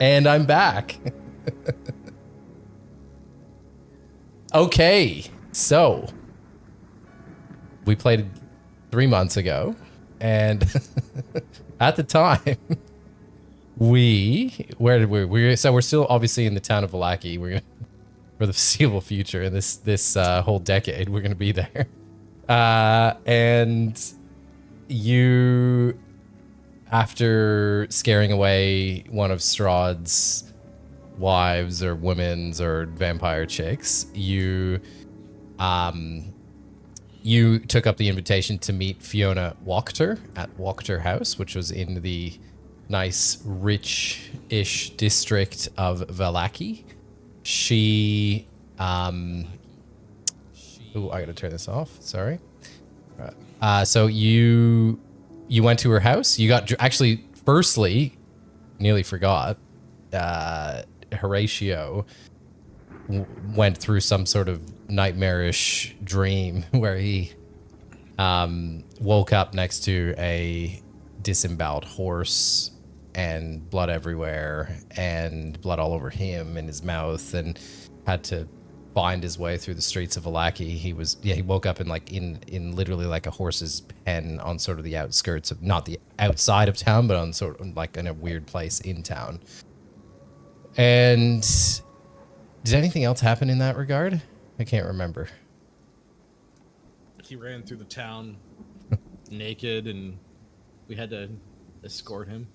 And I'm back. Okay, so we played 3 months ago, and at the time, where did we? So we're still obviously in the town of Vallaki. We're gonna, for the foreseeable future, in this whole decade, we're gonna be there. And you, after scaring away one of Strahd's wives or women's or vampire chicks, you took up the invitation to meet Fiona Wachter at Wachter House, which was in the nice, rich-ish district of Vallaki. She, ooh, I gotta turn this off, sorry. So you went to her house, you got, actually, firstly, nearly forgot, Horatio went through some sort of nightmarish dream where he woke up next to a disemboweled horse and blood everywhere and blood all over him and his mouth, and had to find his way through the streets of Vallaki. He woke up in literally like a horse's pen on sort of the outskirts of, not the outside of town, but on sort of like in a weird place in town. And did anything else happen in that regard? I can't remember. He ran through the town naked, and we had to escort him.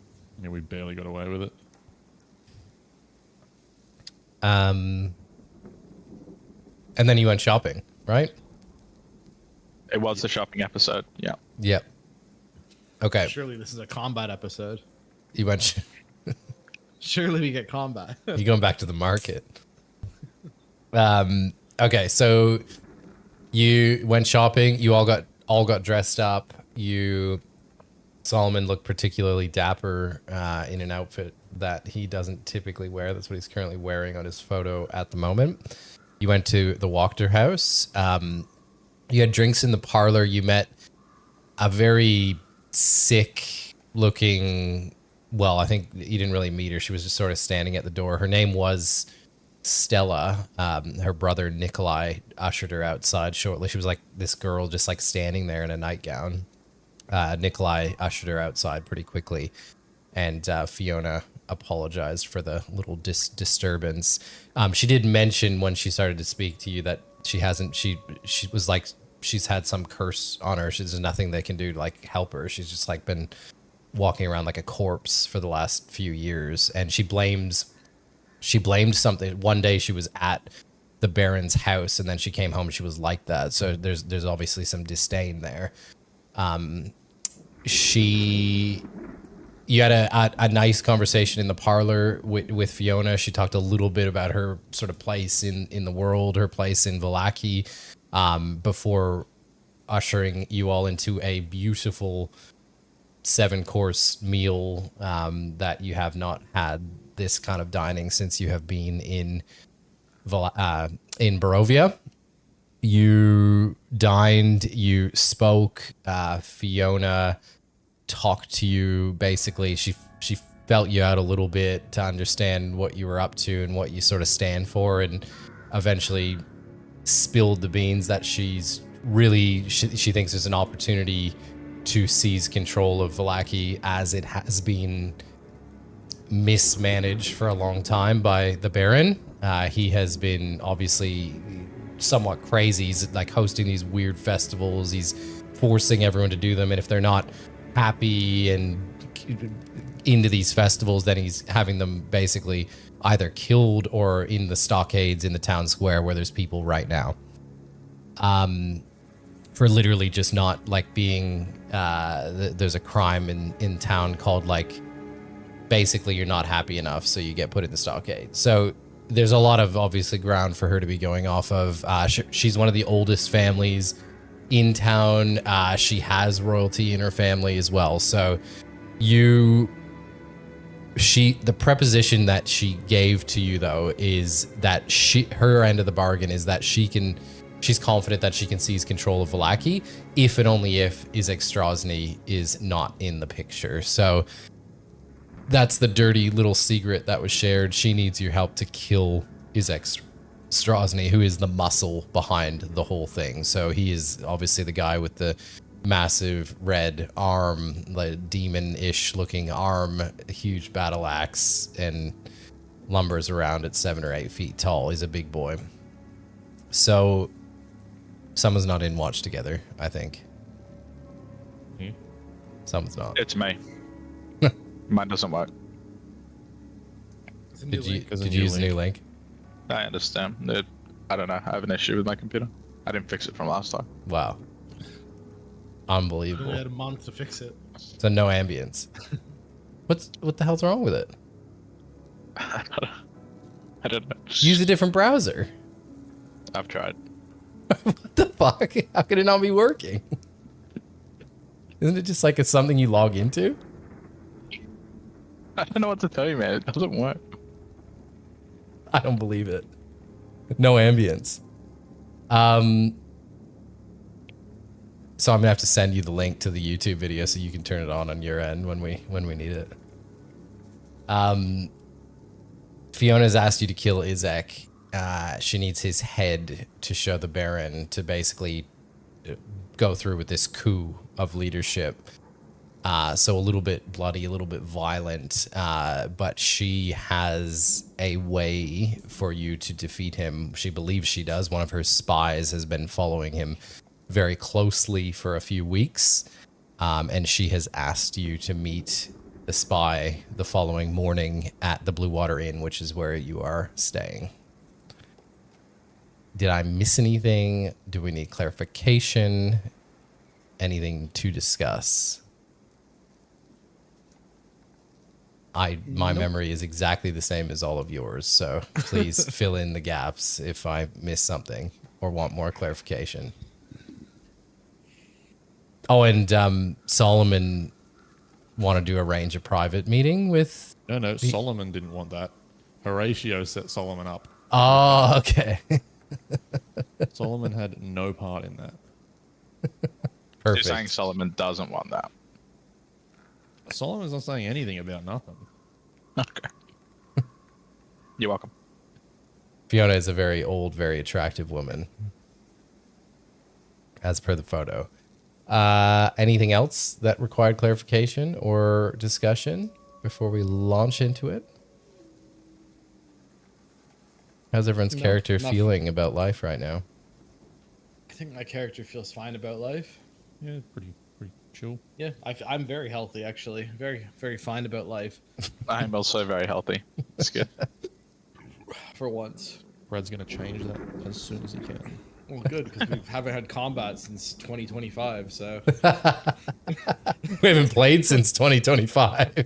Yeah, we barely got away with it. And then you went shopping, right? It was the shopping episode, yeah. Yep. Okay. Surely this is a combat episode. You went... Surely we get combat. You're going back to the market. Okay, so you went shopping. You all got dressed up. Solomon looked particularly dapper in an outfit that he doesn't typically wear. That's what he's currently wearing on his photo at the moment. You went to the Wachter house. You had drinks in the parlor. You met a very sick-looking... Well, I think you didn't really meet her. She was just sort of standing at the door. Her name was Stella. Her brother Nikolai ushered her outside shortly. She was like this girl just like standing there in a nightgown. Nikolai ushered her outside pretty quickly, and Fiona apologized for the little disturbance. She did mention when she started to speak to you that she was like, she's had some curse on her. There's nothing they can do to like help her. She's just like been walking around like a corpse for the last few years, and she blamed something. One day she was at the Baron's house, and then she came home and she was like that. So there's obviously some disdain there. You had a nice conversation in the parlor with Fiona. She talked a little bit about her sort of place in the world, her place in Vallaki, before ushering you all into a beautiful 7-course meal that you have not had this kind of dining since you have been in Barovia. You dined, you spoke. Fiona talked to you. Basically, she felt you out a little bit to understand what you were up to and what you sort of stand for, and eventually spilled the beans that she thinks there's an opportunity to seize control of Vallaki, as it has been mismanaged for a long time by the Baron. He has been obviously somewhat crazy. He's like hosting these weird festivals. He's forcing everyone to do them, and if they're not happy and into these festivals, then he's having them basically either killed or in the stockades in the town square where there's people right now. For literally just not like being, there's a crime in town called like, basically you're not happy enough, so you get put in the stockade. So there's a lot of obviously ground for her to be going off of. She's one of the oldest families in town. She has royalty in her family as well. So the preposition that she gave to you though is that her end of the bargain is that she's confident that she can seize control of Vallaki if and only if Izek Strahd is not in the picture. So that's the dirty little secret that was shared. She needs your help to kill Izek Strahd, who is the muscle behind the whole thing. So he is obviously the guy with the massive red arm, like demon-ish looking arm, huge battle axe, and lumbers around at 7 or 8 feet tall. He's a big boy. So someone's not in watch together, I think. Someone's not. It's me. Mine doesn't work. Did you use a new link? I understand. I don't know. I have an issue with my computer. I didn't fix it from last time. Wow. Unbelievable. We had a month to fix it. So no ambience. What the hell's wrong with it? I don't know. Use a different browser. I've tried. What the fuck? How could it not be working? Isn't it just like it's something you log into? I don't know what to tell you, man. It doesn't work. I don't believe it. No ambience. So I'm gonna have to send you the link to the YouTube video so you can turn it on your end when we need it. Fiona's asked you to kill Izek. She needs his head to show the Baron to basically go through with this coup of leadership. So a little bit bloody, a little bit violent, but she has a way for you to defeat him. She believes she does. One of her spies has been following him very closely for a few weeks, and she has asked you to meet the spy the following morning at the Blue Water Inn, which is where you are staying. Did I miss anything? Do we need clarification? Anything to discuss? My memory is exactly the same as all of yours, so please fill in the gaps if I miss something or want more clarification. Oh, and Solomon wanted to arrange a private meeting with... No, Solomon didn't want that. Horatio set Solomon up. Oh, okay. Solomon had no part in that. Perfect. You're saying Solomon doesn't want that. Solomon's not saying anything about nothing. Okay. You're welcome. Fiona is a very old, very attractive woman, as per the photo. Anything else that required clarification or discussion before we launch into it? How's everyone's character feeling about life right now? I think my character feels fine about life. Yeah, pretty chill. Yeah, I'm very healthy, actually. Very, very fine about life. I'm also very healthy. It's good. For once. Brad's going to change that as soon as he can. Well, good, because we haven't had combat since 2025, so... We haven't played since 2025.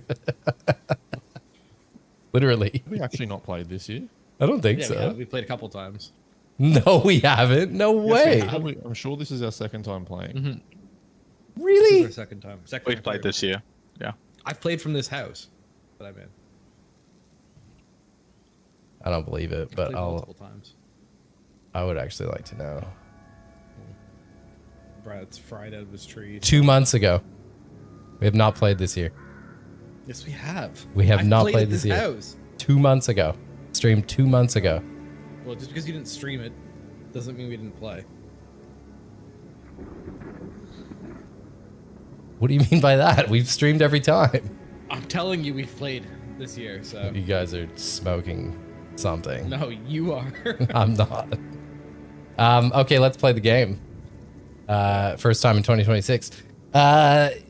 Literally. Have we actually not played this year? I don't think Yeah, so. we played a couple times. No, we haven't. No way. I'm sure this is our second time playing. Mm-hmm. Really? This is our second time. We've played this year. Yeah. I've played from this house that I'm in. I don't believe it, but multiple times. I would actually like to know. Brad's fried out of his tree. 2 months ago. We have not played this year. Yes, we have. We have not played played at this this year. house. 2 months ago. Streamed 2 months ago. Well, just because you didn't stream it doesn't mean we didn't play. What do you mean by that? We've streamed every time. I'm telling you, we've played this year, so... You guys are smoking something. No, you are. I'm not. Okay, let's play the game. First time in 2026.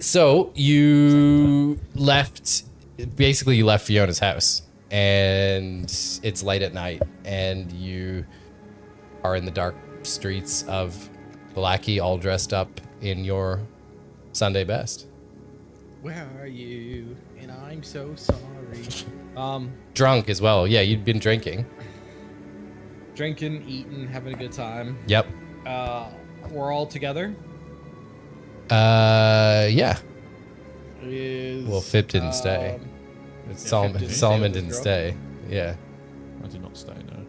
So you left, basically you left Fiona's house, and it's late at night, and you are in the dark streets of Vallaki, all dressed up in your Sunday best. Where are you? And I'm so sorry. Drunk as well. Yeah, you'd been drinking. Drinking, eating, having a good time. Yep. We're all together. Yeah. Well, Fip didn't stay. Solomon didn't stay. Yeah. I did not stay, no.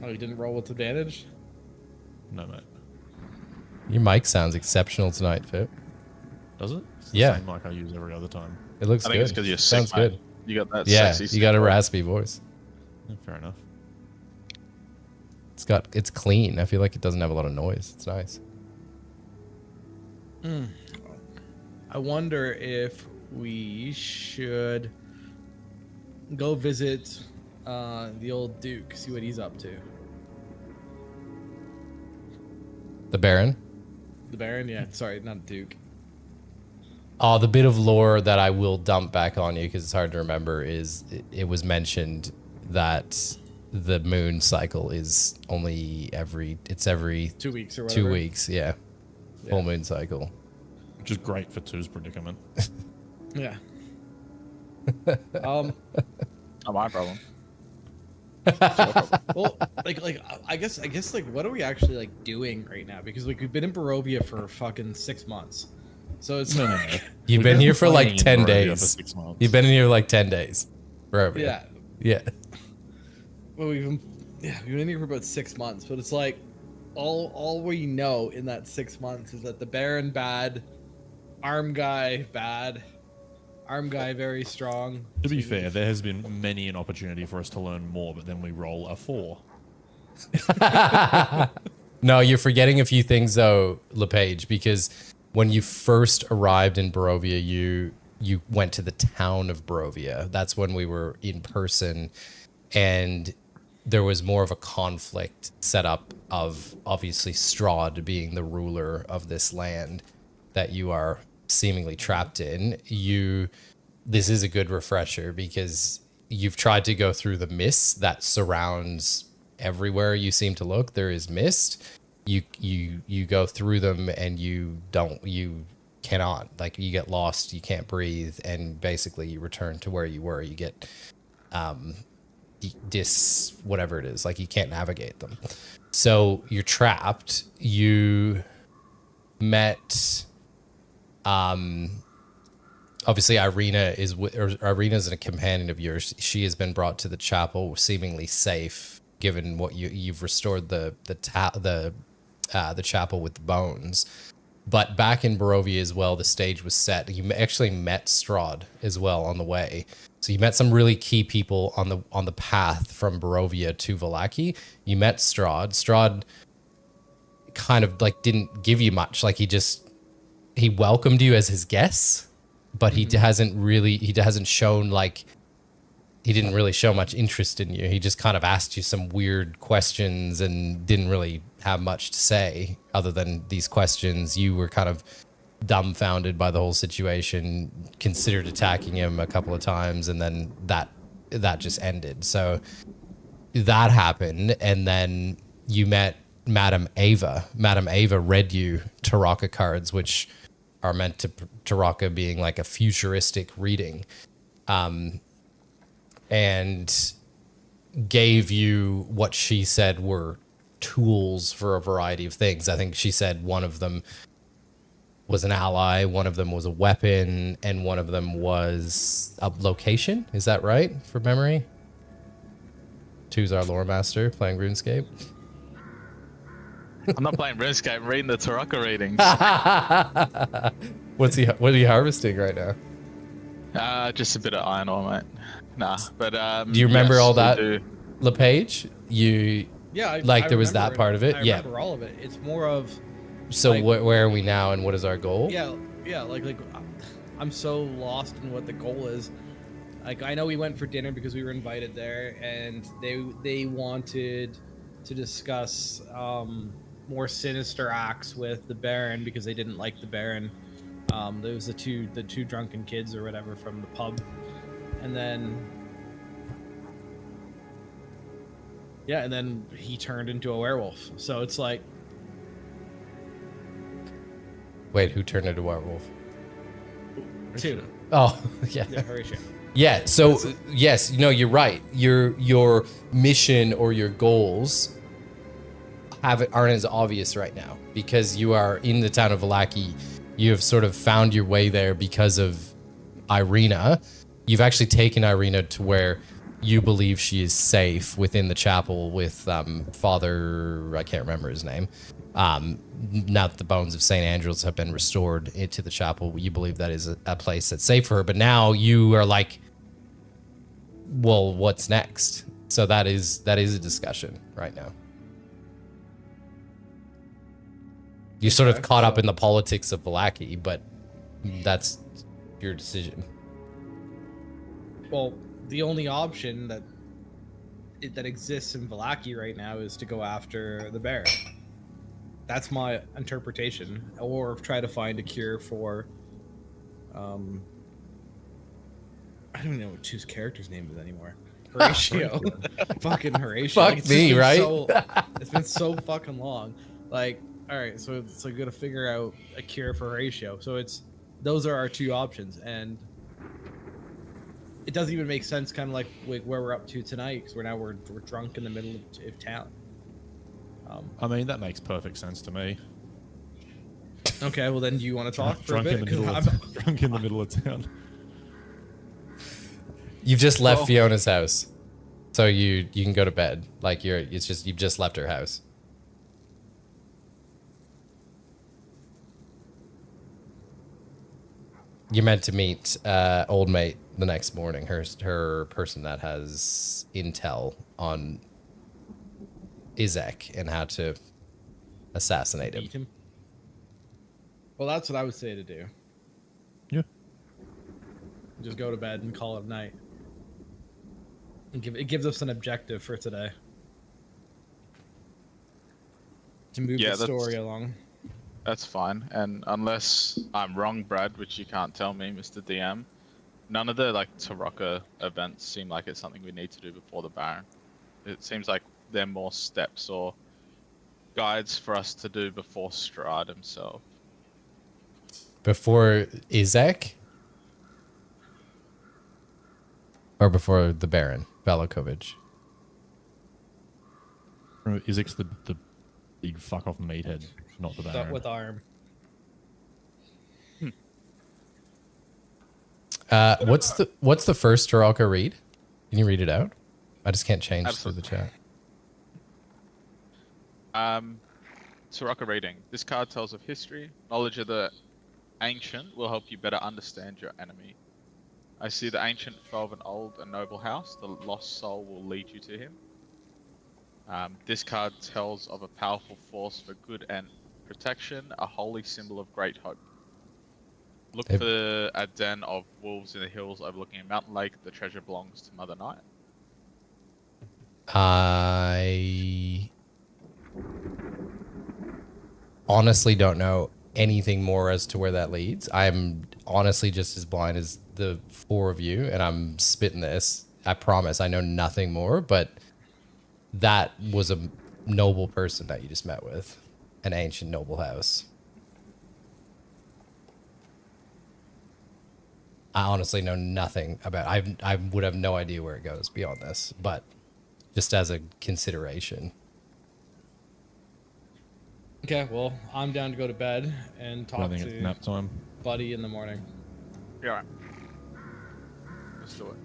Oh, you didn't roll with advantage? No, mate. Your mic sounds exceptional tonight, Fip. Does it? It's the Yeah. same mic I use every other time. It looks I good. think it's because you're Sounds sick, mate. good. You got that Yeah, sexy. you got a raspy voice. Yeah, fair enough. It's clean. I feel like it doesn't have a lot of noise. It's nice. I wonder if we should go visit the old Duke, see what he's up to. The Baron. The Baron? Yeah, sorry, not Duke. Oh, the bit of lore that I will dump back on you because it's hard to remember is it was mentioned that the moon cycle is only every 2 weeks or whatever. 2 weeks. Yeah. Full moon cycle. Which is great for Two's predicament. Yeah. Not my problem. Well, like I guess like what are we actually like doing right now? Because like we've been in Barovia for fucking 6 months, so it's like You've been here for like playing 10 Barovia days. for 6 months. You've been in here like 10 days. Forever. yeah. Yeah. Well, we've been in here for about 6 months, but it's like all we know in that 6 months is that the Baron bad, arm guy bad, arm guy very strong. To be fair, there has been many an opportunity for us to learn more, but then we roll a 4. No, you're forgetting a few things though, LePage, because when you first arrived in Barovia, you went to the town of Barovia. That's when we were in person, and there was more of a conflict set up of obviously Strahd being the ruler of this land that you are seemingly trapped in. This is a good refresher because you've tried to go through the mist that surrounds everywhere you seem to look. There is mist. You go through them and you cannot, like, you get lost, you can't breathe, and basically you return to where you were. You get whatever it is, like you can't navigate them. So you're trapped. You met obviously Irina's a companion of yours. She has been brought to the chapel seemingly safe, given what you've restored the chapel with the bones. But back in Barovia as well, the stage was set. You actually met Strahd as well on the way. So you met some really key people on the path from Barovia to Vallaki. You met Strahd. Strahd kind of like didn't give you much. Like he welcomed you as his guest, but he hasn't shown like, he didn't really show much interest in you. He just kind of asked you some weird questions and didn't really have much to say other than these questions. You were kind of dumbfounded by the whole situation, considered attacking him a couple of times, and then that just ended. So that happened, and then you met Madame Ava. Madame Ava read you Taraka cards, which are meant to Taraka being like a futuristic reading. And gave you what she said were tools for a variety of things. I think she said one of them was an ally, one of them was a weapon, and one of them was a location. Is that right, from memory? Two's our lore master playing RuneScape. I'm not playing RuneScape, I'm reading the Taraka readings. What are you harvesting right now? Just a bit of iron ore, mate. Nah, but do you remember yes, all that, do. LePage? Yeah, there was that part of it. I remember all of it. It's more of. So like, where are we now, and what is our goal? Yeah. Like I'm so lost in what the goal is. Like, I know we went for dinner because we were invited there, and they wanted to discuss more sinister acts with the Baron because they didn't like the Baron. There was the two drunken kids or whatever from the pub, and then he turned into a werewolf. So it's like, wait, who turned into a werewolf? two. Oh, yeah. Yeah, Horatio. Yeah, so yes, you're right. Your mission or your goals aren't as obvious right now because you are in the town of Vallaki. You have sort of found your way there because of Irina. You've actually taken Irina to where you believe she is safe within the chapel with Father, I can't remember his name. Now that the bones of St. Andrew's have been restored into the chapel, you believe that is a place that's safe for her. But now you are like, well, what's next? So that is a discussion right now. You sort of caught up in the politics of Vallaki, but that's your decision. Well, the only option that exists in Vallaki right now is to go after the bear. That's my interpretation, or try to find a cure for. I don't even know what Two's character's name is anymore. Horatio. Fucking Horatio. Fuck me, right? It's been so fucking long. Like, all right, so we got to figure out a cure for Horatio. So those are our two options, and it doesn't even make sense, kind of like where we're up to tonight, because we're drunk in the middle of town. I mean, that makes perfect sense to me. Okay, well then, do you want to talk for a bit? Drunk in the middle of town. You've just left Fiona's house, so you can go to bed. Like you've just left her house. You're meant to meet old mate the next morning. Her person that has intel on Izek and how to assassinate him. Beat him. Well, that's what I would say to do. Yeah. Just go to bed and call it night. It gives us an objective for today. To move the story along. That's fine. And unless I'm wrong, Brad, which you can't tell me, Mr. DM, none of the Taraka events seem like it's something we need to do before the Baron. It seems like they're more steps or guides for us to do before Strahd himself. Before Izek? Or before the Baron, Valakovich? Izek's the big fuck off meathead, not the Baron. With arm. What's the first Taraka read? Can you read it out? I just can't change through the chat. Taraka reading. This card tells of history. Knowledge of the ancient will help you better understand your enemy. I see the ancient fell of an old and noble house. The lost soul will lead you to him. This card tells of a powerful force for good and protection, a holy symbol of great hope. Look for a den of wolves in the hills overlooking a mountain lake. The treasure belongs to Mother Night. I honestly don't know anything more as to where that leads. I'm honestly just as blind as the four of you, and I'm spitting this. I promise I know nothing more, but that was a noble person that you just met with. An ancient noble house. I honestly know nothing about I would have no idea where it goes beyond this, but just as a consideration. Okay, well, I'm down to go to bed and talk to nap time. Buddy in the morning. Yeah, alright. Let's do it.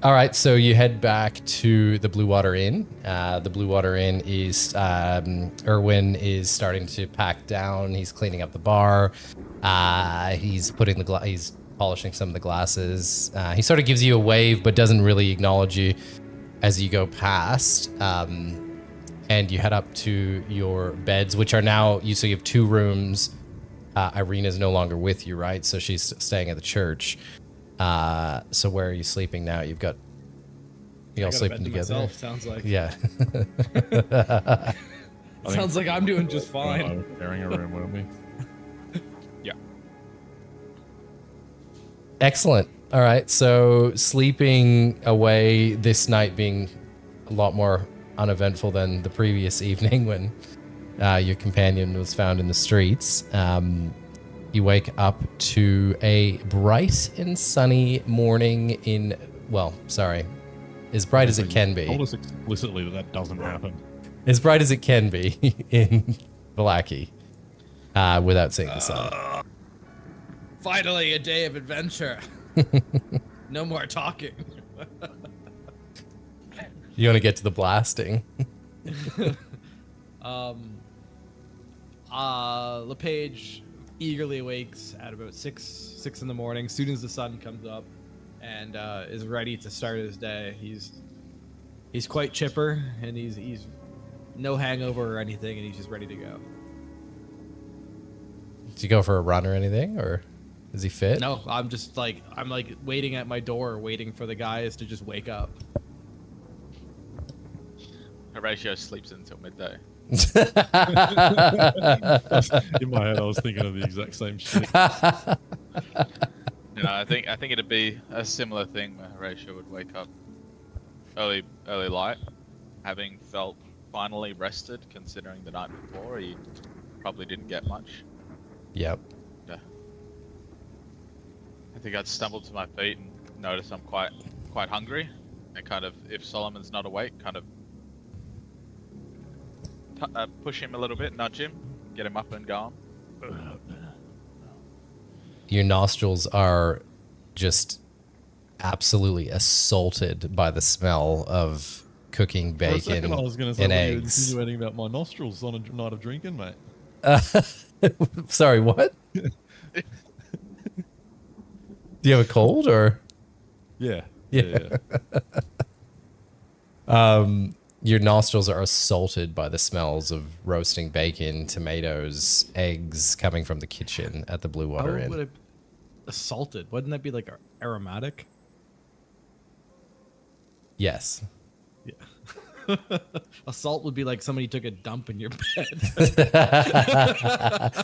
All right, so you head back to the Blue Water Inn. The Blue Water Inn is Erwin is starting to pack down. He's cleaning up the bar. He's putting he's polishing some of the glasses. He sort of gives you a wave, but doesn't really acknowledge you as you go past. And you head up to your beds, which are now so you have two rooms. Irina's no longer with you, right? So she's staying at the church. So where are you sleeping now? You all sleeping together. Myself, sounds like. Yeah. Sounds like I'm doing just fine. I was sharing a room, weren't we? Yeah. Excellent. All right. So sleeping away this night being a lot more uneventful than the previous evening when your companion was found in the streets. You wake up to a bright and sunny morning in, as bright as it can be. Told us explicitly that doesn't happen. As bright as it can be in Vallaki, without seeing the sun. Finally, a day of adventure. No more talking. You want to get to the blasting? LePage eagerly awakes at about 6 in the morning. As soon as the sun comes up, and is ready to start his day. He's quite chipper, and he's no hangover or anything, and he's just ready to go. Did you go for a run or anything, or is he fit? No, I'm waiting at my door, waiting for the guys to just wake up. Horatio sleeps until midday. In my head, I was thinking of the exact same shit. You know, I think it'd be a similar thing where Horatio would wake up early light, having felt finally rested, considering the night before he probably didn't get much. Yep. Yeah. I think I'd stumble to my feet and notice I'm quite hungry, and kind of, if Solomon's not awake, kind of push him a little bit, nudge him, get him up and going. Your nostrils are just absolutely assaulted by the smell of cooking For a bacon second, I was going to say, and what are you eggs. insinuating about my nostrils on a night of drinking, mate? Sorry, what? Do you have a cold or? Yeah. Yeah. Your nostrils are assaulted by the smells of roasting bacon, tomatoes, eggs coming from the kitchen at the Blue Water Inn. Would it assaulted? Wouldn't that be like aromatic? Yes. Yeah. Assault would be like somebody took a dump in your bed.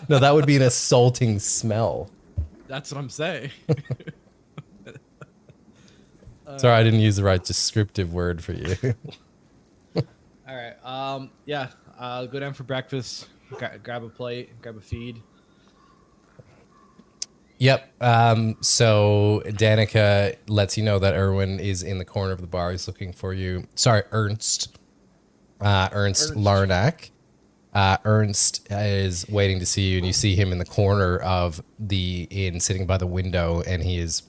No, that would be an assaulting smell. That's what I'm saying. Sorry, I didn't use the right descriptive word for you. All right. Yeah. I'll go down for breakfast. Grab a plate. Grab a feed. Yep. So Danica lets you know that Erwin is in the corner of the bar. He's looking for you. Sorry, Ernst. Ernst Larnack. Ernst is waiting to see you, and you see him in the corner of the inn, sitting by the window, and he is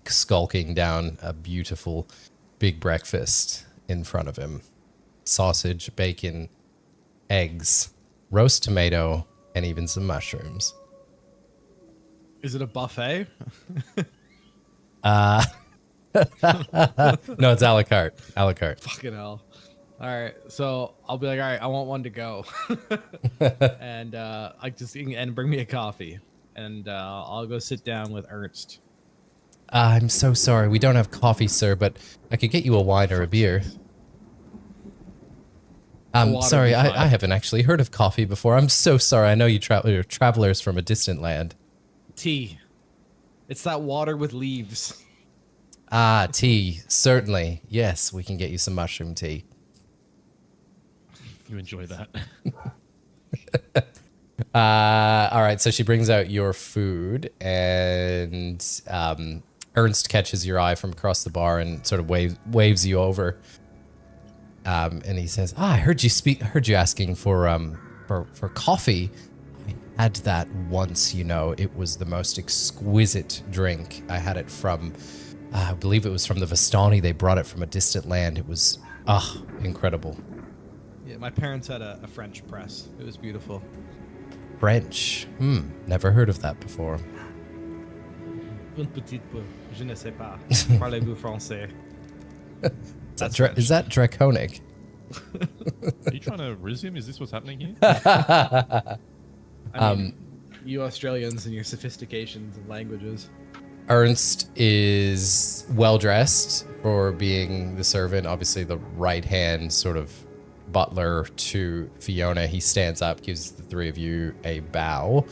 skulking down a beautiful big breakfast in front of him. Sausage, bacon, eggs, roast tomato, and even some mushrooms. Is it a buffet? No, it's a la carte. A la carte. Fucking hell. All right. So I'll be like, all right, I want one to go. And and bring me a coffee. And I'll go sit down with Ernst. I'm so sorry. We don't have coffee, sir, but I could get you a wine or a beer. Sorry, I haven't actually heard of coffee before. I'm so sorry. I know you're travelers from a distant land. Tea. It's that water with leaves. Ah, tea. Certainly. Yes, we can get you some mushroom tea. You enjoy that. All right, so she brings out your food, and Ernst catches your eye from across the bar and sort of waves you over. And he says, I heard you asking for coffee. I had that once, you know. It was the most exquisite drink. I had it from, I believe it was from the Vistani. They brought it from a distant land. It was, incredible. Yeah, my parents had a French press. It was beautiful. French. Never heard of that before. Un petit peu. Je ne sais pas. Parlez-vous français? Is that draconic? Are you trying to riz him? Is this what's happening here? I mean, you Australians and your sophistications of languages. Ernst is well dressed for being the servant, obviously the right hand sort of butler to Fiona. He stands up, gives the three of you a bow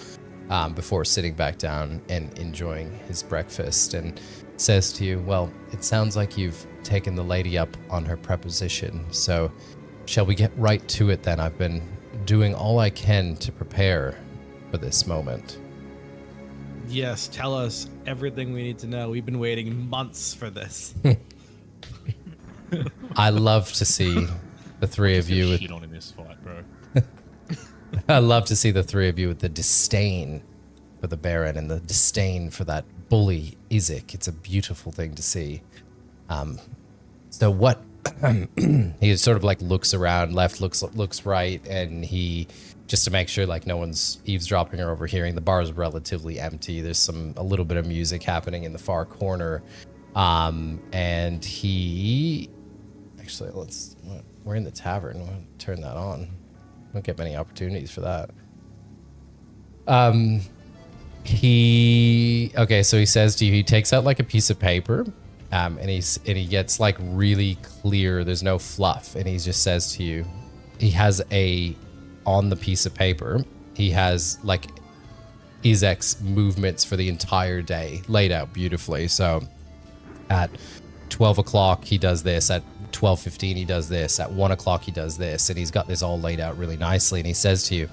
before sitting back down and enjoying his breakfast, and says to you, well, it sounds like you've taken the lady up on her preposition, so shall we get right to it then? I've been doing all I can to prepare for this moment. Yes, tell us everything we need to know. We've been waiting months for this. I love to see the three of you. Shit on in this fight, bro. I love to see the three of you with the disdain for the Baron and the disdain for that bully Izek. It's a beautiful thing to see. So what? He sort of like looks around, left looks right, and he, just to make sure like no one's eavesdropping or overhearing. The bar is relatively empty. There's a little bit of music happening in the far corner. And he actually, we're in the tavern. We'll turn that on. Don't get many opportunities for that. Okay, so he says to you, he takes out like a piece of paper, and he gets like really clear. There's no fluff, and he just says to you, he has on the piece of paper, he has like Izek's movements for the entire day laid out beautifully. So at 12 o'clock he does this, at 12:15 he does this, at 1 o'clock he does this, and he's got this all laid out really nicely. And he says to you,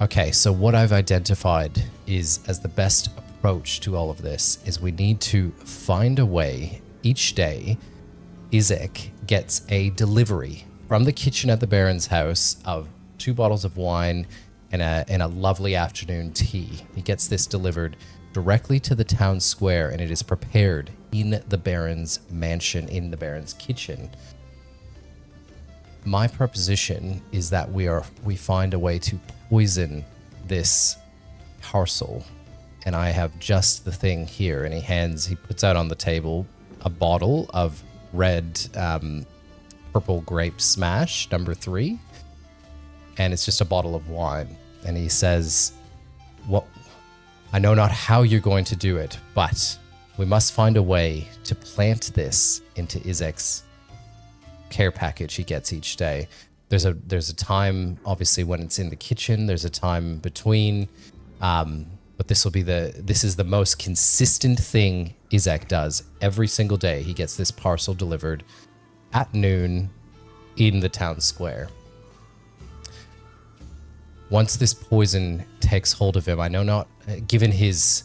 okay, so what I've identified is as the best approach to all of this is we need to find a way each day Izek gets a delivery from the kitchen at the Baron's house of 2 bottles of wine and a lovely afternoon tea. He gets this delivered directly to the town square, and it is prepared in the Baron's mansion, in the Baron's kitchen. My proposition is that we find a way to poison this parcel, and I have just the thing here. And he puts out on the table a bottle of red purple grape smash number 3, and it's just a bottle of wine. And he says, "What? I know not how you're going to do it, but we must find a way to plant this into Izek's care package he gets each day. There's a time, obviously, when it's in the kitchen. There's a time between, but this is the most consistent thing Izek does every single day. He gets this parcel delivered at noon in the town square. Once this poison takes hold of him, I know not, given his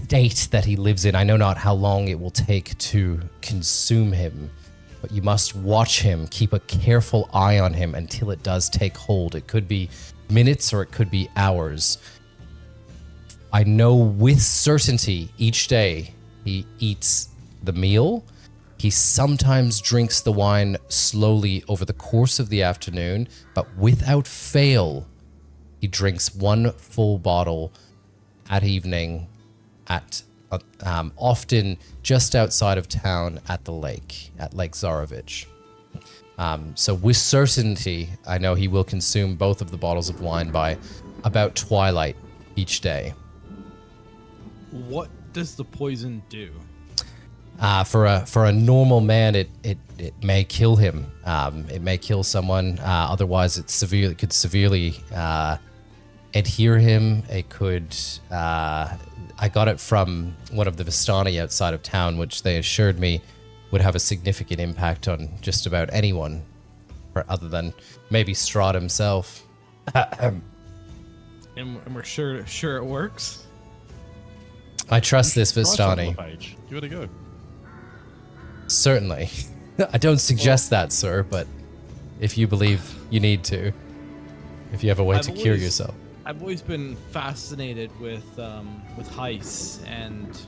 state that he lives in, I know not how long it will take to consume him, but you must watch him, keep a careful eye on him until it does take hold. It could be minutes or it could be hours. I know with certainty each day he eats the meal. He sometimes drinks the wine slowly over the course of the afternoon, but without fail, he drinks 1 full bottle at evening at often just outside of town at the lake, at Lake Zarovich. So with certainty, I know he will consume both of the bottles of wine by about twilight each day. What does the poison do? For a normal man, it may kill him. It may kill someone. Otherwise, it could severely adhere him. It could. I got it from one of the Vistani outside of town, which they assured me would have a significant impact on just about anyone, other than maybe Strahd himself. And we're sure it works. I trust this Vistani. Give it a go. Certainly. I don't suggest that, sir, but if you believe you need to, if you have a way to cure yourself. I've always been fascinated with heists and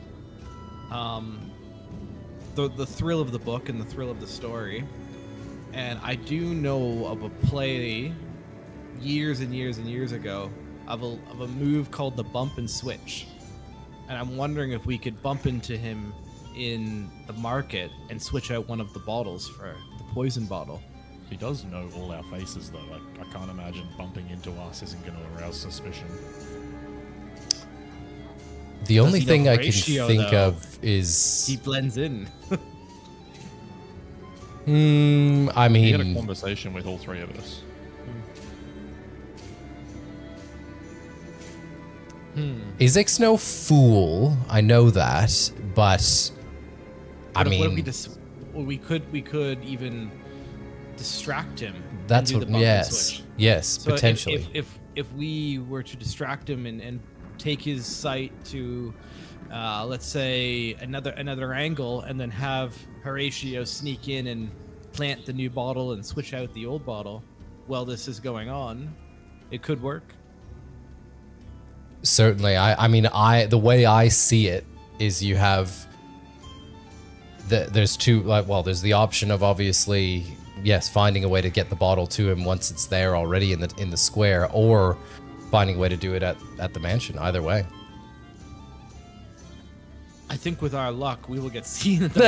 the thrill of the book and the thrill of the story. And I do know of a play years and years and years ago of a move called the bump and switch. And I'm wondering if we could bump into him in the market and switch out one of the bottles for the poison bottle. He does know all our faces, though. Like, I can't imagine bumping into us isn't going to arouse suspicion. The only thing I can think of is... He blends in. I mean... He had a conversation with all 3 of us. Izek's no fool, I know that, but I mean, we could even distract him. That's what. Yes, so potentially. If we were to distract him and take his sight to, let's say another angle, and then have Horatio sneak in and plant the new bottle and switch out the old bottle while this is going on, it could work. Certainly. I mean, the way I see it is you have there's two, there's the option of obviously, yes, finding a way to get the bottle to him once it's there already in the square, or finding a way to do it at the mansion. Either way. I think with our luck, we will get seen at the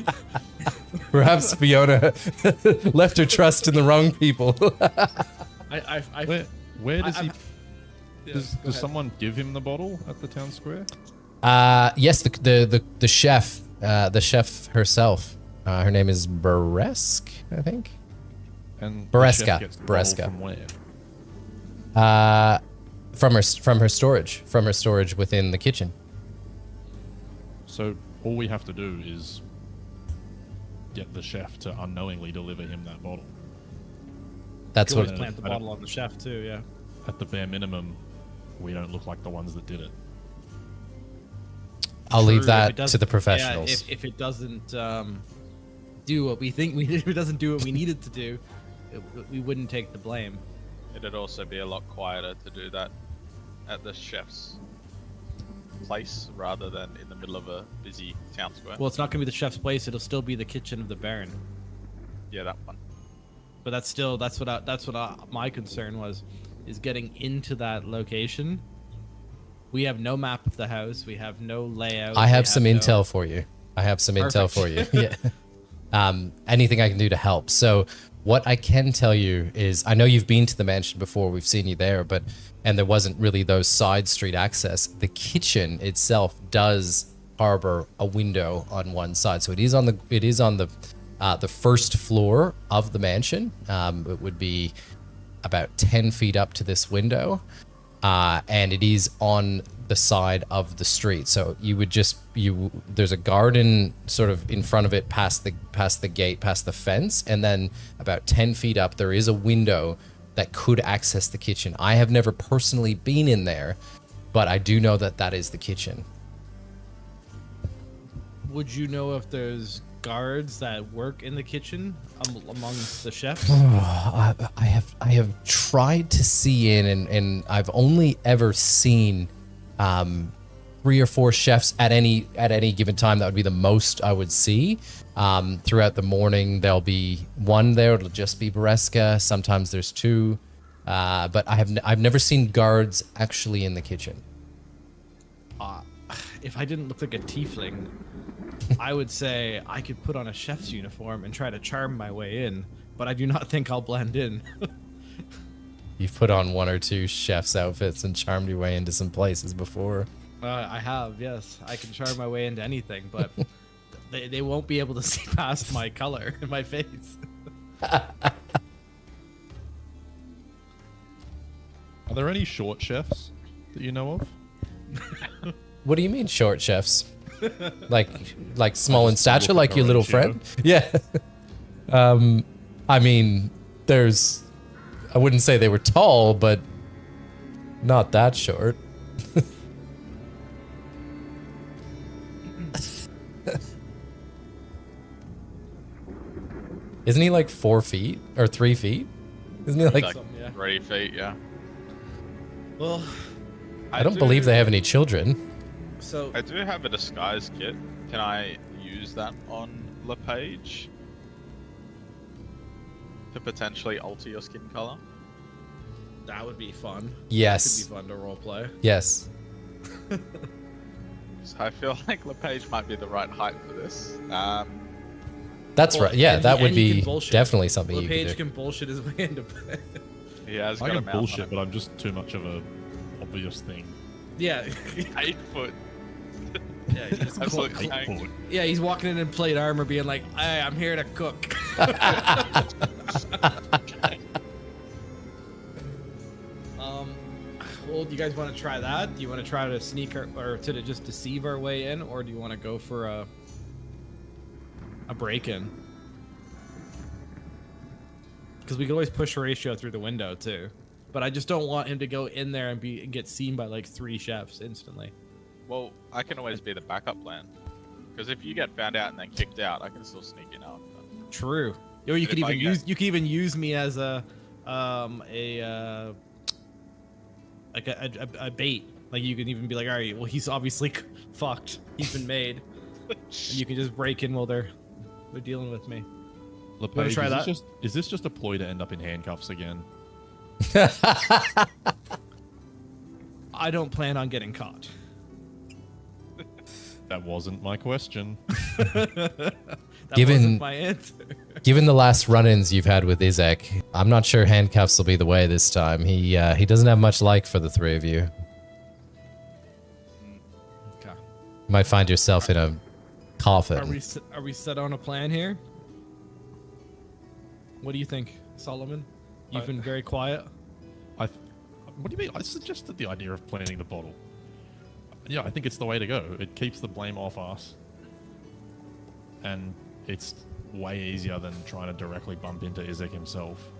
mansion. Perhaps Fiona left her trust in the wrong people. Where does he? Yeah, Does go ahead. someone give him the bottle at the town square? Yes, the chef, the chef herself. Her name is Beresk, I think. And Bereska, the chef gets the bottle Bereska. from where? From her storage within the kitchen. So all we have to do is get the chef to unknowingly deliver him that bottle. That's Could what. always plant the bottle on the chef too. Yeah. At the bare minimum, we don't look like the ones that did it. I'll leave True, that if it to the doesn't- professionals. Yeah, if it doesn't do what we think if it doesn't do what we need it to do, we wouldn't take the blame. It'd also be a lot quieter to do that at the chef's place rather than in the middle of a busy town square. Well, it's not going to be the chef's place. It'll still be the kitchen of the Baron. Yeah, that one. But that's what my concern was, is getting into that location. We have no map of the house. We have no layout. I we have some no- intel for you. I have some intel Perfect. for you. Yeah. Anything I can do to help. So what I can tell you is, I know you've been to the mansion before. We've seen you there, and there wasn't really those side street access. The kitchen itself does harbor a window on one side, so it is on the first floor of the mansion. It would be about 10 feet up to this window. And it is on the side of the street. So there's a garden sort of in front of it, past the gate, past the fence, and then about 10 feet up there is a window that could access the kitchen. I have never personally been in there, but I do know that is the kitchen. Would you know if there's guards that work in the kitchen among the chefs? I have tried to see in, and I've only ever seen 3 or 4 chefs at any given time. That would be the most I would see. Throughout the morning, there'll be one there. It'll just be Bereska. Sometimes there's 2, but I've never seen guards actually in the kitchen. If I didn't look like a tiefling, I would say I could put on a chef's uniform and try to charm my way in, but I do not think I'll blend in. You've put on 1 or 2 chef's outfits and charmed your way into some places before. I have, yes. I can charm my way into anything, but they won't be able to see past my color in my face. Are there any short chefs that you know of? What do you mean short chefs? like small in just stature, look like at your the little ratio. friend? Yeah. I mean, I wouldn't say they were tall, but not that short. Isn't he like 4 feet or 3 feet? Isn't he like? Like Some, yeah. 3 feet, yeah. Well, I don't believe they have any children. so I do have a disguise kit. Can I use that on LePage to potentially alter your skin color? that would be fun. Yes. Could be fun to roleplay. Yes. So I feel like LePage might be the right height for this. That's Well, right. Yeah, and that he- would and he be can bullshit. definitely something you LePage could do. can bullshit his way into play. He has I got a can mouth on bullshit, him. but I'm just too much of a obvious thing. Yeah. 8 foot. Yeah, he's just Absolutely. Eight Tank. foot. Yeah, he's walking in plate armor being like, hey, I'm here to cook. Well, do you guys want to try that? Do you want to try to sneak or to just deceive our way in, or do you want to go for a break-in? Because we could always push Horatio through the window too. But I just don't want him to go in there and get seen by like 3 chefs instantly. Well, I can always be the backup plan. Because if you get found out and then kicked out, I can still sneak in after. True. Or you But could if I even get- use me as a bait. Like you can even be like, all right, well he's obviously fucked. He's been made, and you can just break in while they're dealing with me. LePage, try is, that? is this just a ploy to end up in handcuffs again? I don't plan on getting caught. That wasn't my question. That Given- wasn't my answer. Given the last run-ins you've had with Izek, I'm not sure handcuffs will be the way this time. He doesn't have much like for the three of you. Okay. You might find yourself in a coffin. Are we set on a plan here? What do you think, Solomon? You've been very quiet. What do you mean? I suggested the idea of planning the bottle. Yeah, I think it's the way to go. It keeps the blame off us. And it's way easier than trying to directly bump into Izek himself.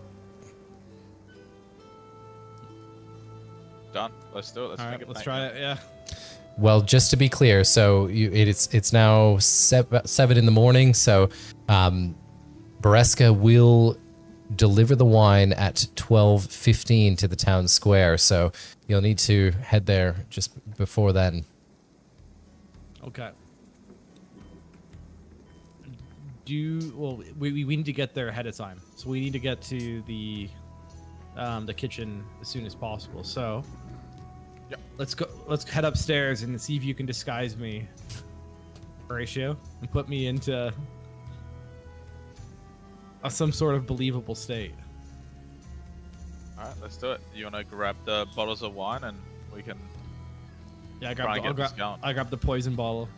Done. Let's do it. Let's All make right, it. let's try it. Yeah. Well, just to be clear, so it's now 7 in the morning, so Bereska will deliver the wine at 12:15 to the town square, so you'll need to head there just before then. Okay. We need to get there ahead of time, so we need to get to the kitchen as soon as possible. So, yeah, let's head upstairs and see if you can disguise me, Horatio, and put me into some sort of believable state. All right, let's do it. You want to grab the bottles of wine and we can Yeah, try and get this going. I grabbed the poison bottle.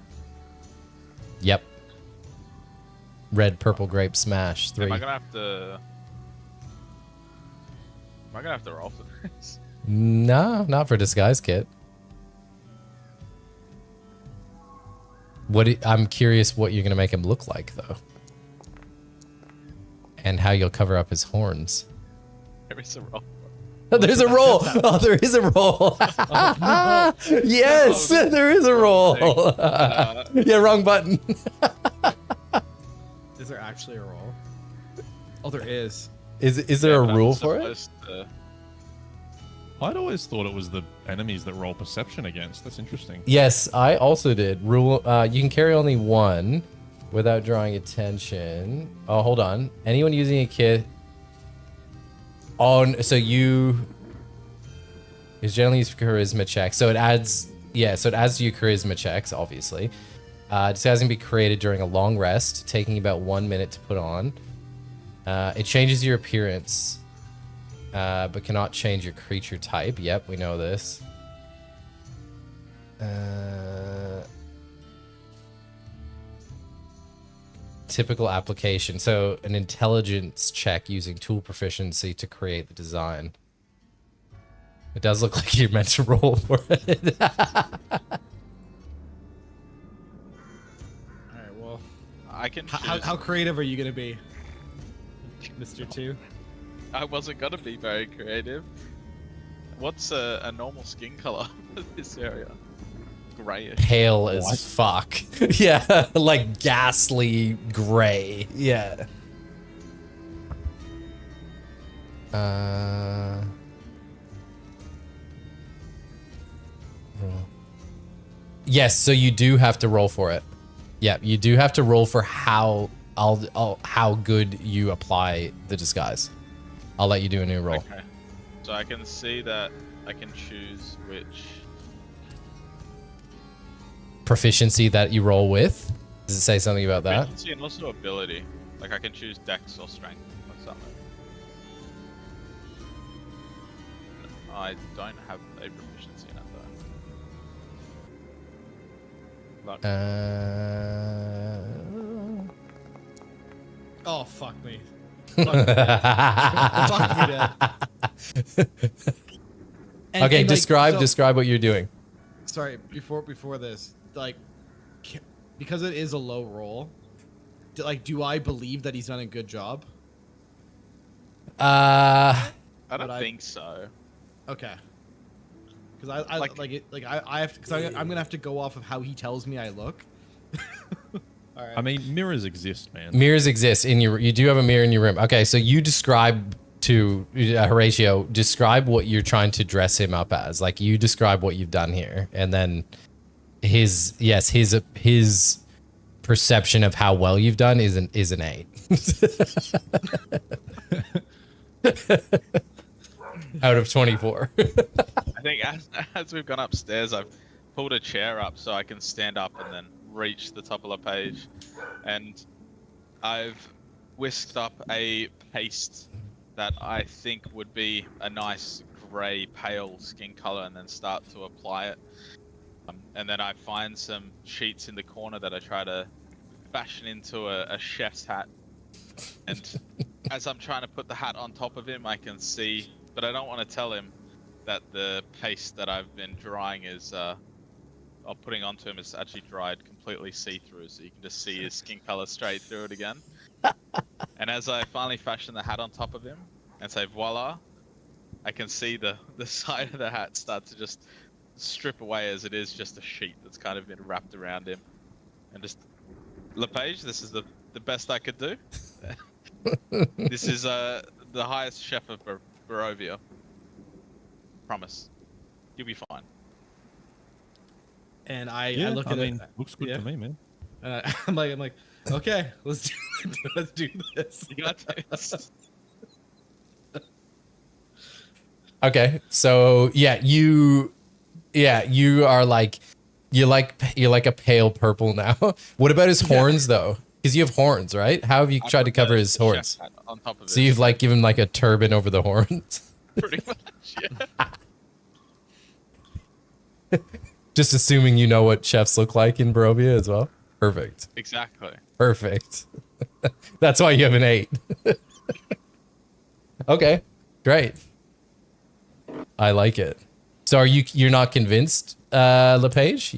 Yep. Red, purple, grape, smash. 3. Am I gonna have to roll for this? No, not for disguise kit. I'm curious what you're gonna make him look like, though, and how you'll cover up his horns. There is a roll. Oh, there's a roll. Oh, there is a roll. Yes, there is a roll. Yeah, wrong button. Is there actually a roll? Oh, there is. Is there a rule for it? I'd always thought it was the enemies that roll perception against. That's interesting. Yes, I also did. Rule. You can carry only one without drawing attention. Oh, hold on. Anyone using a kit. So you is generally used for charisma checks. So it adds. Yeah. So it adds to your charisma checks, obviously. Disguising can be created during a long rest, taking about 1 minute to put on. It changes your appearance, but cannot change your creature type. Yep, we know this. Typical application. So an intelligence check using tool proficiency to create the design. It does look like you're meant to roll for it. I can. How creative are you gonna be, Mr. 2? I wasn't gonna be very creative. What's a normal skin color for this area? Grayish. Pale as fuck. Yeah, like ghastly gray. Yeah. Yes, so you do have to roll for it. Yeah, you do have to roll for how good you apply the disguise. I'll let you do a new roll. Okay. So I can see that I can choose which Proficiency that you roll with. Does it say something about that? proficiency and also ability. Like I can choose Dex or Strength or something. I don't have a proficiency in it though. Luck. Oh, fuck me. Fuck me, Dad. Okay, describe what you're doing. Sorry, before this, like, because it is a low roll, do I believe that he's done a good job? I don't think so. Okay. Because I have to, because I'm gonna have to go off of how he tells me I look. All right. I mean, mirrors exist, man. Mirrors exist in your. You do have a mirror in your room. Okay, so you describe to Horatio. Describe what you're trying to dress him up as. Like you describe what you've done here, and then his perception of how well you've done is an 8. Out of 24. I think as we've gone upstairs, I've pulled a chair up so I can stand up and then reach the top of the page, and I've whisked up a paste that I think would be a nice grey pale skin color, and then start to apply it. And then I find some sheets in the corner that I try to fashion into a chef's hat. And as I'm trying to put the hat on top of him, I can see, but I don't want to tell him that the paste that I've been drying is, or putting onto him is actually dried completely see-through, so you can just see his skin color straight through it again. And as I finally fashion the hat on top of him and say voila, I can see the side of the hat start to just strip away, as it is just a sheet that's kind of been wrapped around him. And just, LePage, this is the best I could do. This is the highest chef of Barovia. Promise. You'll be fine. And I Yeah, look I at mean, it. looks good yeah. to me, man. I'm like, okay, let's do this. You got this. Okay, so you are like you're like a pale purple now. What about his horns though? Because you have horns, right? How have you tried to cover his horns? On top of So you've like given like a turban over the horns. Pretty much, yeah. Just assuming you know what chefs look like in Barovia as well. Perfect. Exactly. Perfect. That's why you have an 8. Okay, great. I like it. So you're not convinced, LePage?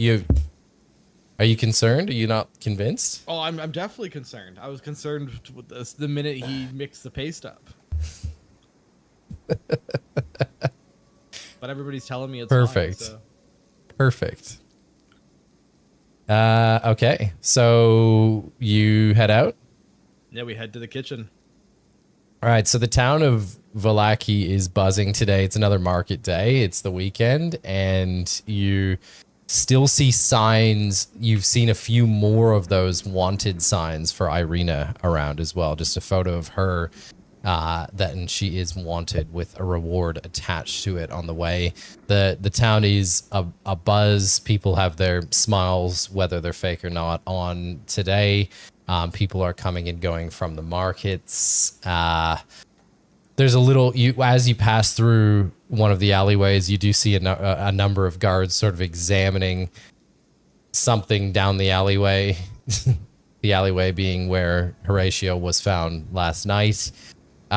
Are you concerned? Are you not convinced? Oh, I'm definitely concerned. I was concerned with this the minute he mixed the paste up. But everybody's telling me it's perfect. Fine, so. Perfect. Okay, so you head out? Yeah, we head to the kitchen. All right, so the town of Vallaki is buzzing today. It's another market day. It's the weekend, and you still see signs. You've seen a few more of those wanted signs for Irina around as well. Just a photo of her, and she is wanted with a reward attached to it on the way. The town is a buzz. People have their smiles, whether they're fake or not, on today. People are coming and going from the markets. There's a little, as you pass through one of the alleyways, you do see a number of guards sort of examining something down the alleyway. The alleyway being where Horatio was found last night,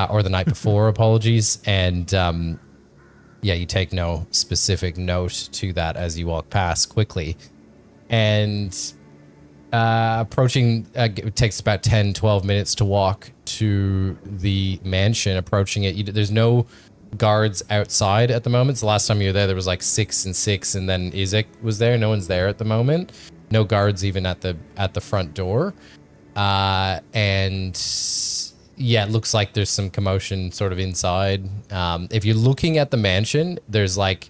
or the night before, apologies. And yeah, you take no specific note to that as you walk past quickly. And approaching, it takes about 10-12 minutes to walk to the mansion. Approaching it, there's no guards outside at the moment. So the last time you were there was like 6 and 6, and then Izek was there. No one's there at the moment. No guards even at the front door. And yeah, it looks like there's some commotion sort of inside. If you're looking at the mansion, there's like,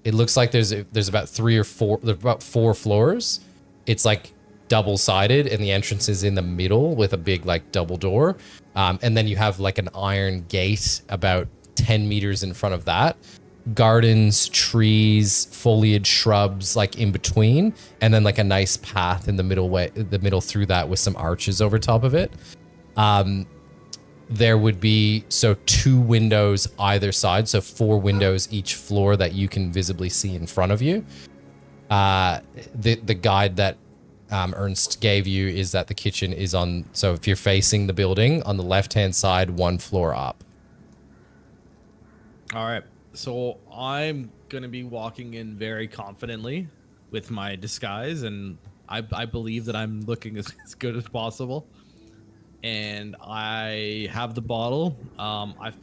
it looks like there's about 3 or 4, there's about 4 floors. It's like double-sided, and the entrance is in the middle with a big like double door. And then you have like an iron gate about 10 meters in front of that. Gardens, trees, foliage, shrubs like in between, and then like a nice path in the middle through that with some arches over top of it. There would be 2 windows either side, so 4 windows each floor that you can visibly see in front of you. The guide that Ernst gave you is that the kitchen is on, so if you're facing the building, on the left-hand side, 1 floor up. All right. So I'm going to be walking in very confidently with my disguise, and I believe that I'm looking as good as possible. And I have the bottle. I've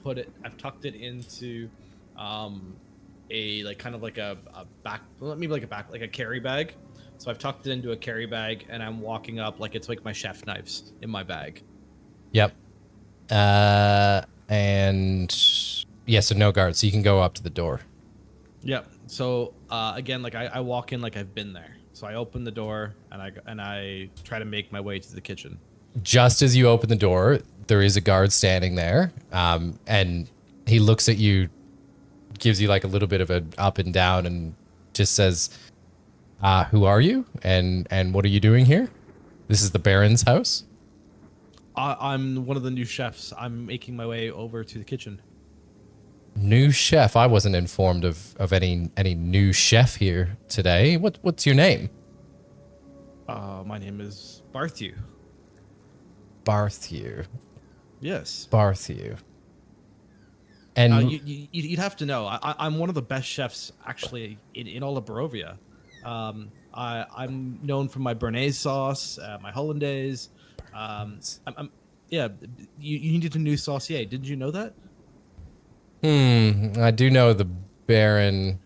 tucked it into a like kind of like a back, maybe like a carry bag. So I've tucked it into a carry bag, and I'm walking up like it's like my chef knives in my bag. Yep. And yeah, so no guards, so you can go up to the door. Yep. So again, like I walk in like I've been there. So I open the door, and I try to make my way to the kitchen. Just as you open the door, there is a guard standing there, and he looks at you, gives you like a little bit of an up and down, and just says, Who are you? And what are you doing here? This is the Baron's house? I'm one of the new chefs. I'm making my way over to the kitchen. New chef? I wasn't informed of any new chef here today. What's your name? My name is Barthew. Barthew. Yes. Barthew. And you'd have to know. I'm one of the best chefs actually in all of Barovia. I'm known for my Béarnaise sauce, my hollandaise. Yeah. You needed a new saucier. Didn't you know that? I do know the Baron.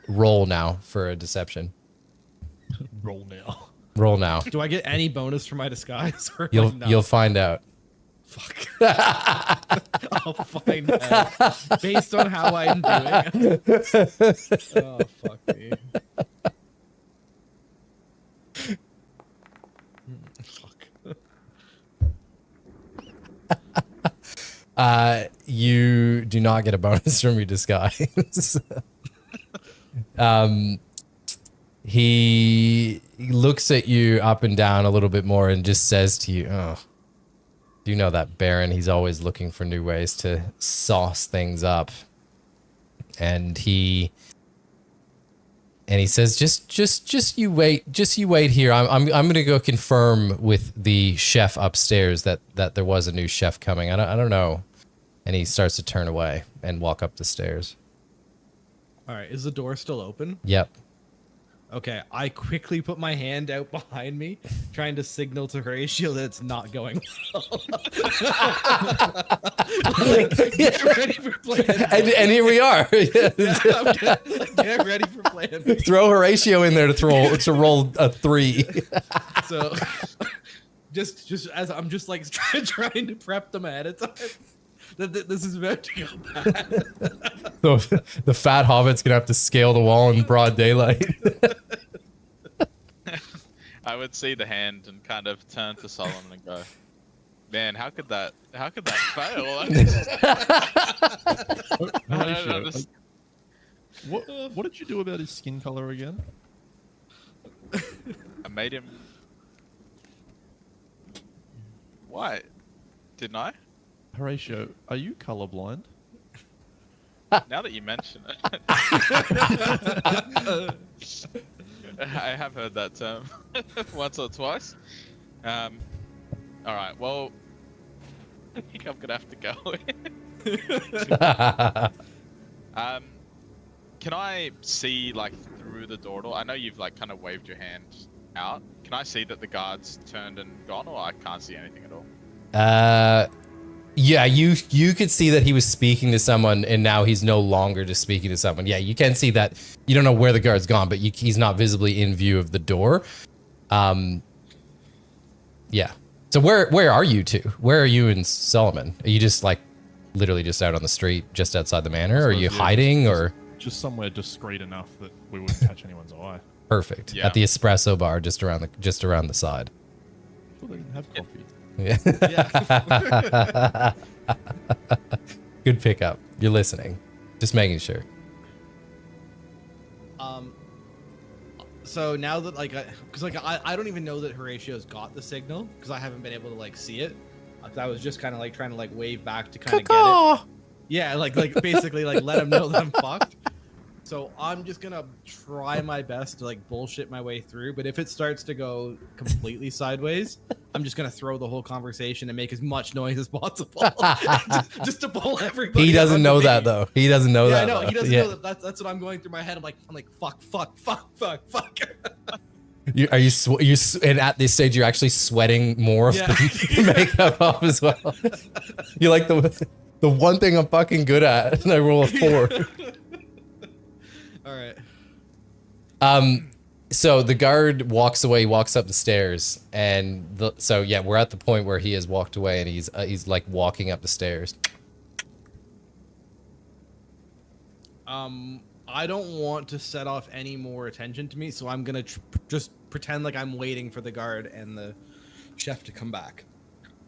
Roll now for a deception. Roll now. Roll now. Do I get any bonus for my disguise? Or You'll no? you'll find out. Fuck. I'll find out based on how I'm doing. Oh fuck me. Fuck. You do not get a bonus from your disguise. He looks at you up and down a little bit more and just says to you, "Oh, do you know that Baron? He's always looking for new ways to sauce things up." And he says, "Just you wait. Just you wait here. I'm gonna go confirm with the chef upstairs that there was a new chef coming. I don't know." And he starts to turn away and walk up the stairs. All right, is the door still open? Yep. Okay, I quickly put my hand out behind me, trying to signal to Horatio that it's not going well. Like, get ready for plan B. And here we are. Get ready for plan B. Throw Horatio in there to roll a 3. So, just as I'm just like trying to prep them ahead of time. That this is about to go bad. So the fat hobbit's gonna have to scale the wall in broad daylight. I would see the hand and kind of turn to Solomon and go, "Man, how could that fail?" I don't understand. What did you do about his skin color again? I made him white, didn't I? Horatio, are you colorblind? Now that you mention it, I have heard that term once or twice. All right, well, I think I'm gonna have to go. Can I see like through the door at all? I know you've like kind of waved your hand out. Can I see that the guards turned and gone, or I can't see anything at all? Yeah, you could see that he was speaking to someone, and now he's no longer just speaking to someone. Yeah, you can see that. You don't know where the guard's gone, but he's not visibly in view of the door. Yeah. So where are you two? Where are you and Solomon? Are you just like literally just out on the street, just outside the manor? Or are you hiding, or just somewhere discreet enough that we wouldn't catch anyone's eye? Perfect. Yeah. At the espresso bar, just around the side. Sure, they didn't have coffee. Yeah. Good pickup. You're listening. Just making sure. So now that I don't even know that Horatio's got the signal because I haven't been able to like see it. I was just kind of like trying to like wave back to kind of get it. Yeah, like basically like let him know that I'm fucked. So I'm just gonna try my best to like bullshit my way through. But if it starts to go completely sideways, I'm just gonna throw the whole conversation and make as much noise as possible, just to pull everybody. He doesn't know that though. He doesn't know that. I know though. he doesn't know that. That's what I'm going through my head. I'm like fuck. Are you and at this stage you're actually sweating more Yeah. the makeup off as well. You're like the one thing I'm fucking good at, and I roll a 4. All right. So the guard walks away, walks up the stairs, and so yeah, we're at the point where he has walked away, and he's like walking up the stairs. I don't want to set off any more attention to me, so I'm gonna just pretend like I'm waiting for the guard and the chef to come back.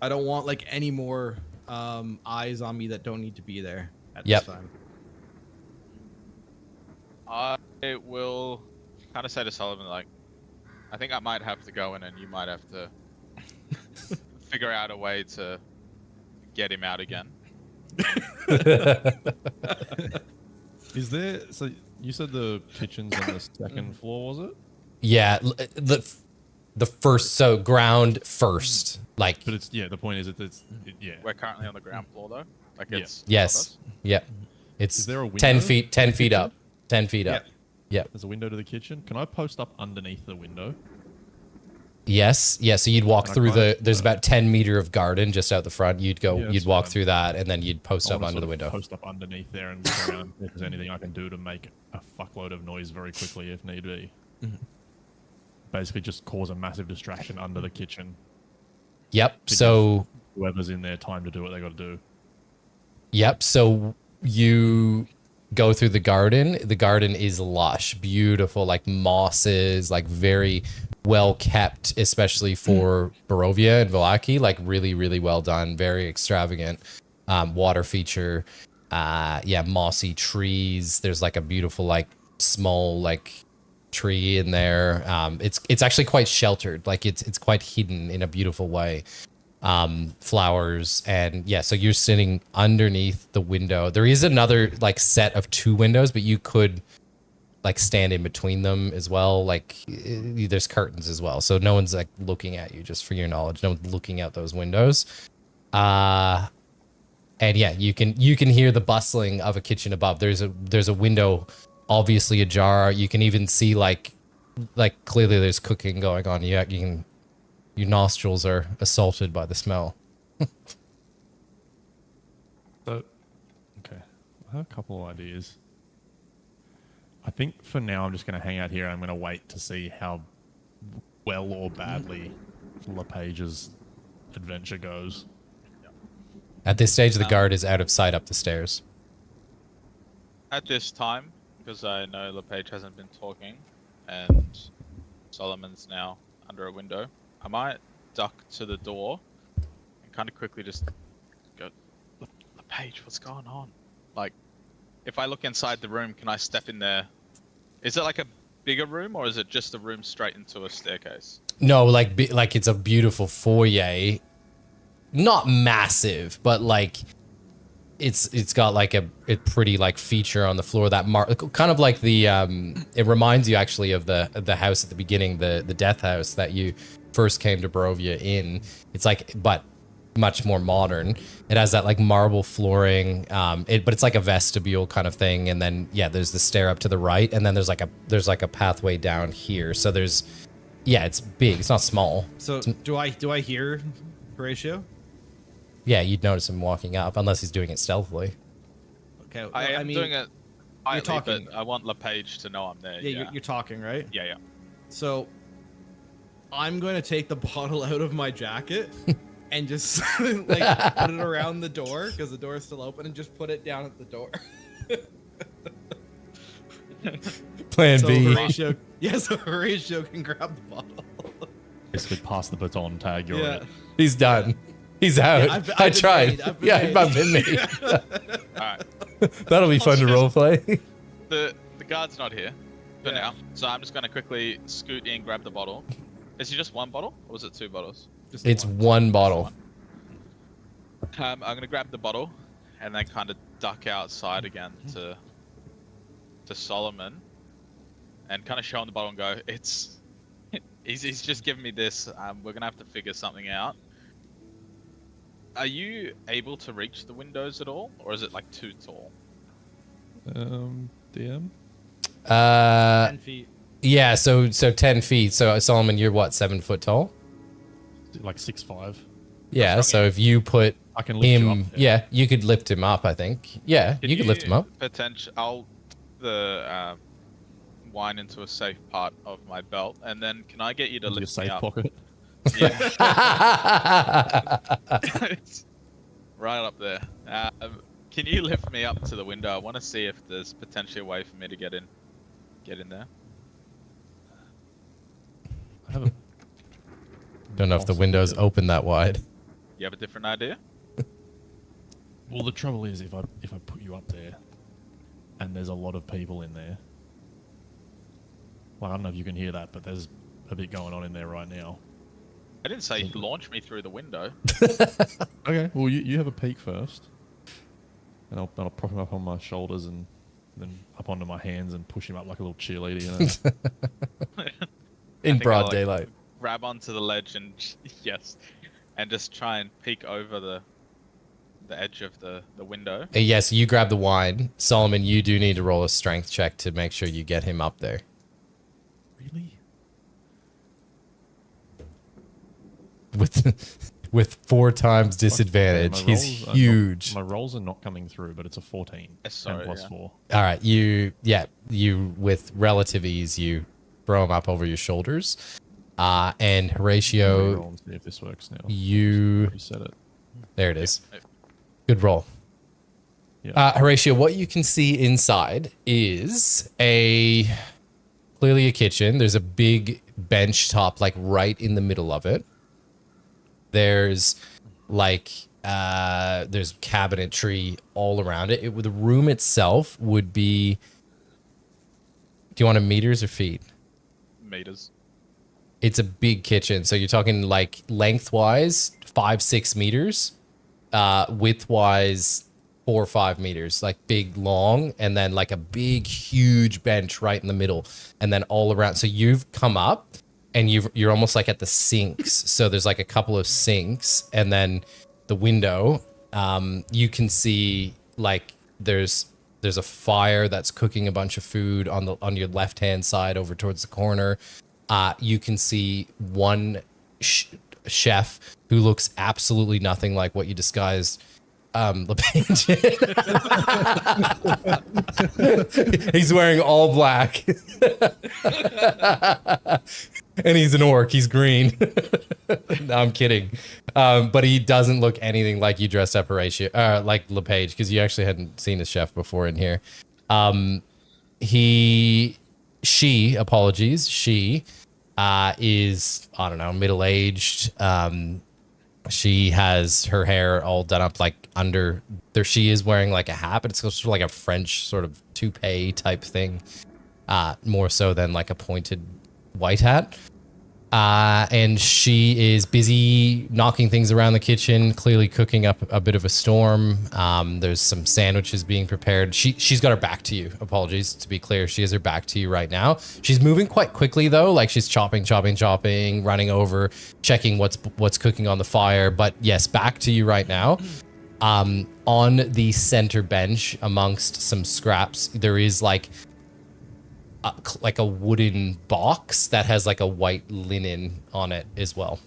I don't want like any more eyes on me that don't need to be there at this time. I will kind of say to Sullivan, like, I think I might have to go in and you might have to figure out a way to get him out again. Is there? So you said the kitchen's on the second floor, was it? Yeah, the first, so ground first, like. But it's the point is yeah. We're currently on the ground floor though. Like Yeah. it's Yes. Yep. It's Is there a window 10 feet to the up. 10 feet up. Yep. There's a window to the kitchen. Can I post up underneath the window? Yes. Yeah. So you'd walk Can I through climb? there's about 10 meter of garden just out the front. You'd go, Yeah, you'd that's walk fine. through that, and then you'd post I up wanna under sort the of window. Post up underneath there and look around if there's anything I can do to make a fuckload of noise very quickly if need be. Basically, just cause a massive distraction under the kitchen. Yep. to So, give whoever's in there time to do what they got to do. yep. So you go through the garden. The garden is lush, beautiful, like mosses, like very well kept, especially for Barovia and Vallaki. Like really, really well done. Very extravagant. Water feature. Mossy trees. There's like a beautiful, like small, like tree in there. It's actually quite sheltered. Like it's quite hidden in a beautiful way. Flowers, and so you're sitting underneath the window. There is another like set of 2 windows, but you could like stand in between them as well. Like there's curtains as well, so no one's like looking at you. Just for your knowledge, no one's looking out those windows. And you can hear the bustling of a kitchen above. There's a window obviously ajar. You can even see like clearly there's cooking going on. You can. Your nostrils are assaulted by the smell. So, okay, I have a couple of ideas. I think for now I'm just going to hang out here. I'm going to wait to see how well or badly LePage's adventure goes. At this stage, the guard is out of sight up the stairs. At this time, because I know LePage hasn't been talking, and Solomon's now under a window, I might duck to the door and kind of quickly just go, LePage, what's going on? Like, if I look inside the room, can I step in there? Is it like a bigger room, or is it just a room straight into a staircase? No, like it's a beautiful foyer. Not massive, but like it's got like a pretty like feature on the floor that kind of like the it reminds you actually of the house at the beginning, the death house that you first came to Barovia in. It's like, but much more modern. It has that like marble flooring, but it's like a vestibule kind of thing. And then there's the stair up to the right, and then there's like a pathway down here. So there's it's big. It's not small. So do I hear Horatio? Yeah, you'd notice him walking up, unless he's doing it stealthily. Okay, well, I am doing it quietly, talking. but I want LePage to know I'm there. Yeah, you're talking, right? Yeah. So I'm going to take the bottle out of my jacket and just like put it around the door, because the door is still open, and just put it down at the door. Plan B. Horatio, so Horatio can grab the bottle. Basically, pass the baton tag. You're it. He's done. He's out. I've I been tried. made. I've been been made. Alright. That'll be fun to roleplay. The guard's not here for Yeah. now, so I'm just gonna quickly scoot in, grab the bottle. Is it just one bottle, or was it 2 bottles? Just It's one bottle. I'm gonna grab the bottle, and then kind of duck outside again to Solomon, and kind of show him the bottle and go, he's just given me this. We're gonna have to figure something out. Are you able to reach the windows at all, or is it like too tall? DM? 10 feet. Yeah, so 10 feet. So Solomon, you're what, 7 foot tall? Like 6'5". Yeah, so if you put I can lift you him, up. you could lift him up, I think. Yeah, Can you could lift him up. I'll the wine into a safe part of my belt, and then can I get you to Into your lift me safe up? pocket. Yeah. It's right up there. Can you lift me up to the window? I want to see if there's potentially a way for me to get in there. I have a Don't know if the window's open that wide. You have a different idea? Well, the trouble is, if I put you up there, and there's a lot of people in there, Well, I don't know if you can hear that, but there's a bit going on in there right now. I didn't say launch me through the window. Okay, well, you have a peek first. And I'll prop him up on my shoulders and then up onto my hands and push him up like a little cheerleader, you know? In broad I'll, daylight. Grab onto the ledge and yes, and just try and peek over the edge of the window. Yes, you grab the wine. Solomon, you do need to roll a strength check to make sure you get him up there. Really? With 4 times disadvantage. Okay, He's huge. My rolls are not coming through, but it's a 14. Sorry, 10 + 4. All right, you with relative ease, you throw him up over your shoulders. And Horatio, Roll and see if this works now. you Already said it. there it is. Good roll. Yeah. Horatio, what you can see inside is clearly a kitchen. There's a big bench top like right in the middle of it. There's there's cabinetry all around it. The room itself would be. Do you want it meters or feet? Meters. It's a big kitchen, so you're talking like lengthwise 5-6 meters, widthwise 4 or 5 meters, like big long, and then like a big huge bench right in the middle, and then all around. So you've come up. And you're almost like at the sinks. So there's like a couple of sinks, and then the window. You can see like there's a fire that's cooking a bunch of food on your left hand side over towards the corner. You can see one chef who looks absolutely nothing like what you disguised LePage. He's wearing all black. And he's an orc. He's green. No, I'm kidding. But he doesn't look anything like you dressed up Horatio, like LePage, because you actually hadn't seen a chef before in here. She is, I don't know, middle-aged. She has her hair all done up like under there. She is wearing like a hat, but it's sort of like a French sort of toupee type thing. More so than like a pointed white hat. And she is busy knocking things around the kitchen, clearly cooking up a bit of a storm. There's some sandwiches being prepared. She's got her back to you. Apologies, to be clear. She has her back to you right now. She's moving quite quickly though. Like she's chopping, running over, checking what's cooking on the fire. But yes, back to you right now. On the center bench amongst some scraps, there is like a wooden box that has like a white linen on it as well.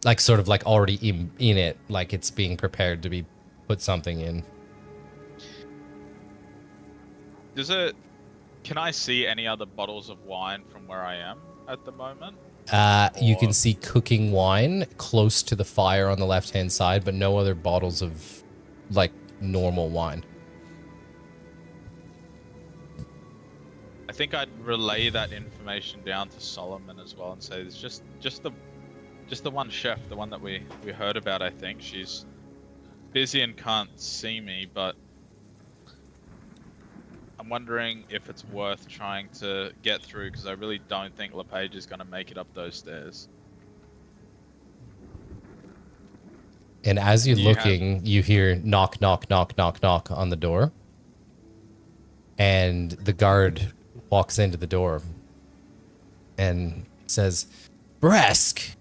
Like sort of like already in it, like it's being prepared to be put something in. Can I see any other bottles of wine from where I am at the moment? You can see cooking wine close to the fire on the left-hand side, but no other bottles of like normal wine. I think I'd relay that information down to Solomon as well and say there's just the one chef, the one that we heard about. I think she's busy and can't see me, but I'm wondering if it's worth trying to get through because I really don't think LePage is going to make it up those stairs. And as you're looking, you hear knock, knock, knock, knock, knock on the door. And the guard walks into the door and says, Bresk,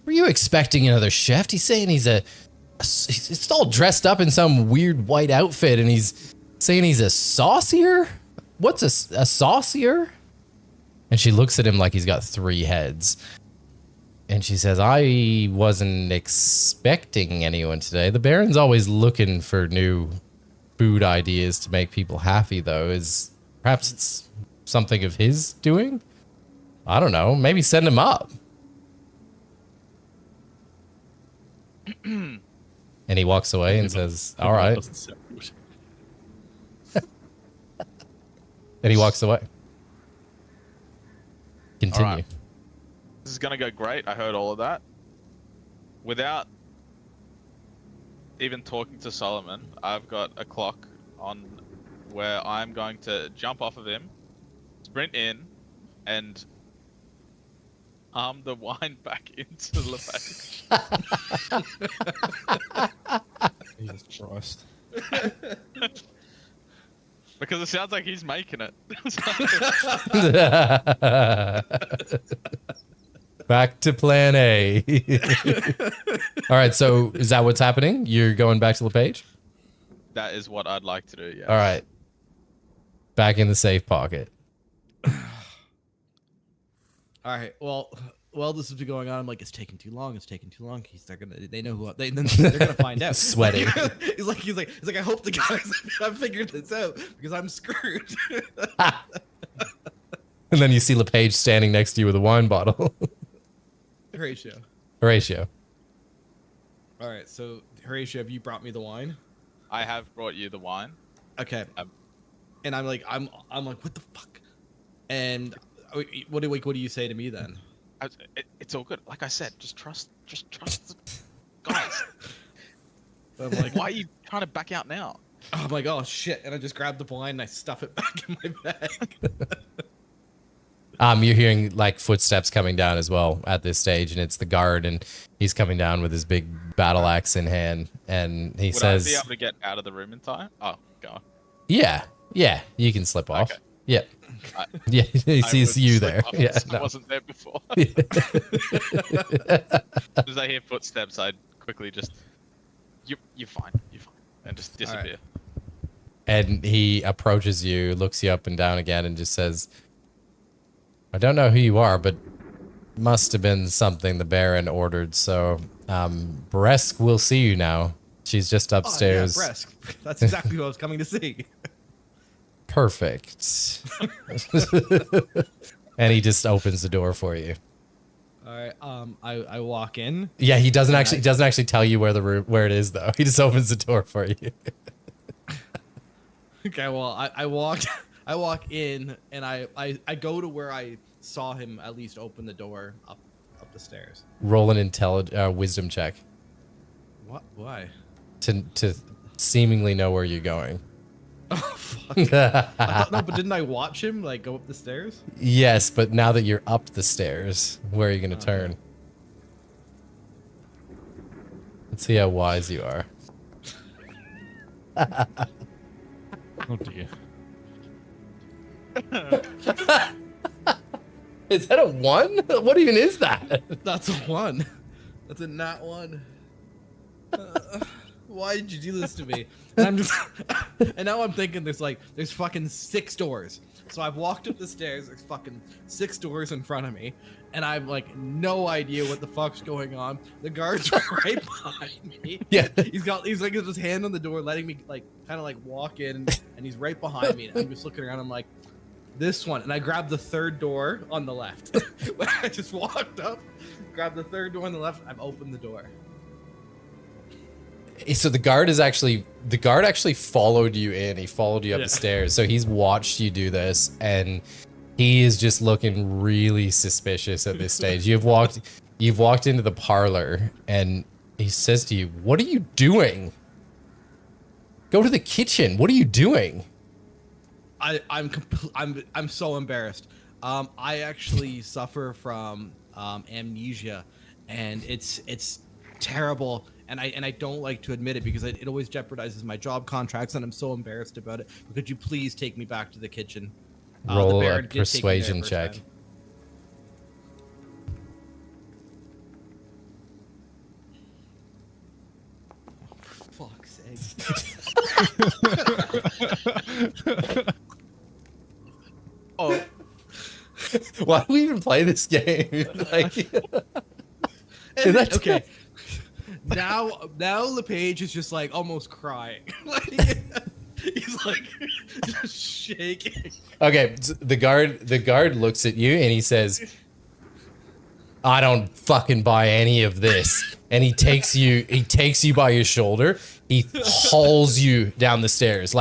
were you expecting another chef? He's saying he's all dressed up in some weird white outfit and he's saying he's a saucier? What's a saucier? And she looks at him like he's got 3 heads. And she says, I wasn't expecting anyone today. The Baron's always looking for new food ideas to make people happy, though. Perhaps it's something of his doing? I don't know. Maybe send him up. And he walks away and says, all right. And he walks away. Continue. All right. This is going to go great. I heard all of that. Without even talking to Solomon, I've got a clock on where I'm going to jump off of him, sprint in, and arm the wine back into LePage. Jesus Christ. Because it sounds like he's making it. Back to plan A. All right, so is that what's happening? You're going back to LePage? That is what I'd like to do, yeah. All right. Back in the safe pocket. All right. Well, this has been going on. I'm like, it's taking too long. It's taking too long. They know who they're gonna find out. Sweating. he's like, I hope the guys have figured this out because I'm screwed. And then you see LePage standing next to you with a wine bottle. Horatio. All right. So Horatio, have you brought me the wine? I have brought you the wine. Okay. And I'm like, what the fuck? And what do you say to me then? It's all good. Like I said, just trust the guys. I'm like, why are you trying to back out now? I'm like, oh shit! And I just grab the wine and I stuff it back in my bag. You're hearing like footsteps coming down as well at this stage, and it's the guard, and he's coming down with his big battle axe in hand, and he says, "Would I be able to get out of the room in time?" Oh, go on. Yeah, you can slip off. Okay. Yeah. Yeah, he sees you there. Off, Yeah, I wasn't there before. As I hear footsteps, I'd quickly just, you're fine, and just disappear. Right. And he approaches you, looks you up and down again, and just says, I don't know who you are, but must have been something the Baron ordered, so Bresk will see you now. She's just upstairs. Oh, yeah, Bresk. That's exactly what I was coming to see. Perfect. And he just opens the door for you. All right. I walk in. Yeah, he doesn't actually tell you where it is though. He just opens the door for you. Okay. Well, I walk in and I go to where I saw him at least open the door up the stairs. Roll an wisdom check. What? Why? To seemingly know where you're going. Oh fuck! No, but didn't I watch him like go up the stairs? Yes, but now that you're up the stairs, where are you gonna turn? Let's see how wise you are. Oh dear. Is that a 1? What even is that? That's a 1. That's a nat 1. Why did you do this to me? And I'm just, and now I'm thinking there's fucking 6 doors. So I've walked up the stairs. There's fucking 6 doors in front of me, and I've like no idea what the fuck's going on. The guards are right behind me. Yeah, he's like his hand on the door, letting me like kind of like walk in, and he's right behind me. And I'm just looking around. I'm like, this one, and I grabbed the 3rd door on the left. I just walked up, grabbed the 3rd door on the left. I've opened the door. So the guard actually followed you in. He followed you up the stairs. So he's watched you do this, and he is just looking really suspicious at this stage. You've walked into the parlor, and he says to you, "What are you doing? Go to the kitchen. What are you doing?" I'm so embarrassed. I actually suffer from amnesia, and it's terrible. And I don't like to admit it because it always jeopardizes my job contracts, and I'm so embarrassed about it. Could you please take me back to the kitchen? Roll a persuasion check. Time. Oh, for fuck's sake. Oh. Why do we even play this game? Like, okay. Now LePage is just like almost crying. He's like just shaking. Okay, so the guard looks at you and he says, "I don't fucking buy any of this." And he takes you by your shoulder. He hauls you down the stairs,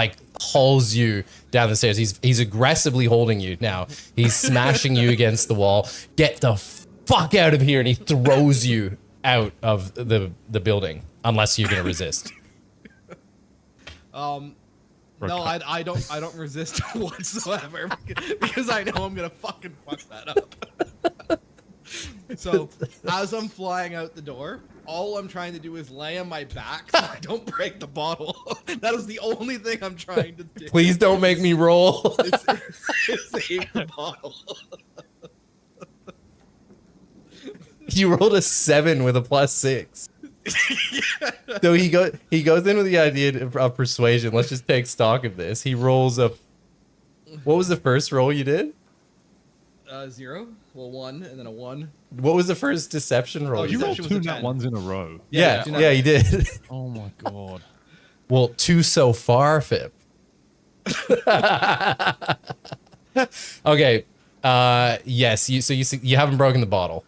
He's aggressively holding you now. He's smashing you against the wall. Get the fuck out of here! And he throws you out of the building unless you're gonna resist. No, I don't resist whatsoever because I know I'm gonna fucking fuck that up. So as I'm flying out the door, all I'm trying to do is lay on my back so I don't break the bottle. That is the only thing I'm trying to do. Please don't make me roll. Save the bottle. You rolled a 7 with a +6. So he goes in with the idea of persuasion. Let's just take stock of this. He rolls a. What was the first roll you did? 0, well 1, and then a 1. What was the first deception roll? Oh, You rolled Deception was 2 a nat 10. ones in a row. Yeah, do not- yeah, he did. Oh my god. Well, 2 so far, Fip. Okay. Yes. You haven't broken the bottle.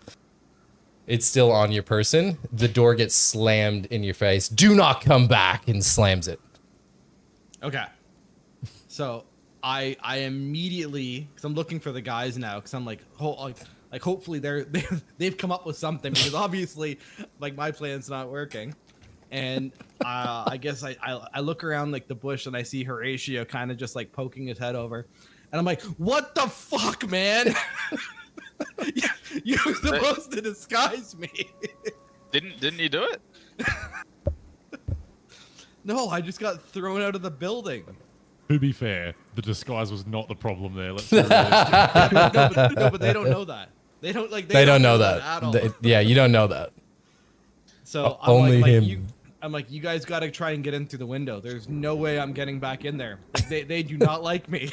It's still on your person. The door gets slammed in your face. Do not come back, and slams it. Okay. So I immediately, because I'm looking for the guys now, because I'm like hopefully they've come up with something, because obviously like my plan's not working. And I guess I look around like the bush and I see Horatio kind of just like poking his head over, and I'm like, what the fuck, man? You're supposed to disguise me. Didn't you do it? No, I just got thrown out of the building. To be fair, the disguise was not the problem there. Let's be realistic. No, but they don't know that. They don't like. They don't know that that. at all. Yeah, you don't know that. So Only him. I'm like, you guys got to try and get in through the window. There's no way I'm getting back in there. Like, they do not like me.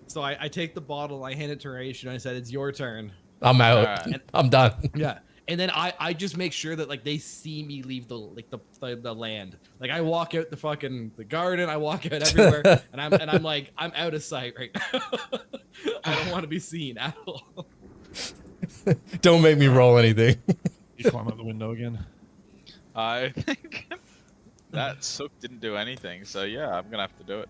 So I take the bottle, I hand it to Horatio, and I said, "It's your turn." I'm out. Alright. I'm done. Yeah. And then I just make sure that like they see me leave the land. Like I walk out the garden, I walk out everywhere, and I'm like, I'm out of sight right now. I don't want to be seen at all. Don't make me roll anything. You climb out the window again. I think that sook didn't do anything, so yeah, I'm gonna have to do it.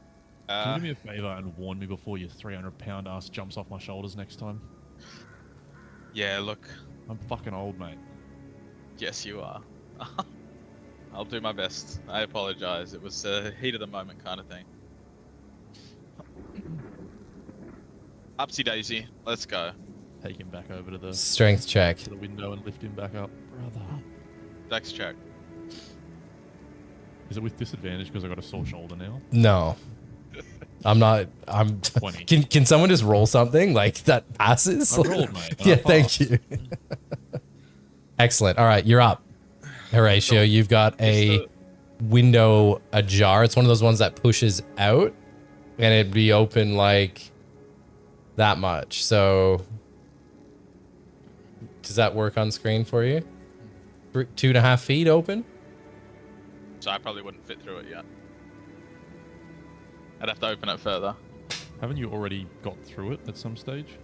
Can you do me a favor and warn me before your 300-pound ass jumps off my shoulders next time? Yeah, look. I'm fucking old, mate. Yes, you are. I'll do my best. I apologize. It was a heat of the moment kind of thing. Upsy daisy. Let's go. Take him back over to the Strength check. window and lift him back up. Brother. Dex check. Is it with disadvantage because I got a sore shoulder now? No. I'm not. I'm. 20. Can someone just roll something like that passes? I rolled, mate. and Yeah, I thank passed. you. Excellent. All right, you're up. Horatio, you've got a window ajar. It's one of those ones that pushes out, and it'd be open like that much. So, does that work on screen for you? 2.5 feet open? So I probably wouldn't fit through it yet. I'd have to open it further. Haven't you already got through it at some stage?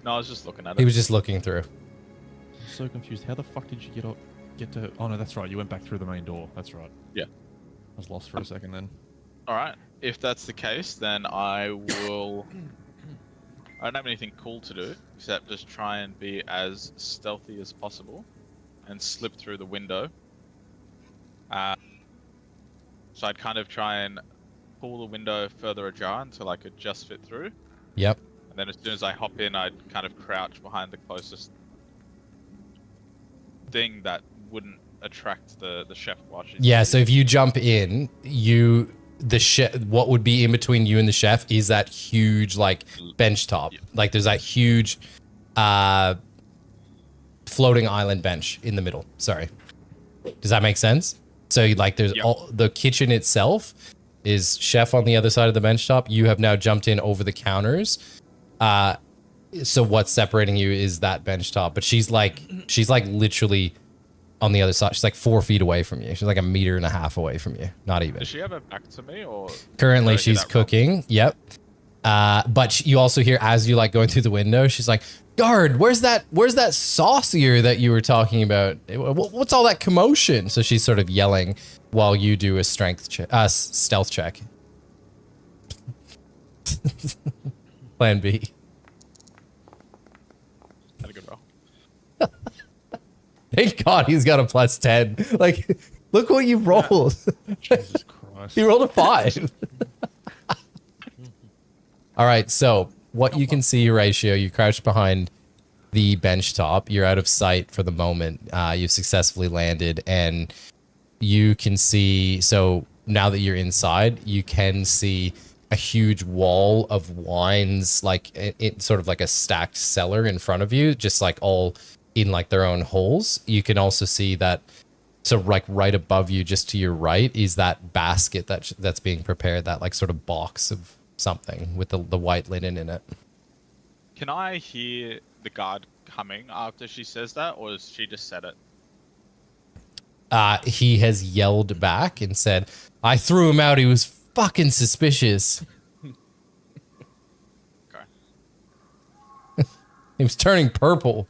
No, I was just looking at He it. was just looking through. I'm so confused. How the fuck did you get to... Oh, no, that's right. You went back through the main door. That's right. Yeah. I was lost for a second then. Alright. If that's the case, then I will... I don't have anything cool to do, except just try and be as stealthy as possible and slip through the window. So I'd kind of try and pull the window further ajar until I could just fit through. Yep. And then as soon as I hop in, I'd kind of crouch behind the closest thing that wouldn't attract the chef while she's Yeah. So if you jump in, the chef. What would be in between you and the chef is that huge like bench top. Yeah. Like there's that huge, floating island bench in the middle. Sorry. Does that make sense? So like there's Yep. all the kitchen itself is chef on the other side of the bench top. You have now jumped in over the counters. So what's separating you is that bench top, but she's like literally on the other side. She's like 4 feet away from you. She's like 1.5 meters away from you. Not even. Does she have her back to me, or Currently did I do she's that wrong? cooking. Yep. But you also hear as you like going through the window, she's like, "Guard, where's that saucier that you were talking about? What's all that commotion?" So she's sort of yelling while you do a stealth check. Plan B. Had a good roll. Thank God he's got a +10. Like, look what you rolled. Jesus Christ. Nice. He rolled a 5. All right, so what you can see, Horatio, you crouched behind the bench top. You're out of sight for the moment. You've successfully landed, and you can see, so now that you're inside, you can see a huge wall of wines, like it sort of like a stacked cellar in front of you, just like all in like their own holes. You can also see that, so like right above you, just to your right, is that basket that's being prepared, that like sort of box of something with the white linen in it. Can I hear the guard coming after she says that, or has she just said it? He has yelled back and said, I threw him out. He was fucking suspicious. Okay. He was turning purple.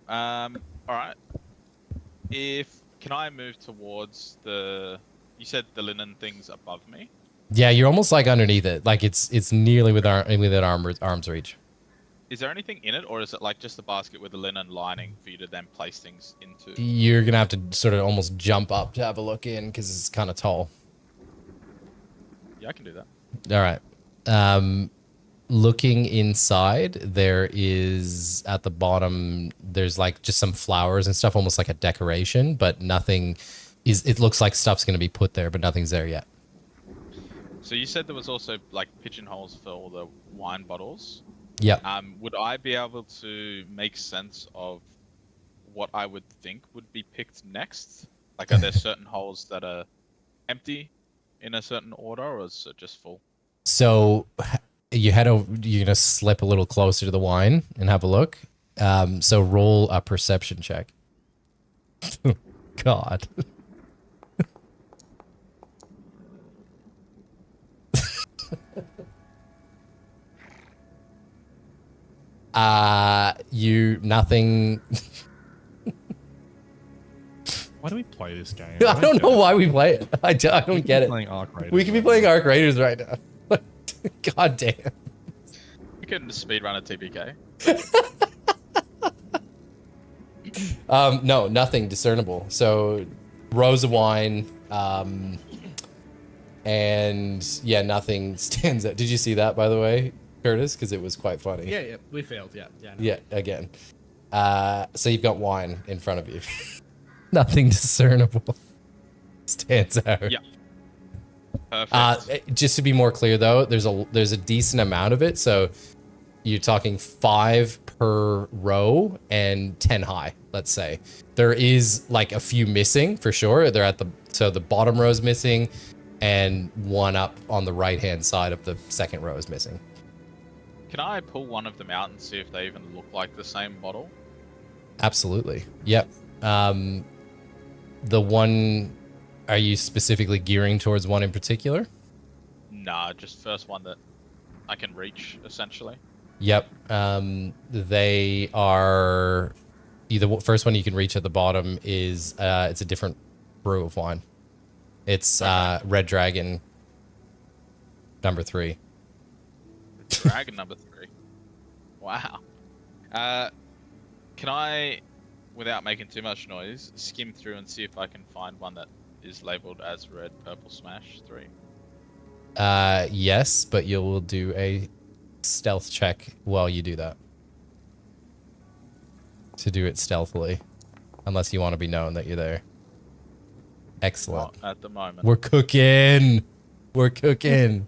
All right. Can I move towards the? You said the linen things above me. Yeah, you're almost like underneath it. Like it's nearly within arm's reach. Is there anything in it, or is it like just a basket with a linen lining for you to then place things into? You're gonna have to sort of almost jump up to have a look in because it's kind of tall. Yeah, I can do that. All right. Looking inside, there is at the bottom. There's like just some flowers and stuff, almost like a decoration, but nothing is. It looks like stuff's gonna be put there, but nothing's there yet. So you said there was also like pigeonholes for all the wine bottles. Yep. Would I be able to make sense of what I would think would be picked next? Like, are there certain holes that are empty in a certain order, or is it just full? So you're gonna slip a little closer to the wine and have a look. So roll a perception check. God. Nothing. Why do we play this game? I don't know why we play it. I don't get it. Playing Arc Raiders We could be playing Arc Raiders right now. God damn. We couldn't speedrun a TPK. No, nothing discernible. So, rows of wine, and yeah, nothing stands out. Did you see that, by the way, Curtis? Because it was quite funny. Yeah, we failed. Yeah. No. Yeah, again. So you've got wine in front of you. Nothing discernible stands out. Yeah. Perfect. Just to be more clear, though, there's a decent amount of it. So you're talking 5 per row and 10 high, let's say. There is like a few missing for sure. They're at the bottom row is missing, and one up on the right-hand side of the second row is missing. Can I pull one of them out and see if they even look like the same bottle? Absolutely. Yep. The one, are you specifically gearing towards one in particular? Nah, just first one that I can reach, essentially. Yep. They are either first one you can reach at the bottom is it's a different brew of wine. It's Red Dragon number 3. Dragon number 3. Wow. Can I, without making too much noise, skim through and see if I can find one that is labeled as Red Purple Smash 3? Yes, but you'll do a stealth check while you do that. To do it stealthily. Unless you want to be known that you're there. Excellent. Not at the moment. We're cooking. We're cooking.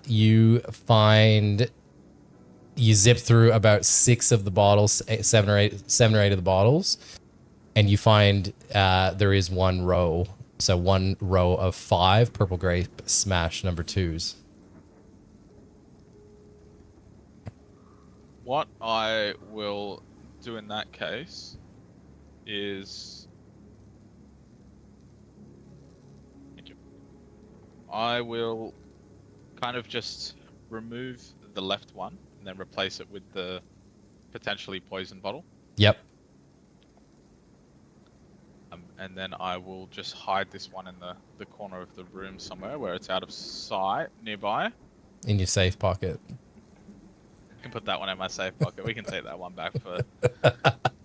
You zip through about 6 of the bottles, 7 or 8 of the bottles, and you find there is one row. So one row of 5 purple grape smash number 2s. What I will do in that case is I will kind of just remove the left one and then replace it with the potentially poison bottle. Yep. And then I will just hide this one in the corner of the room somewhere where it's out of sight nearby. In your safe pocket. I can put that one in my safe pocket. We can take that one back for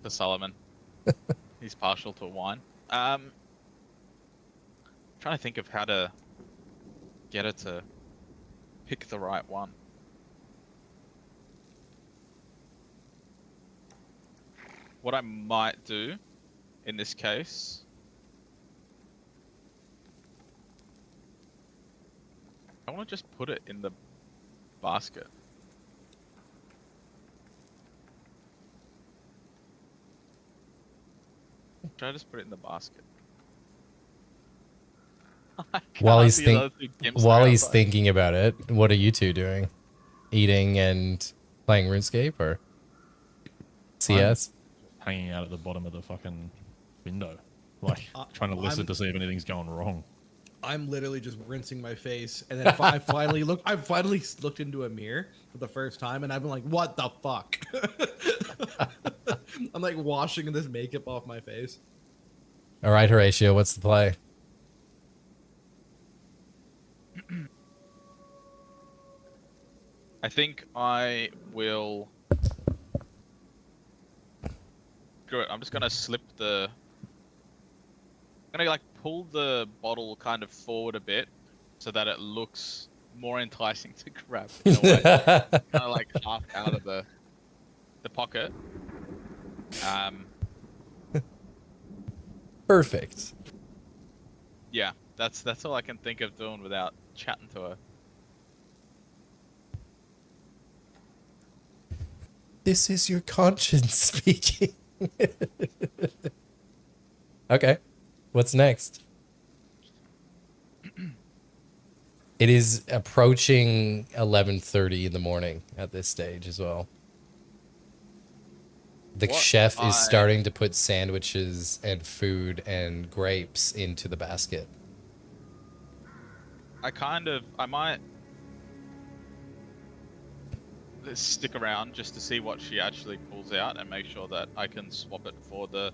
Solomon. He's partial to wine. Trying to think of how to get her to pick the right one. What I might do in this case, I want to just put it in the basket. Should I just put it in the basket? While he's thinking about it, what are you two doing? Eating and playing RuneScape or CS? Hanging out at the bottom of the fucking window, like trying to listen to see if anything's going wrong. I'm literally just rinsing my face, and then I finally looked into a mirror for the first time, and I've been like, "What the fuck?" I'm like washing this makeup off my face. All right, Horatio, what's the play? I think I will. Screw it. I'm just gonna slip the. I'm gonna like pull the bottle kind of forward a bit, so that it looks more enticing to grab. In a way. Kind of like half out of the pocket. Perfect. Yeah, that's all I can think of doing without chatting to her. This is your conscience speaking. Okay. What's next? It is approaching 11:30 in the morning at this stage as well. The chef is starting to put sandwiches and food and grapes into the basket. I might stick around just to see what she actually pulls out and make sure that I can swap it for the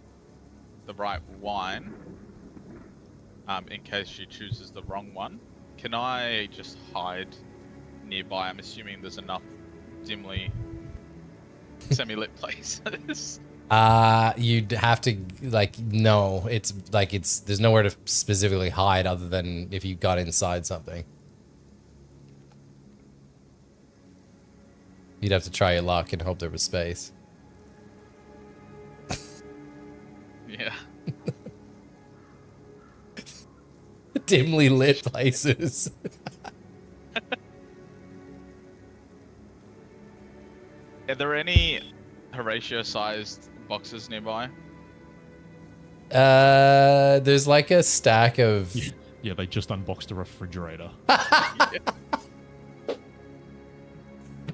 right wine. In case she chooses the wrong one. Can I just hide nearby? I'm assuming there's enough dimly semi-lit places. You'd have to no, there's nowhere to specifically hide other than if you got inside something. You'd have to try your luck and hope there was space. Yeah. Dimly lit places. Are there any Horatio-sized boxes nearby? There's like a stack of... Yeah, they just unboxed a refrigerator.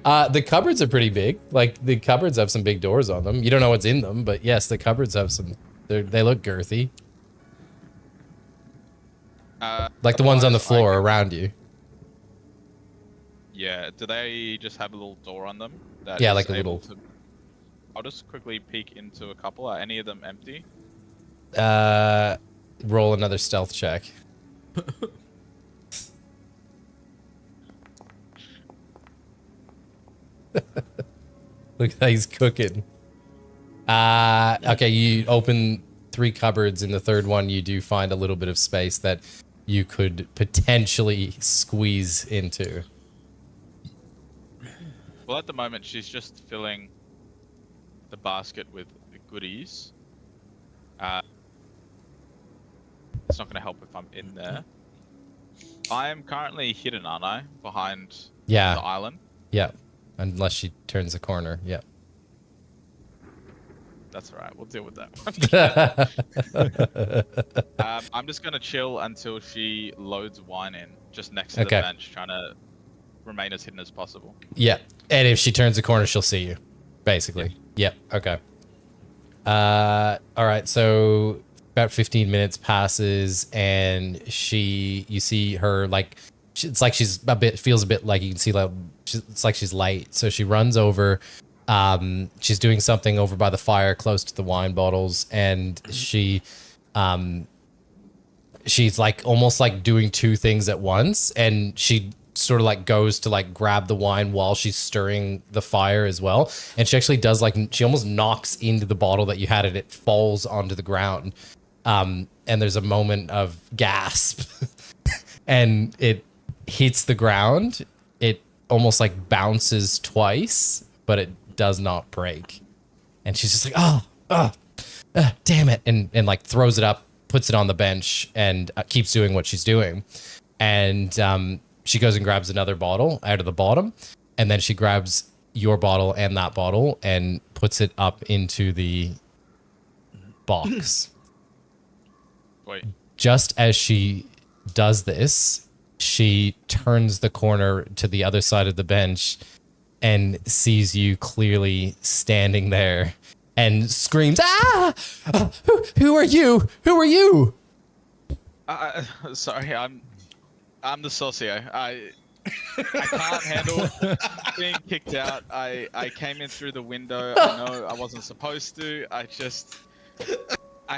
The cupboards are pretty big. Like, the cupboards have some big doors on them. You don't know what's in them, but yes, the cupboards have some... They look girthy. Like the ones on the floor around you. Yeah, do they just have a little door on them? Yeah, like a little... I'll just quickly peek into a couple. Are any of them empty? Roll another stealth check. Look how he's cooking. Okay, you open 3 cupboards. In the third one, you do find a little bit of space that you could potentially squeeze into. Well, at the moment, she's just filling the basket with goodies. It's not going to help if I'm in there. I am currently hidden, aren't I? Behind the island? Yeah. Unless she turns the corner. Yeah. That's all right. We'll deal with that. I'm just going to chill until she loads wine in, just next to the bench, trying to remain as hidden as possible. Yeah. And if she turns the corner, she'll see you, basically. Yep. Okay. All right. So about 15 minutes passes, and you see her, like, it's like she's feels a bit like, you can see, like, it's like she's late. So she runs over. She's doing something over by the fire close to the wine bottles, and she's like almost like doing 2 things at once, and she sort of like goes to like grab the wine while she's stirring the fire as well. And she actually does like, she almost knocks into the bottle that you had and it falls onto the ground. And there's a moment of gasp and it hits the ground. It almost like bounces twice, but it does not break. And she's just like, damn it. And like throws it up, puts it on the bench and keeps doing what she's doing. And, she goes and grabs another bottle out of the bottom, and then she grabs your bottle and that bottle and puts it up into the box. Wait. Just as she does this, she turns the corner to the other side of the bench and sees you clearly standing there and screams, "Ah! Who are you? Who are you?" Sorry, I'm the socio. I can't handle being kicked out. I came in through the window. I know I wasn't supposed to. I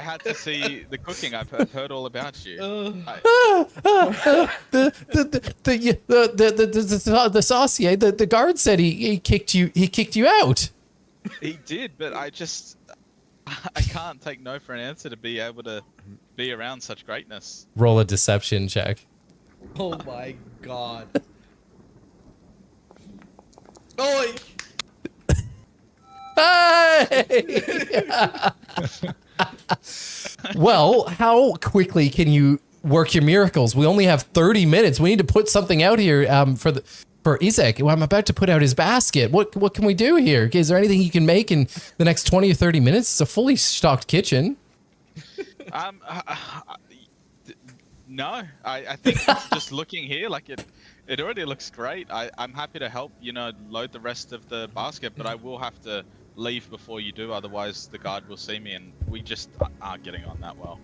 had to see the cooking. I've heard all about you. The saucier, the guard said he kicked you out. He did, but I can't take no for an answer to be able to be around such greatness. Roll a deception check. Oh my god. Oh. Hey! Well, how quickly can you work your miracles? We only have 30 minutes. We need to put something out here for Izek. Well, I'm about to put out his basket. What can we do here? Is there anything you can make in the next 20 or 30 minutes? It's a fully stocked kitchen. No, I think just looking here, like it already looks great. I'm happy to help, load the rest of the basket, but I will have to leave before you do, otherwise the guard will see me and we just aren't getting on that well.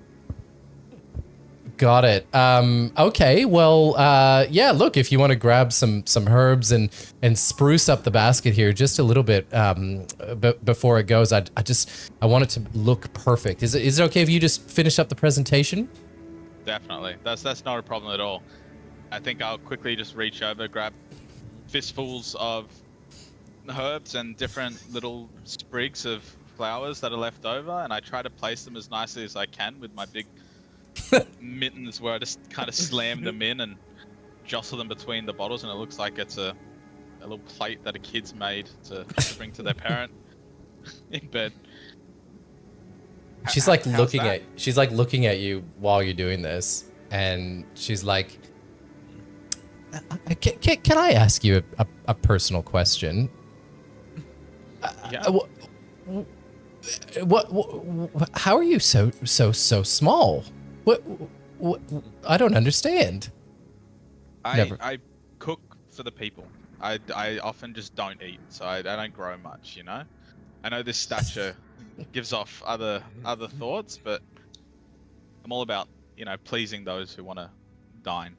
Got it. Okay, well, yeah, look, if you want to grab some herbs and spruce up the basket here just a little bit before it goes, I want it to look perfect. Is it okay if you just finish up the presentation? Definitely. That's not a problem at all. I think I'll quickly just reach over, grab fistfuls of herbs and different little sprigs of flowers that are left over, and I try to place them as nicely as I can with my big mittens, where I just kind of slam them in and jostle them between the bottles, and it looks like it's a little plate that a kid's made to bring to their parent in bed. She's like looking at you while you're doing this, and she's like, "Can I ask you a personal question?" Yeah. What? How are you so small? What? I don't understand. I cook for the people. I often just don't eat, so I don't grow much. I know this stature gives off other thoughts, but I'm all about pleasing those who want to dine.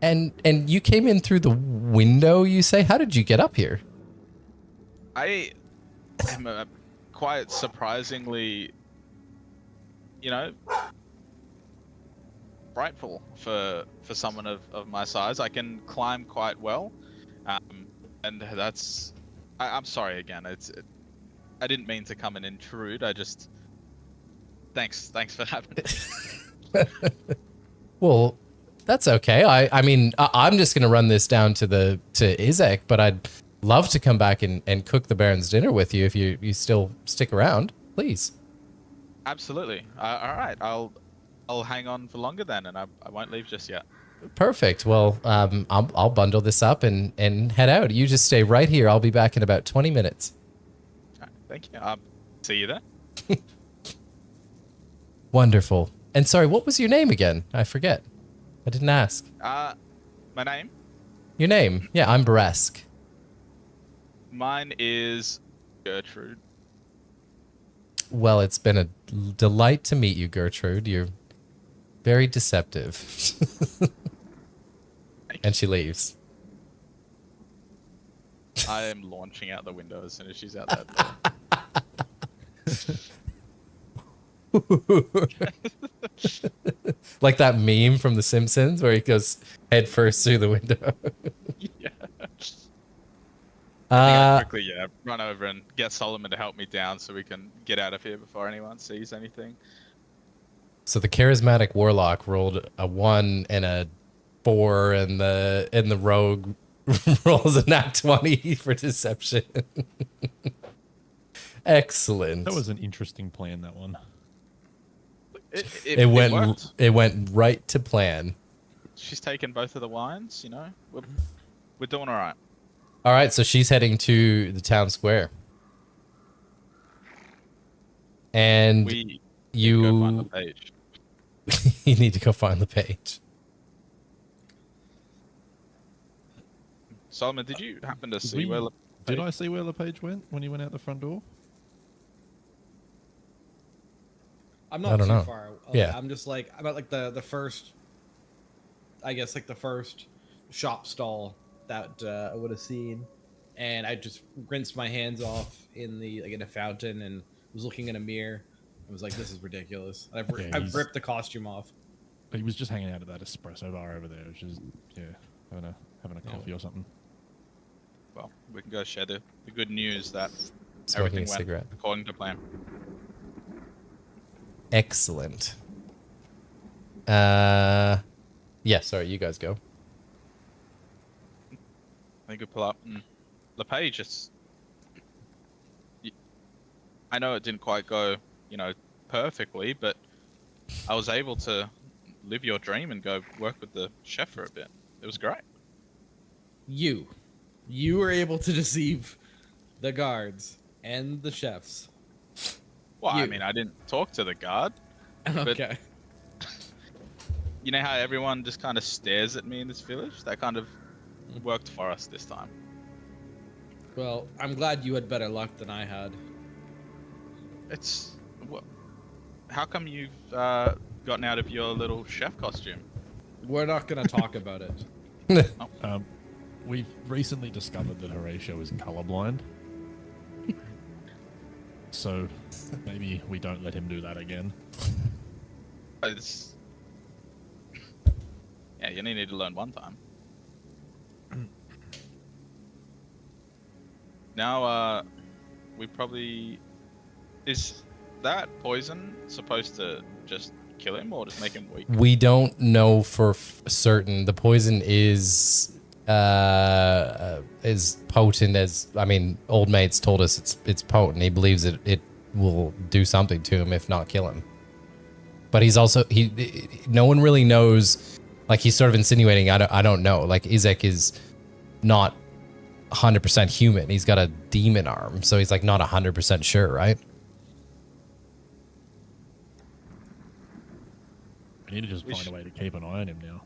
And you came in through the window, you say? How did you get up here? I am quite surprisingly, frightful for someone of my size. I can climb quite well, and that's. I'm sorry again. I didn't mean to come and intrude. Thanks for having me. Well, that's okay. I mean, I'm just gonna run this down to Izek, but I'd love to come back and cook the Baron's dinner with you if you still stick around, please. Absolutely. All right. I'll hang on for longer then, and I won't leave just yet. Perfect. Well, I'll bundle this up and head out. You just stay right here. I'll be back in about 20 minutes. All right, thank you. See you there. Wonderful. And sorry, what was your name again? I forget. I didn't ask. My name? Your name? Yeah, I'm Baresk. Mine is Gertrude. Well, it's been a delight to meet you, Gertrude. You're very deceptive. And she leaves. I am launching out the window as soon as she's out that door. Like that meme from The Simpsons where he goes head first through the window. I think I quickly run over and get Solomon to help me down so we can get out of here before anyone sees anything. So the charismatic warlock rolled a 1 and a 4, and the rogue rolls a nat 20 for deception. Excellent. That was an interesting plan, that one. It went worked. it went right to plan. She's taken both of the wines, you know. We're doing all right. All right, so she's heading to the town square. And We you go find the page. you need to go find the page. Solomon, did you happen to see where? Did I see where LePage went when he went out the front door? I'm I not don't too know. far. Yeah. I'm just like about like the first, I guess like the first shop stall that I would have seen, and I just rinsed my hands off in a fountain and was looking in a mirror. I was like, this is ridiculous. I've ripped the costume off. He was just hanging out at that espresso bar over there, which is having a coffee or something. Well, we can go share the good news that Smoking everything a went cigarette. according to plan. Excellent. Yeah, sorry, you guys go. I think we pull up. LePage, I know it didn't quite go, perfectly, but I was able to live your dream and go work with the chef for a bit. It was great. You were able to deceive the guards and the chefs. Well, I You. mean, I didn't talk to the guard. Okay. You know how everyone just kind of stares at me in this village? That kind of worked for us this time. Well, I'm glad you had better luck than I had. How come you've gotten out of your little chef costume? We're not gonna talk about it. We've recently discovered that Horatio is colorblind. So maybe we don't let him do that again. Yeah, you only need to learn one time. Now, we probably... Is that poison supposed to just kill him or just make him weak? We don't know for certain. The poison is potent as, I mean, old mate's told us it's potent. He believes it will do something to him, if not kill him. But he's also, no one really knows, like he's sort of insinuating, I don't know. Like Izek is not 100% human. He's got a demon arm, so he's like not 100% sure, right? We need to just find a way to keep an eye on him now.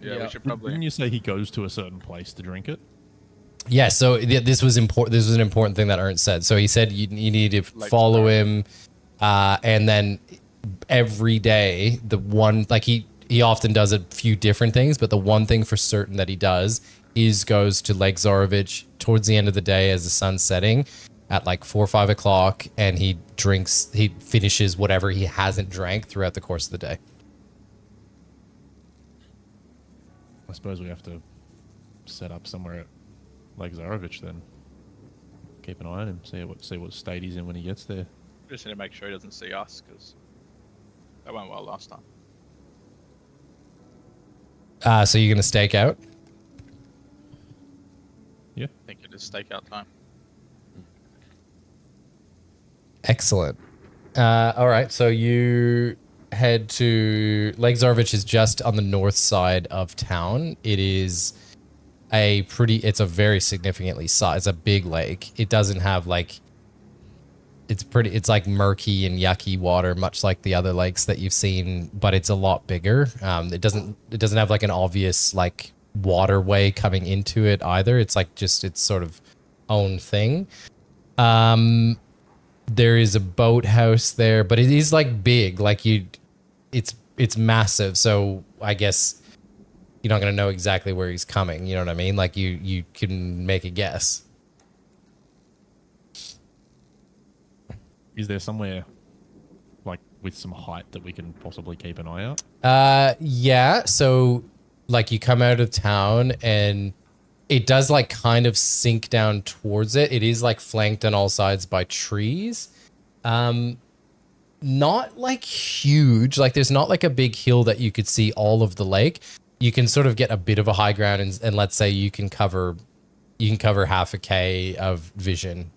Yeah, we should probably... Didn't you say he goes to a certain place to drink it? Yeah, so this was important. This was an important thing that Ernst said. So he said you need to follow him, and then every day the one, like he often does a few different things, but the one thing for certain that he does is goes to Lake Zarovich towards the end of the day as the sun's setting at like 4 or 5 o'clock, and he finishes whatever he hasn't drank throughout the course of the day. I suppose we have to set up somewhere at Lake Zarovich then. Keep an eye on him, see what state he's in when he gets there. Just need to make sure he doesn't see us, because that went well last time. So you're gonna stake out? Yeah. I think it is stakeout time. Excellent. All right, so you head to Lake Zarovich is just on the north side of town. It is it's a very significantly sized, it's a big lake. It doesn't have like, it's like murky and yucky water, much like the other lakes that you've seen, but it's a lot bigger. It doesn't have like an obvious like waterway coming into it either. It's like just its sort of own thing. There is a boathouse there, but it is like big, like it's massive. So I guess you're not going to know exactly where he's coming. You know what I mean? Like you can make a guess. Is there somewhere like with some height that we can possibly keep an eye out? Yeah. So like you come out of town and it does like kind of sink down towards it. It is like flanked on all sides by trees. Not like huge, like there's not like a big hill that you could see all of the lake. You can sort of get a bit of a high ground, and let's say you can cover half a K of vision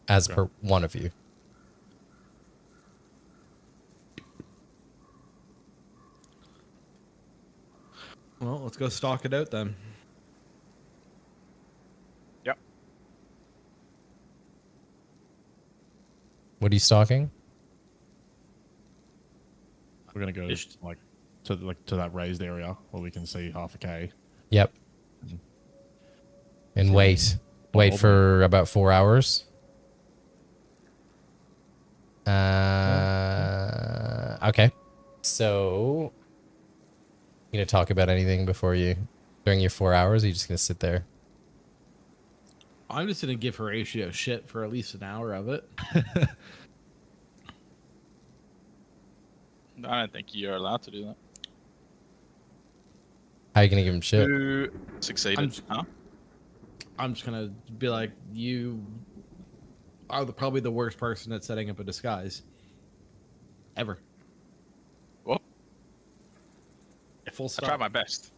as per one of you. Well, let's go stalk it out then. Yep. What are you stalking? We're gonna go to that raised area where we can see half a K. Yep. And wait for about 4 hours. Okay. So, you gonna talk about anything during your 4 hours? Or are you just gonna sit there? I'm just gonna give Horatio shit for at least an hour of it. I don't think you're allowed to do that. How are you gonna give him shit? Who succeeded? I'm just gonna be like, you are probably the worst person at setting up a disguise ever. Well, Full I stop. tried my best.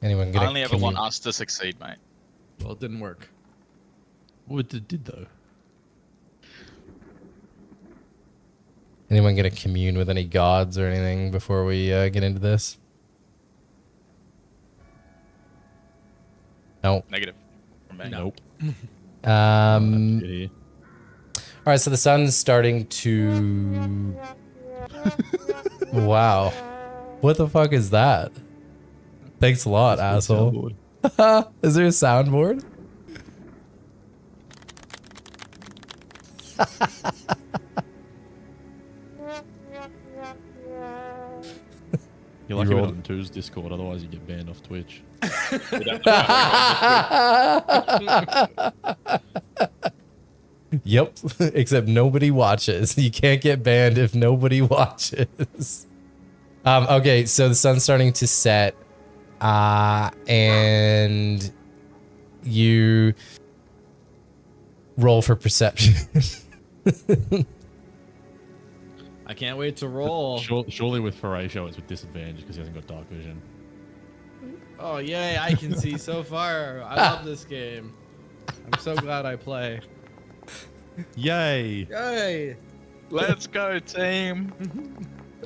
Anyone I gonna only ever want us to succeed, mate. Well, it didn't work. Well, it did though. Anyone gonna commune with any gods or anything before we get into this? No. Negative. From me. No. Nope. All right, so the sun's starting to. Wow. What the fuck is that? Thanks a lot, asshole. Is there a soundboard? You're lucky You we're rolled- on Two's Discord, otherwise you get banned off Twitch. Yep, except nobody watches. You can't get banned if nobody watches. Okay, so the sun's starting to set, and you roll for perception. I can't wait to roll. Surely with Horatio it's with disadvantage because he hasn't got dark vision. Oh, yay, I can see so far. I love this game. I'm so glad I play. Yay! Yay! Let's go, team.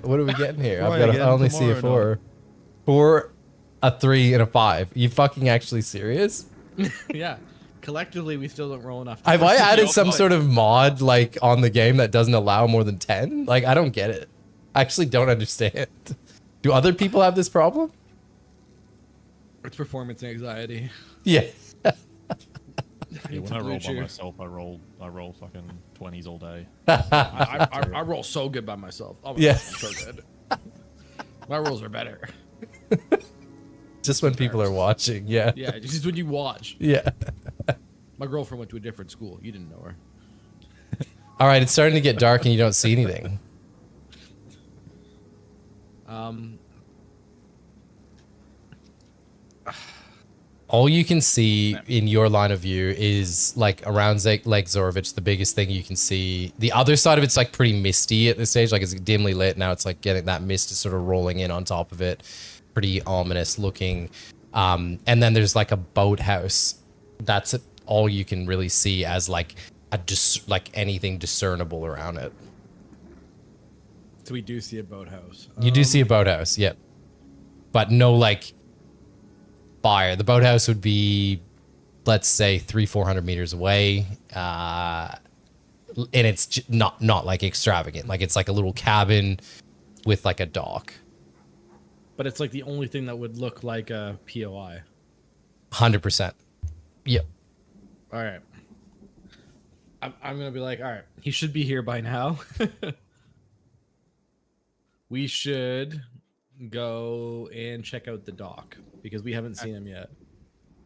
What are we getting here? What I've are got. we I only getting see a tomorrow, 4, a 3, and a 5. You fucking actually serious? Yeah. Collectively, we still don't roll enough. Have I added Your some point. sort of mod like on the game that doesn't allow more than 10? Like, I don't get it. I actually don't understand. Do other people have this problem? It's performance anxiety. Yeah. Yeah, when I roll by Blue cheer. myself, I roll fucking 20s all day. I roll so good by myself. Oh my Yeah. God, I'm so good. My rolls are better. Just when people are watching. Yeah. Yeah, just when you watch. Yeah. My girlfriend went to a different school. You didn't know her. All right. It's starting to get dark and you don't see anything. All you can see in your line of view is like around Lake Zorovich, the biggest thing you can see. The other side of it's like pretty misty at this stage, like it's dimly lit. Now it's like getting that mist is sort of rolling in on top of it. Pretty ominous looking. And then there's like a boathouse. That's all you can really see as like like anything discernible around it. So we do see a boathouse. You do see a boathouse, yep. But no like fire. The boathouse would be, let's say, 300-400 meters away, and it's not like extravagant. Like it's like a little cabin with like a dock. But it's like the only thing that would look like a POI. 100%. Yep. All right. I'm gonna be like, all right, he should be here by now. We should go and check out the dock because we haven't seen him yet.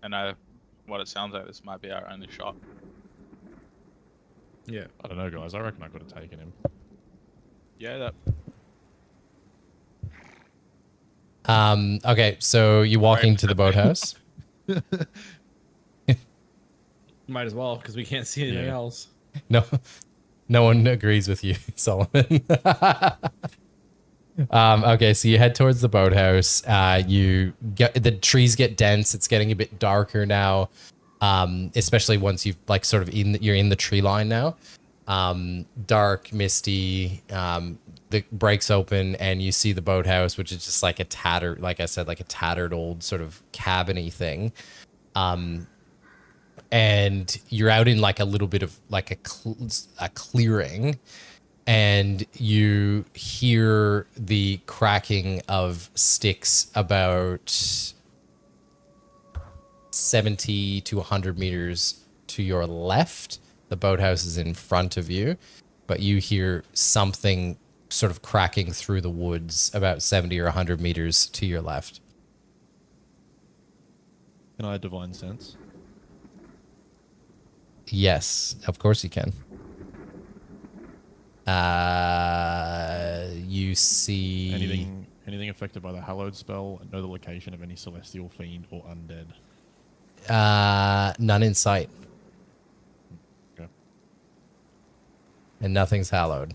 And what it sounds like, this might be our only shot. Yeah. I don't know, guys. I reckon I could have taken him. Yeah, that. Okay, so you walk into the boathouse. Might as well, because we can't see anything Yeah. else. No, no one agrees with you, Solomon. Okay, so you head towards the boathouse. You get the trees get dense. It's getting a bit darker now, especially once you've like sort of you're in the tree line now. Dark, misty. The breaks open and you see the boathouse, which is just like a tattered, like I said, like a tattered old sort of cabin-y thing. And you're out in like a little bit of like a clearing, and you hear the cracking of sticks about 70 to 100 meters to your left. The boathouse is in front of you, but you hear something sort of cracking through the woods about 70 or 100 meters to your left. Can I divine sense? Yes, of course you can. You see Anything affected by the hallowed spell, and know the location of any celestial fiend or undead. none in sight, Okay. and nothing's hallowed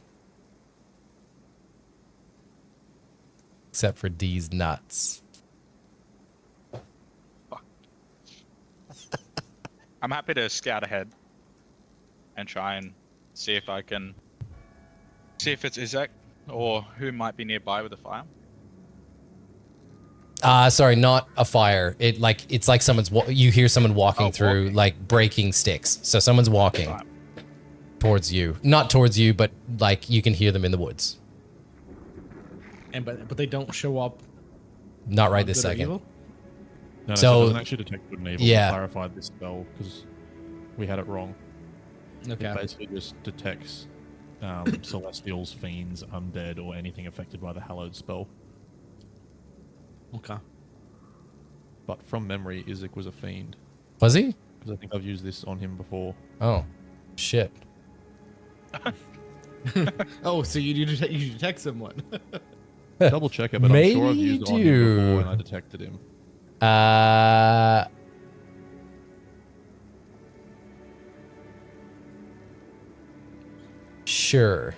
except for D's nuts. I'm happy to scout ahead and try and see if I can see if it's Izek or who might be nearby with a fire. Sorry, not a fire. It's like you hear someone walking through, walking. like breaking sticks. So someone's walking Right. towards you, not towards you, but like you can hear them in the woods. And but they don't show up. Not right this good or second. evil? No, So- it doesn't actually detect good and evil. Yeah. We clarified this spell because we had it wrong. Okay. It basically just detects celestials, fiends, undead, or anything affected by the hallowed spell. Okay. But from memory, Izek was a fiend. Was he? Because I think I've used this on him before. Oh, shit. Oh, so you detect someone. Double check it, but I'm Maybe sure I've used it on you him before do. and I detected him. Sure.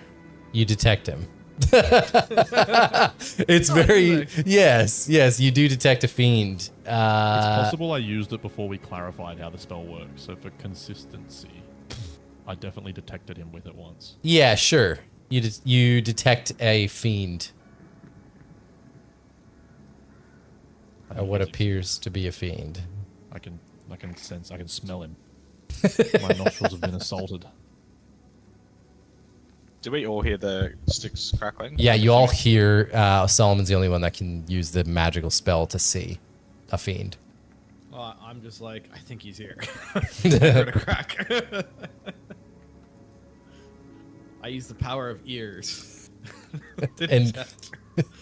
You detect him. It's very yes, you do detect a fiend. It's possible I used it before we clarified how the spell works, so for consistency, I definitely detected him with it once. Yeah, sure. You detect a fiend. I think What it's- appears to be a fiend. I can sense, I can smell him. My nostrils have been assaulted. Do we all hear the sticks crackling? Yeah, you all hear Solomon's the only one that can use the magical spell to see a fiend. Well, I'm just like, I think he's here. Heard a crack. I use the power of ears. To And- detect.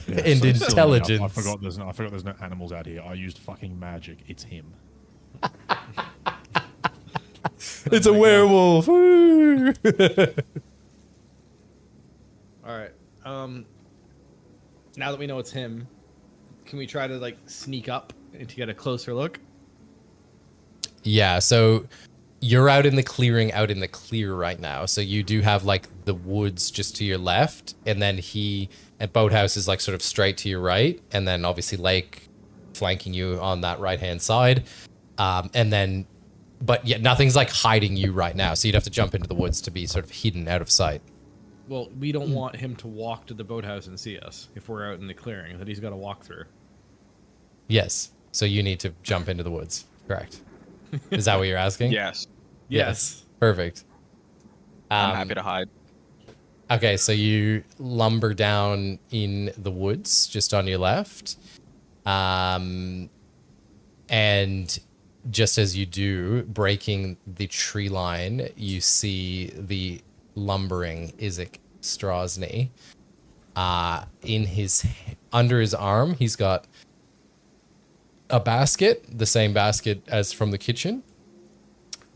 And So silly. intelligence. I forgot there's no animals out here. I used fucking magic. It's him. It's a werewolf. Woo! All right. Now that we know it's him, can we try to like sneak up and to get a closer look? Yeah, so you're out in the clear right now. So you do have like the woods just to your left, and then boathouse is like sort of straight to your right, and then obviously lake flanking you on that right hand side. But yeah, nothing's like hiding you right now. So you'd have to jump into the woods to be sort of hidden out of sight. Well, we don't want him to walk to the boathouse and see us if we're out in the clearing that he's got to walk through. Yes. So you need to jump into the woods. Correct. Is that what you're asking? Yes. Yes. Perfect. I'm happy to hide. Okay, so you lumber down in the woods just on your left. And just as you do, breaking the tree line, you see the lumbering Izek Strahd. Under his arm, he's got a basket, the same basket as from the kitchen.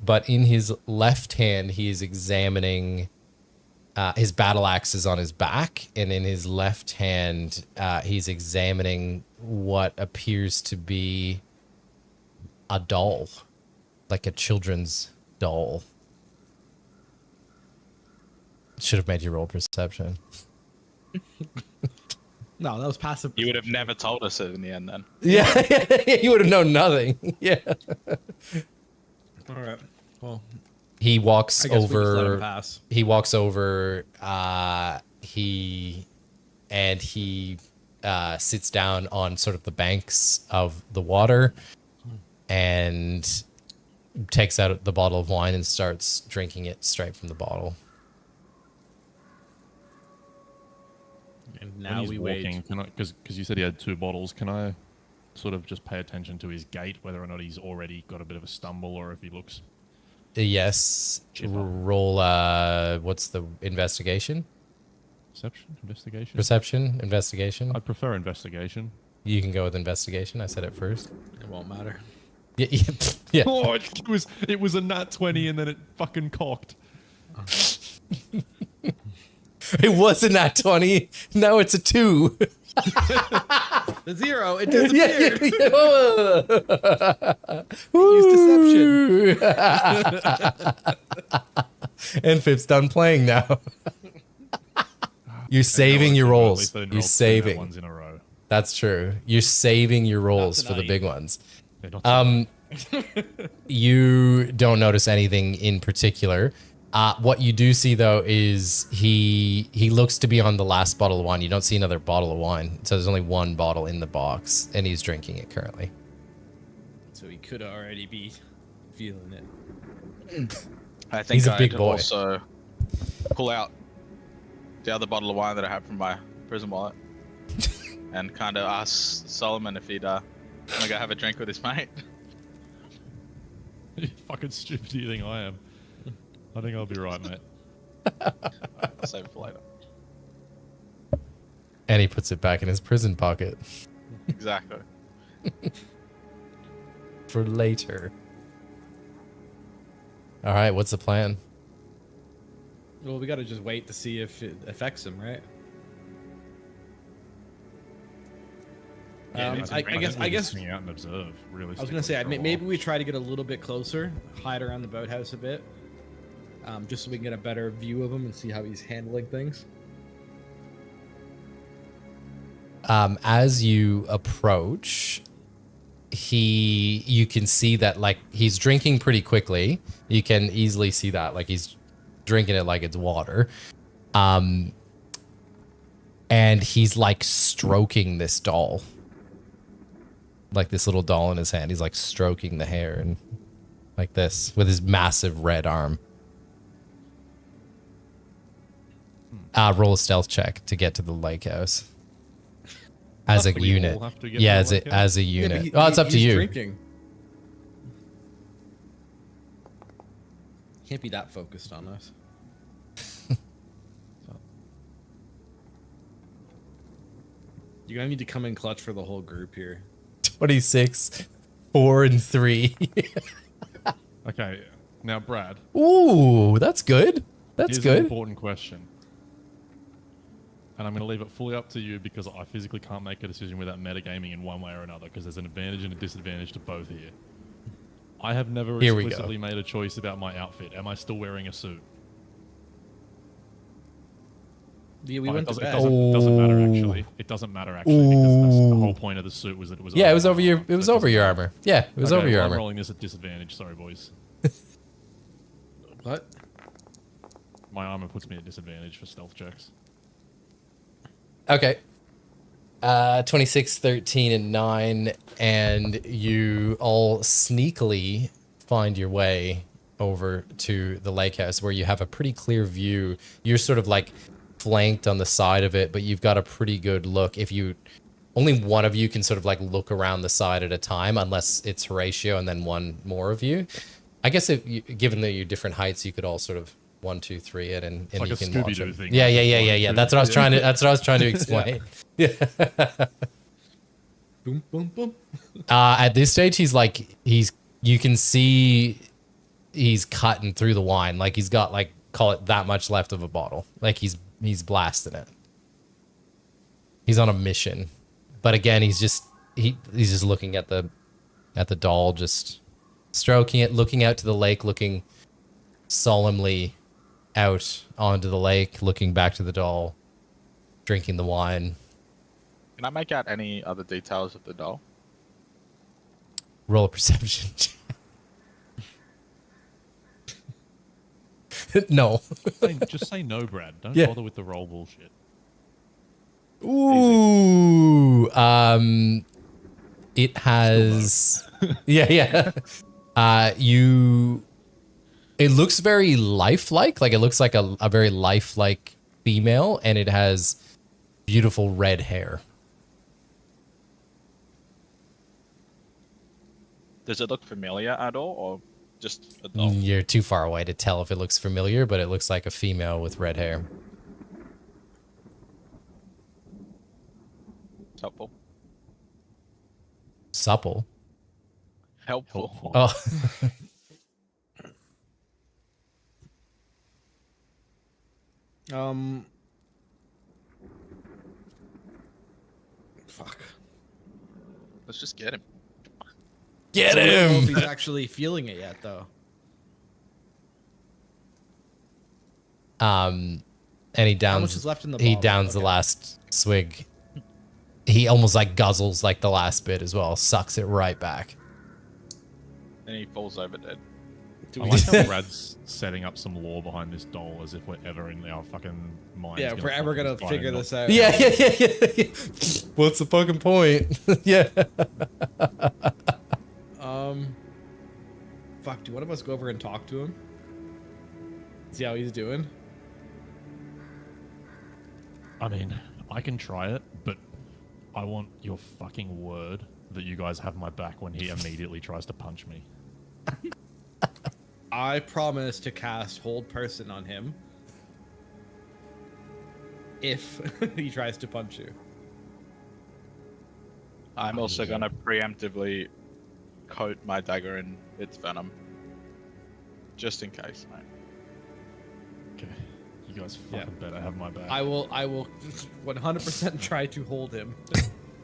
But in his left hand, he is examining his battle axe is on his back, and in his left hand, he's examining what appears to be a doll, like a children's doll. Should have made you roll perception. No, that was passive. You would have never told us it in the end, then. Yeah, you would have known nothing. Yeah. All right. Well, He walks I guess we just let him over. pass. He walks over. He sits down on sort of the banks of the water, and takes out the bottle of wine and starts drinking it straight from the bottle. And When now he's we walking, wait. can I, because you said he had 2 bottles, can I sort of just pay attention to his gait, whether or not he's already got a bit of a stumble or if he looks... Yes. Chipper. Roll. What's the investigation? Perception? Investigation? Perception? Investigation? I'd prefer investigation. You can go with investigation. I said it first. It won't matter. Yeah. Yeah. Oh, it was a nat 20 and then it fucking cocked. It wasn't that 20. Now it's a 2. The 0, it Yeah, disappeared. Use deception. And Phip's done playing now. You're saving your rolls. You're saving. Ones in a row. That's true. You're saving your rolls Not for the tonight. big ones. Yeah, not You don't notice anything in particular. What you do see though is he looks to be on the last bottle of wine. You don't see another bottle of wine, so there's only 1 bottle in the box, and he's drinking it currently. So he could already be feeling it. I think He's a big I'd boy. also pull out the other bottle of wine that I have from my prison wallet and kind of ask Solomon if he'd want to go have a drink with his mate. How fucking stupid do you think I am? I think I'll be right, mate. I'll save it for later. And he puts it back in his prison pocket Exactly. for later. All right, what's the plan? Well, we gotta just wait to see if it affects him, right? Yeah, I guess. Hang out and observe. Really. I was gonna say maybe we try to get a little bit closer, hide around the boathouse a bit, just so we can get a better view of him and see how he's handling things. As you approach, you can see that like he's drinking pretty quickly. You can easily see that like he's drinking it like it's water. And he's like stroking this doll. Like this little doll in his hand. He's like stroking the hair and like this with his massive red arm. Roll a stealth check to get to the lake house. As a We unit. all have to get Yeah, to the lake house? as a Yeah, but unit. Oh, it's up to he's you. Drinking. Can't be that focused on us. You're gonna need to come in clutch for the whole group here. 26, 4, and 3. Okay, now Brad. Ooh, that's good. That's Here's an good. important question. And I'm going to leave it fully up to you because I physically can't make a decision without metagaming in one way or another because there's an advantage and a disadvantage to both here. I have never Here we go. explicitly made a choice about my outfit. Am I still wearing a suit? Yeah, we Oh, went it to doesn't bed. matter actually. It doesn't matter actually because that's the whole point of the suit was that it was. Yeah, it was my over your armor, it was so over doesn't your matter. armor. Yeah, it was Okay, over your well, armor. I'm rolling this at disadvantage. Sorry, boys. What? My armor puts me at disadvantage for stealth checks. Okay. 26, 13, and 9, and you all sneakily find your way over to the lake house where you have a pretty clear view. You're sort of like flanked on the side of it, but you've got a pretty good look. If you only one of you can sort of like look around the side at a time, unless it's Horatio and then one more of you. I guess if you, given that you're different heights, you could all sort of 1, 2, 3 it, and like you a can watch Scooby-Doo them. thing. Yeah. One, That's two, what I was yeah. trying to. That's what I was trying to explain. Yeah. Boom, boom, boom. At this stage, you can see he's cutting through the wine. Like he's got like call it that much left of a bottle. Like he's blasting it. He's on a mission. But again, he's just looking at the doll, just stroking it, looking out to the lake, looking solemnly out onto the lake, looking back to the doll, drinking the wine. Can I make out any other details of the doll? Roll a perception check. No. Just say no, Brad. Don't Yeah. bother with the roll bullshit. Ooh. It has. Yeah. It looks very lifelike. Like it looks like a very lifelike female, and it has beautiful red hair. Does it look familiar at all, or just a doll? You're too far away to tell if it looks familiar, but it looks like a female with red hair. Helpful. Supple. Helpful. Oh. Fuck. Let's just get him. Get I don't know if him! he's actually feeling it yet, though. And he downs. How much is left in the He bottle? downs the Okay. last swig. He almost like guzzles like the last bit as well. Sucks it right back. And he falls over dead. Do I we like just- how Brad's setting up some lore behind this doll as if we're ever in our fucking minds. Yeah, we're ever gonna figure this out. Yeah. What's the fucking point? Yeah. Fuck, do one of us go over and talk to him? See how he's doing? I mean, I can try it, but I want your fucking word that you guys have my back when he immediately tries to punch me. I promise to cast Hold Person on him if he tries to punch you. I'm also gonna preemptively coat my dagger in its venom. Just in case, mate. Okay, you guys fucking better have my back. I will 100% try to hold him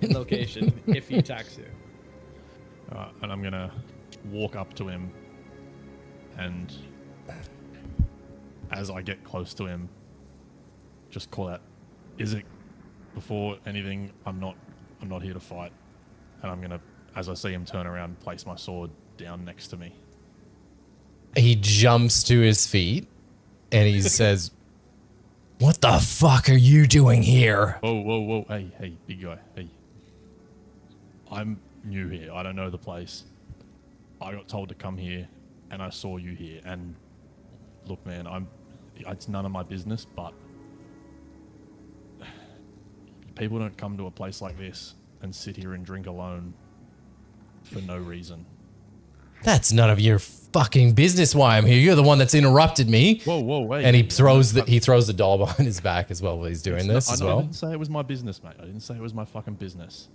in location if he attacks you. And I'm gonna walk up to him, and as I get close to him, just call out, "Isaac!" Before anything, I'm not here to fight, and I'm gonna, as I see him turn around, place my sword down next to me. He jumps to his feet and he says, "What the fuck are you doing here?" Whoa, hey, big guy, hey. I'm new here. I don't know the place. I got told to come here, and I saw you here. And look, man, it's none of my business, but people don't come to a place like this and sit here and drink alone for no reason. That's none of your fucking business why I'm here. You're the one that's interrupted me. Whoa, hey. And he throws the doll behind his back as well while he's doing this as I well. didn't say it was my business, mate. I didn't say it was my fucking business.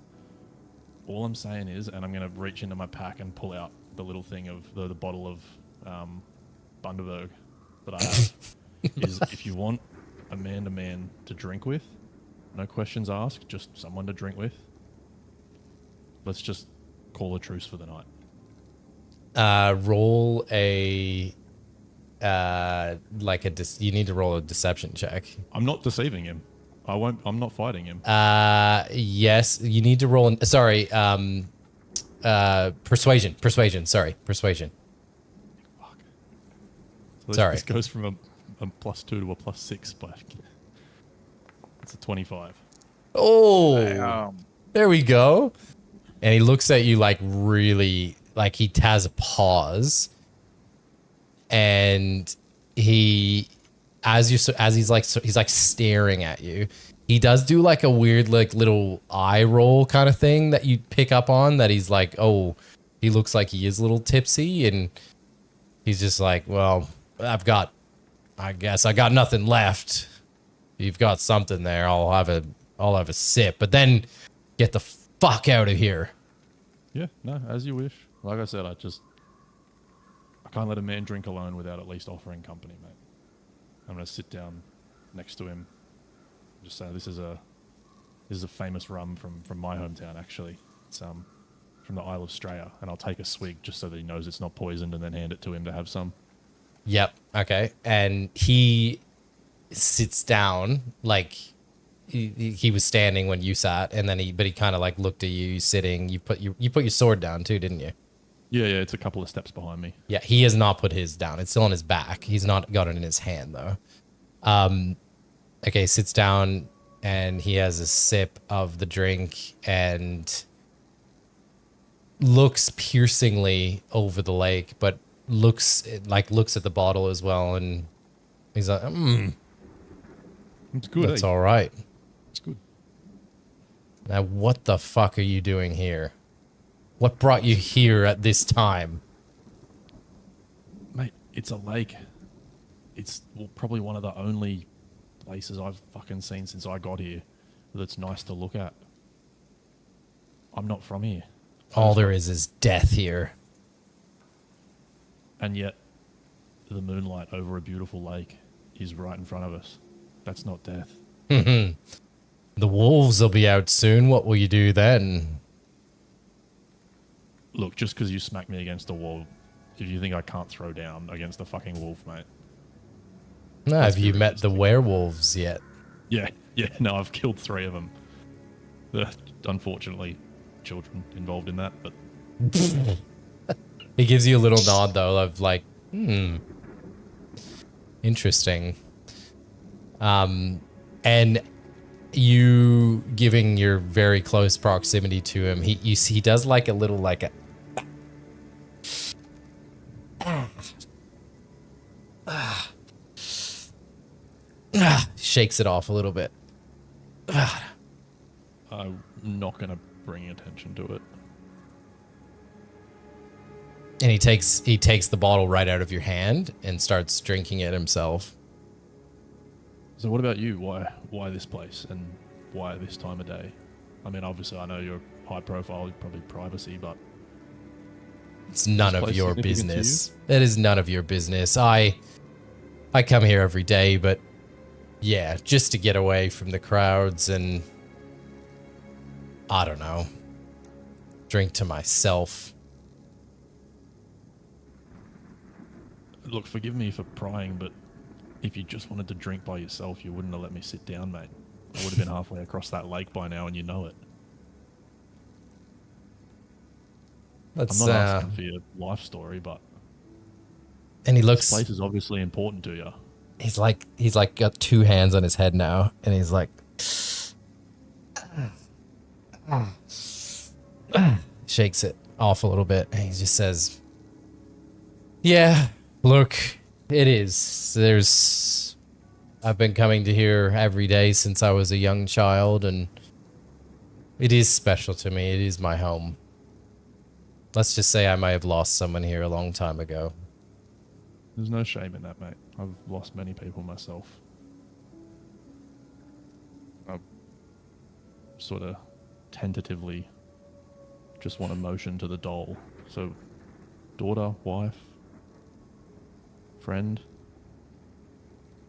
All I'm saying is, and I'm going to reach into my pack and pull out the little thing of the bottle of Bundaberg that I have, is if you want a man-to-man to drink with, no questions asked, just someone to drink with, let's just call a truce for the night. Roll a you need to roll a deception check. I'm not deceiving him. I'm not fighting him. Yes, you need to roll persuasion. Sorry, persuasion. Fuck. So Sorry. This goes from a +2 to a +6, but it's a 25. Oh, there we go. And he looks at you like really, like he has a pause, and he's like staring at you. He does do like a weird like little eye roll kind of thing that you pick up on, that he's like, oh, he looks like he is a little tipsy, and he's just like, well, I guess I got nothing left. You've got something there. I'll have a sip, but then get the fuck out of here. Yeah, no, as you wish. Like I said, I can't let a man drink alone without at least offering company, mate. I'm gonna sit down next to him. Just say this is a famous rum from my hometown. Actually, it's from the Isle of Strahd, and I'll take a swig just so that he knows it's not poisoned, and then hand it to him to have some. Yep. Okay. And he sits down like he was standing when you sat, and then he kind of like looked at you sitting. You put your sword down too, didn't you? Yeah, it's a couple of steps behind me. Yeah, he has not put his down. It's still on his back. He's not got it in his hand though. Okay, sits down and he has a sip of the drink and looks piercingly over the lake, but looks at the bottle as well, and he's like, It's good. that's all right. It's good. Now, what the fuck are you doing here? What brought you here at this time? Mate, it's a lake. It's probably one of the only places I've fucking seen since I got here that's nice to look at. I'm not from here. All there is death here. And yet, the moonlight over a beautiful lake is right in front of us. That's not death. The wolves will be out soon. What will you do then? Look, just because you smack me against the wall, if you think I can't throw down against a fucking wolf, mate. No, have you met the werewolves yet? Yeah, no, I've killed 3 of them. Unfortunately, children involved in that, but... He gives you a little nod, though, of like, interesting. And you giving your very close proximity to him, he does like a little like a... shakes it off a little bit. I'm not going to bring attention to it. And he takes the bottle right out of your hand and starts drinking it himself. So what about you? Why this place and why this time of day? I mean, obviously I know you're high profile, probably privacy, but it's none of place your significant to business. That is none of your business. I come here every day, but yeah, just to get away from the crowds and I don't know, drink to myself. look, forgive me for prying, but if you just wanted to drink by yourself, you wouldn't have let me sit down, mate. I would have been halfway across that lake by now, and you know it. I'm not asking for your life story, but and he this looks. place is obviously important to you. He's like got two hands on his head now, and he's like, shakes it off a little bit, and he just says, "Yeah, look, it is. I've been coming to here every day since I was a young child, and it is special to me. It is my home. Let's just say I might have lost someone here a long time ago." There's no shame in that, mate. I've lost many people myself. I sort of tentatively just want to motion to the doll. So, daughter, wife, friend,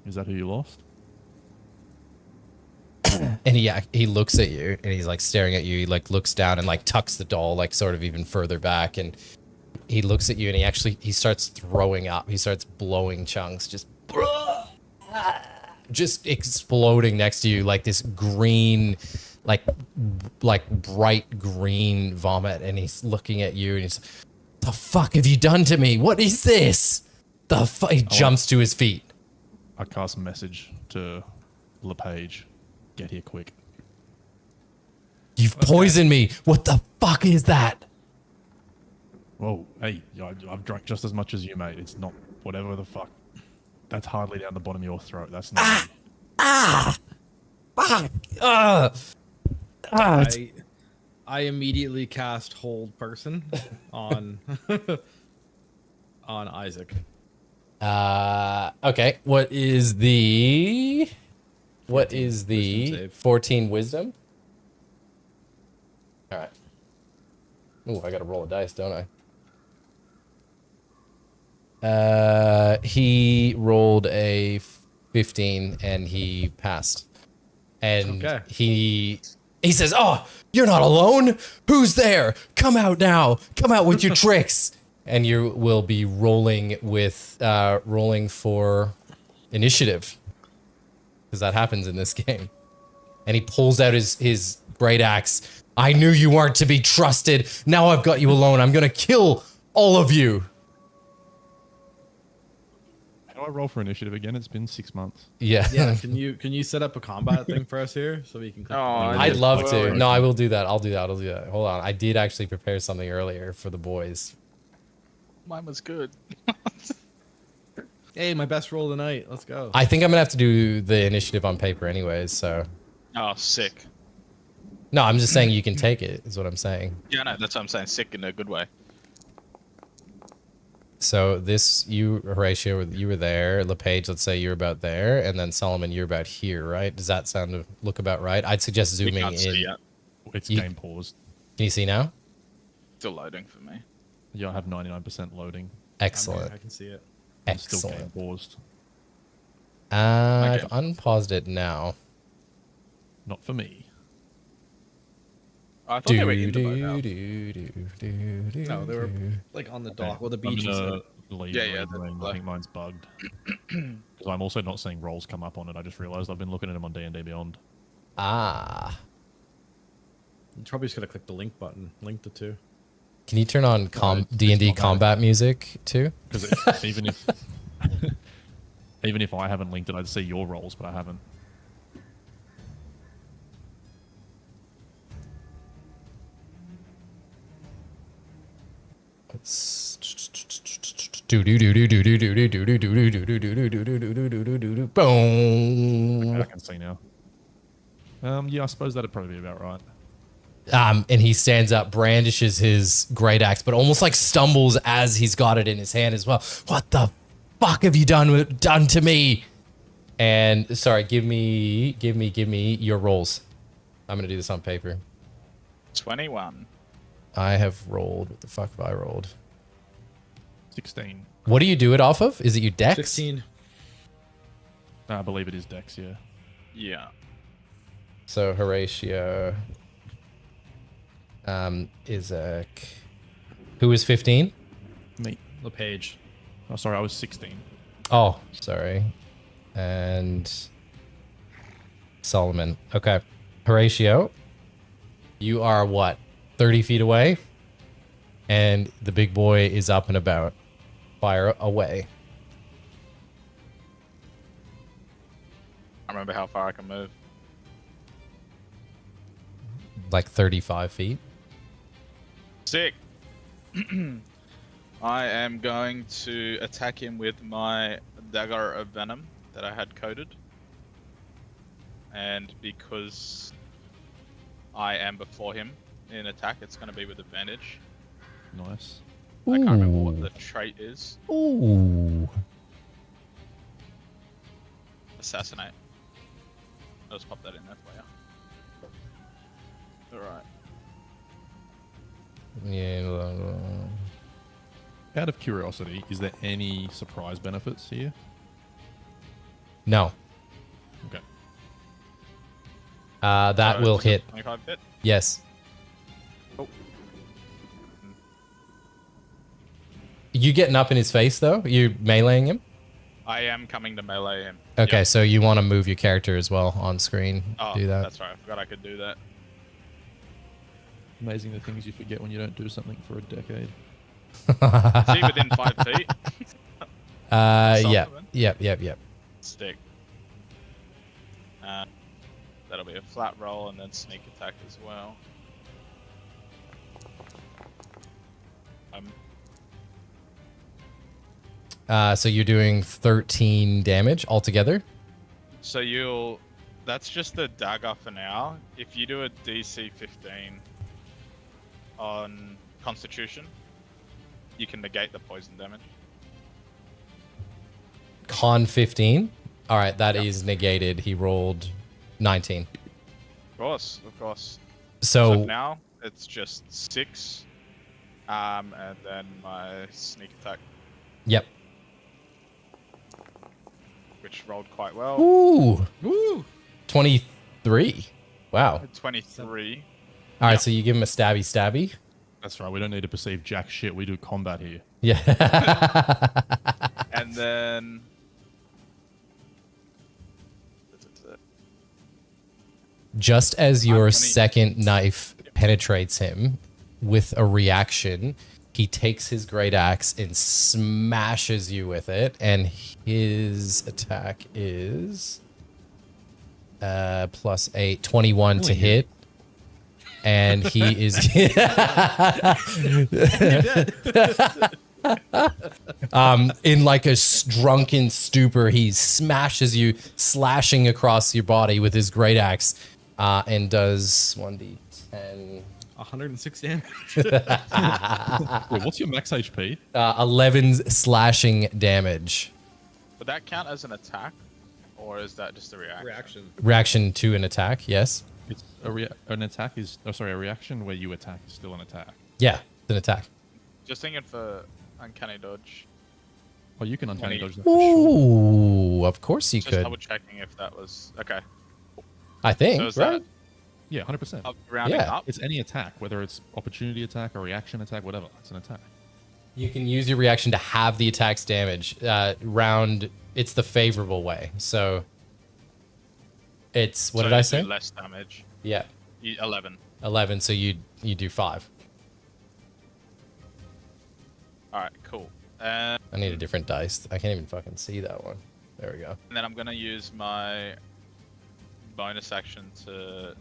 is that who you lost? And he looks at you, and he's like staring at you. He like looks down and like tucks the doll like sort of even further back, and he looks at you, and he starts throwing up. He starts blowing chunks, just exploding next to you like this green, like bright green vomit. And he's looking at you, and he's, "The fuck have you done to me? What is this? The fuck?" He jumps to his feet. I cast a message to LePage. Get here quick. "You've poisoned me. What the fuck is that?" Whoa, hey, I've drunk just as much as you, mate. It's not whatever the fuck. That's hardly down the bottom of your throat. That's not me. I immediately cast Hold Person on on Isaac. Okay. What is the wisdom save. 14 wisdom? All right. Ooh, I got to roll a dice, don't I? He rolled a 15, and he passed. And Okay. he says, "Oh, you're not alone. Who's there? Come out now. Come out with your tricks." And you will be rolling for initiative, because that happens in this game. And he pulls out his great axe. "I knew you weren't to be trusted. Now I've got you alone. I'm gonna kill all of you." How do I roll for initiative again? It's been 6 months. Yeah. Yeah, can you set up a combat thing for us here so we can click Oh, the link? I'd love to. Well, No, I will do that. I'll do that. Hold on. I did actually prepare something earlier for the boys. Mine was good. Hey, my best roll of the night. Let's go. I think I'm gonna have to do the initiative on paper anyways, so. Oh, sick. No, I'm just saying you can take it, is what I'm saying. Yeah, no, that's what I'm saying. Sick in a good way. So Horatio, you were there. LePage, let's say you're about there, and then Solomon, you're about here, right? Does that look about right? I'd suggest You zooming can't in. see yet. It's You- game paused. Can you see now? Still loading for me. Yeah, I have 99% loading. Excellent. I can see it. It's still game Excellent. paused. I've Okay. unpaused it now. Not for me. I thought they were in the boat now. No, they were like on the dock. Well, the I'm beach is gonna leave. Yeah, it yeah, running. that's I think mine's bugged. Because I'm also not seeing rolls come up on it. I just realized I've been looking at them on D&D Beyond. Ah. You probably just gotta click the link button. Link the two. Can you turn on it's D&D not bad. combat music too? Because even if even if I haven't linked it, I'd see your rolls, but I haven't. Boom. I can see now. Yeah, I suppose that'd probably be about right. And he stands up, brandishes his great axe, but almost like stumbles as he's got it in his hand as well. "What the fuck have you done to me?" And sorry, give me your rolls. I'm gonna do this on paper. 21. I have rolled. What the fuck have I rolled? 16. What do you do it off of? Is it your dex? 15. I believe it is Dex, yeah. Yeah. So Horatio, Isaac, who is 15? Me. LePage. Oh, sorry, I was 16. Oh, sorry. And Solomon. Okay. Horatio, you are what? 30 feet away? And the big boy is up and about. Fire away. I remember how far I can move. Like 35 feet. Sick. I am going to attack him with my dagger of venom that I had coded. And because I am before him in attack, it's going to be with advantage. Nice. I can't remember what the trait is. Ooh. Assassinate. I'll just pop that in there for you. Alright. Yeah. Out of curiosity, is there any surprise benefits here? No. Okay. That will Just a hit. 25 hit. Yes. Oh. You getting up in his face though? You meleeing him? I am coming to melee him. Okay, Yep. so you want to move your character as well on screen. Oh, Do that. that's right. I forgot I could do that. Amazing the things you forget when you don't do something for a decade. See, within 5 feet. Yeah. Solomon? Yep. Stick. That'll be a flat roll and then sneak attack as well. So you're doing 13 damage altogether. So that's just the dagger for now. If you do a DC 15 on Constitution, you can negate the poison damage. Con 15. All right, that is Yep. negated. He rolled 19. Of course. So So now it's just 6, and then my sneak attack. yep. which rolled quite well. Ooh, Woo! 23. Wow. 23. All right, so you give him a stabby. That's right. We don't need to perceive jack shit. We do combat here. Yeah. And then... Just as your 20. second knife penetrates him with a reaction, he takes his great axe and smashes you with it, and his attack is +8, 21 to hit. And he is in like a drunken stupor. He smashes you, slashing across your body with his great axe, and does 1d10. 106 damage. Wait, what's your max HP? 11 slashing damage. Would that count as an attack? Or is that just a reaction? Reaction to an attack, yes. It's an attack is... Oh, sorry, a reaction where you attack is still an attack. Yeah, it's an attack. Just thinking for uncanny dodge. Oh, you can uncanny dodge that for sure. Ooh, of course you Just could. double checking if that was... Okay. I think, So is right? that Yeah, 100%. up, rounding Yeah. up? It's any attack, whether it's opportunity attack or reaction attack, whatever. It's an attack. You can use your reaction to have the attack's damage. It's the favorable way. So it's, what So did I you say? do less damage. Yeah, 11. 11. So you do 5. Alright, cool. And I need a different dice. I can't even fucking see that one. There we go. then I'm going to use my bonus action to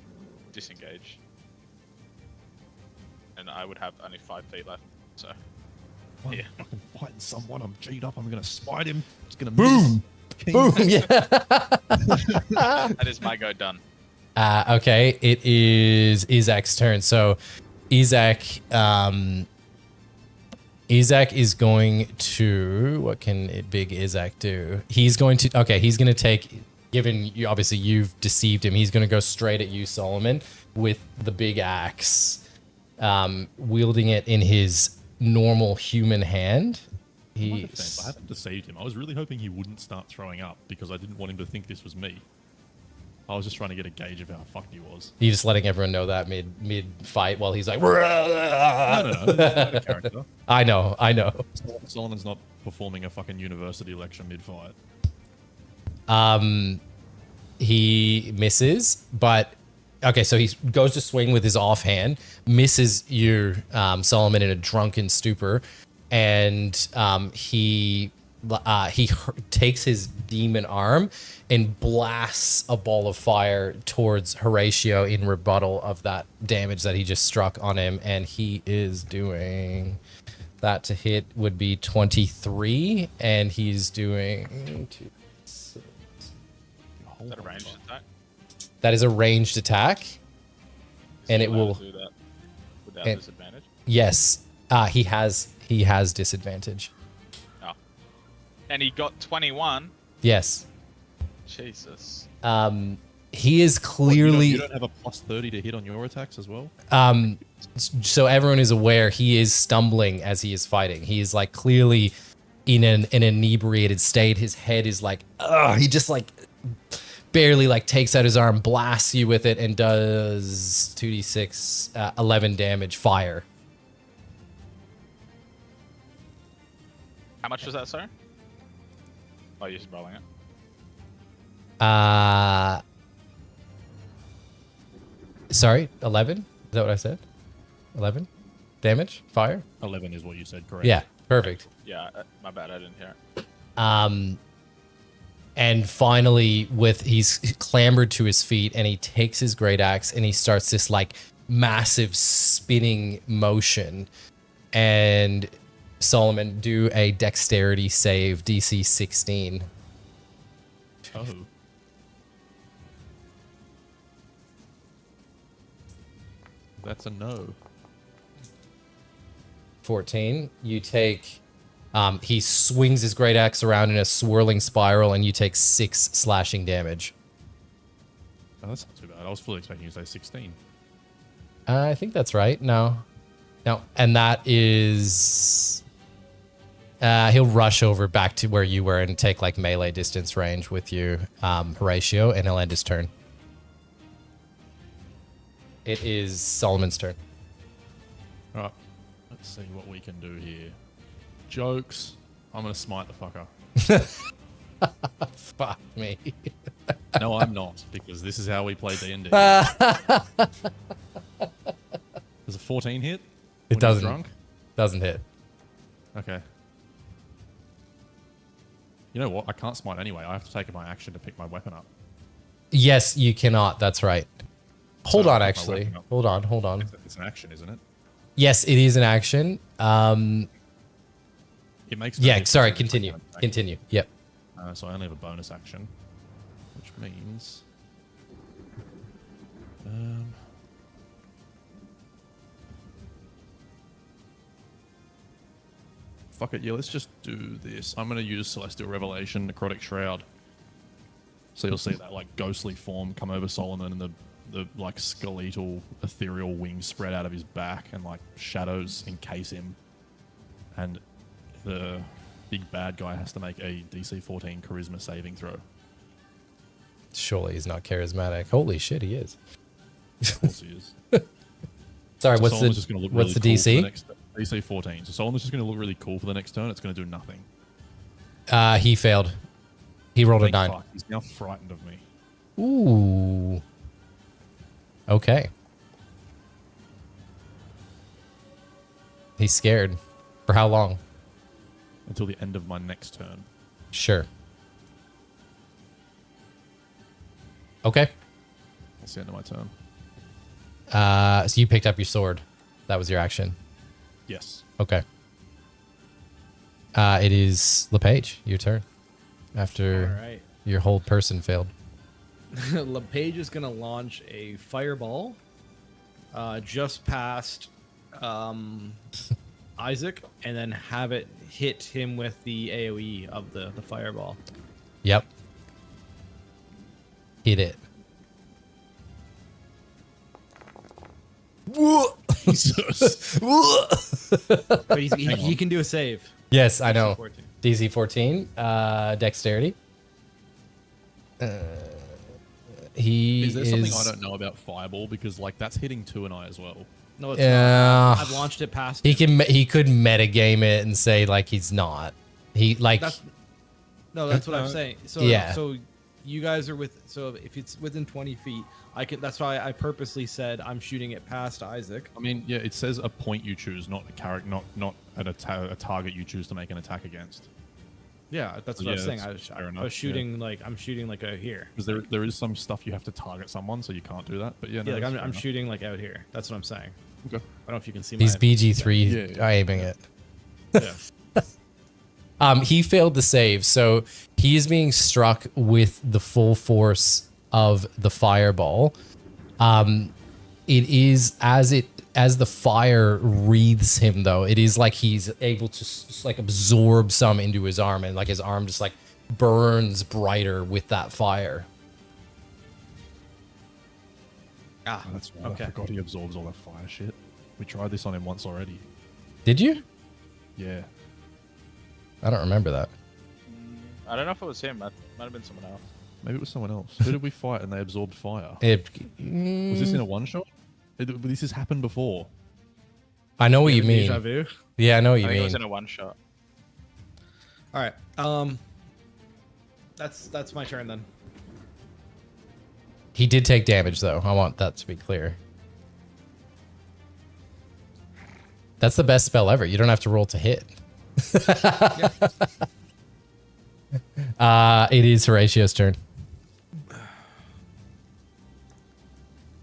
disengage. And I would have only 5 feet left. So, I'm yeah. fucking fighting someone. I'm G'd up. I'm going to smite him. It's going to Boom! Boom! Yeah. That is my go done. Okay, it is Isaac's turn. So Isaac is going to, what can big Isaac do? He's going to take, given you, obviously you've deceived him, he's going to go straight at you, Solomon, with the big axe, wielding it in his normal human hand. I haven't deceived him. I was really hoping he wouldn't start throwing up because I didn't want him to think this was me. I was just trying to get a gauge of how fucked he was. You just letting everyone know that mid fight while he's like, No. It's not a character. I know. Solomon's not performing a fucking university lecture mid-fight. He misses, but okay, so he goes to swing with his offhand, misses you, Solomon, in a drunken stupor, and he takes his demon arm and blasts a ball of fire towards Horatio in rebuttal of that damage that he just struck on him, and he is doing that to hit would be 23, and he's doing 2, 6. Is that a ranged attack? That is a ranged attack, and it Allowed will. to do that without and- disadvantage. Yes, he has disadvantage. Oh. And he got 21. Yes. Jesus. He is clearly. You don't have a +30 to hit on your attacks as well? So everyone is aware he is stumbling as he is fighting. He is like clearly in an inebriated state. His head is like, he just like barely like takes out his arm, blasts you with it, and does 2d6, 11 damage fire. How much was that, sorry? Oh, you're just rolling it. Sorry, 11? Is that what I said? 11 damage fire? 11 is what you said, correct? Yeah, perfect. Yeah, my bad, I didn't hear it. And finally, he's clambered to his feet, and he takes his great axe and he starts this like massive spinning motion. And Solomon, do a dexterity save, DC 16. Oh. That's a no. 14. You take. He swings his great axe around in a swirling spiral, and you take 6 slashing damage. Oh, that's not too bad. I was fully expecting you to say 16. I think that's right. No. And that is He'll rush over back to where you were and take like melee distance range with you, Horatio, and he'll end his turn. It is Solomon's turn. All right. Let's see what we can do here. Jokes. I'm going to smite the fucker. Fuck me. No, I'm not, because this is how we play D&D. Does a 14 hit? It when he's doesn't. Drunk? Doesn't hit. Okay. You know what? I can't smite anyway. I have to take my action to pick my weapon up. Yes, you cannot. That's right. Hold So on, I pick my actually. weapon up. Hold on. It's an action, isn't it? Yes, it is an action. It makes no Yeah, difference sorry, if it's continue. like an action. Continue. Yep. So I only have a bonus action, which means... fuck it, yeah, let's just do this. I'm going to use Celestial Revelation, Necrotic Shroud. So you'll see that like ghostly form come over Solomon and the like skeletal, ethereal wings spread out of his back and like shadows encase him. And the big bad guy has to make a DC 14 charisma saving throw. Surely he's not charismatic. Holy shit, he is. Of course he is. Sorry, So what's Solomon's just gonna look what's the really cool for DC? next DC 14. So Solomon's just going to look really cool for the next turn. It's going to do nothing. He failed. He rolled a Thank 9. fuck. He's now frightened of me. Ooh. Okay. He's scared. For how long? Until the end of my next turn. Sure. Okay. That's the end of my turn. So you picked up your sword. That was your action. Yes. Okay. It is LePage, your turn. After All right. your whole person failed. LePage is going to launch a fireball just past Isaac and then have it hit him with the AoE of the fireball. Yep. Hit it. Jesus. But he can do a save. Yes, I know. 14. DC 14, dexterity. He Is there something I don't know about Fireball? Because like that's hitting 2 and I as well. No, it's Yeah. not. I've launched it past He him. he could metagame it and say like he's not. He like That's what I'm saying. So Yeah. So you guys are so if it's within 20 feet, I can. That's why I purposely said I'm shooting it past Isaac. I mean, yeah, it says a point you choose, not a character, not a target you choose to make an attack against. Yeah, that's what I was saying. I was shooting like I'm shooting like out here. Because there is some stuff you have to target someone, so you can't do that. But yeah, no, Yeah, like that's I'm fair enough. shooting like out here. That's what I'm saying. Okay. I don't know if you can see he's my BG3 Yeah. aiming it. Yeah. He failed the save, so he is being struck with the full force of the fireball. It is as the fire wreathes him, though. It is like he's able to like absorb some into his arm, and like his arm just like burns brighter with that fire. Ah, That's right. okay. I forgot he absorbs all that fire shit. We tried this on him once already. Did you? Yeah. I don't remember that. I don't know if it was him. It might have been someone else. Maybe it was someone else. Who did we fight and they absorbed fire? Was this in a one shot? This has happened before. I know what you Deja mean. vu. Yeah, I know what I you think it was mean. in a one shot. All right. That's my turn then. He did take damage, though. I want that to be clear. That's the best spell ever. You don't have to roll to hit. It is Horatio's turn.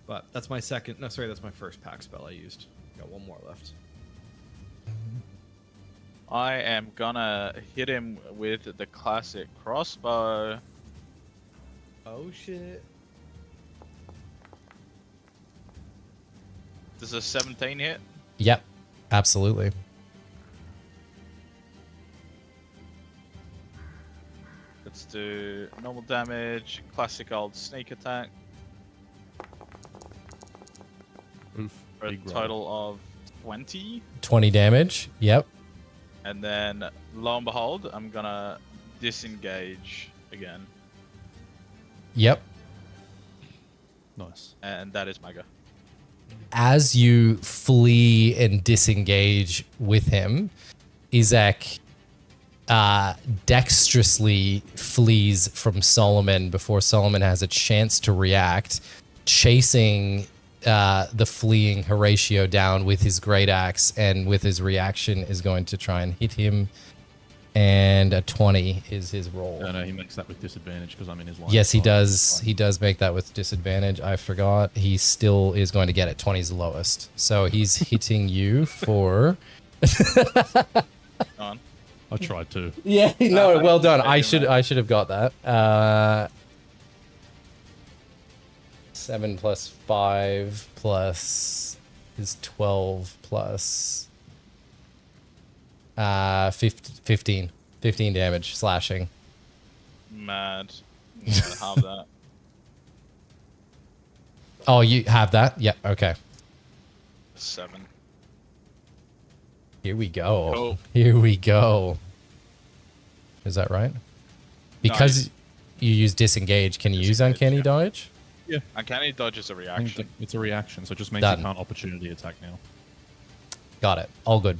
But that's my second. No, sorry, that's my first pack spell I used. Got one more left. I am gonna hit him with the classic crossbow. Oh shit! Does a 17 hit? Yep, absolutely. Let's do normal damage, classic old sneak attack, Oof. for a Big roll. total of 20. 20 damage. Yep. And then, lo and behold, I'm gonna disengage again, Yep. Nice. and that is my go. As you flee and disengage with him, Izek dexterously flees from Solomon before Solomon has a chance to react, chasing the fleeing Horatio down with his great axe, and with his reaction is going to try and hit him. And a 20 is his roll. No, he makes that with disadvantage because I'm in his line. Yes, he does. He does make that with disadvantage. I forgot. He still is going to get it. 20 is the lowest. So he's hitting you for... On. I tried to. Yeah, no, well done. I should have got that. 7 plus 5 plus is 12 plus 15 damage slashing. Mad. I'm gonna have that. Oh, you have that? Yeah, okay. 7. Here we go. Oh. Here we go. Is that right? Because you use disengage, can you use Disengage, uncanny yeah. dodge? Yeah. Uncanny dodge is a I think reaction. it's a reaction, so it just means Done. you can't opportunity attack now. Got it. All good.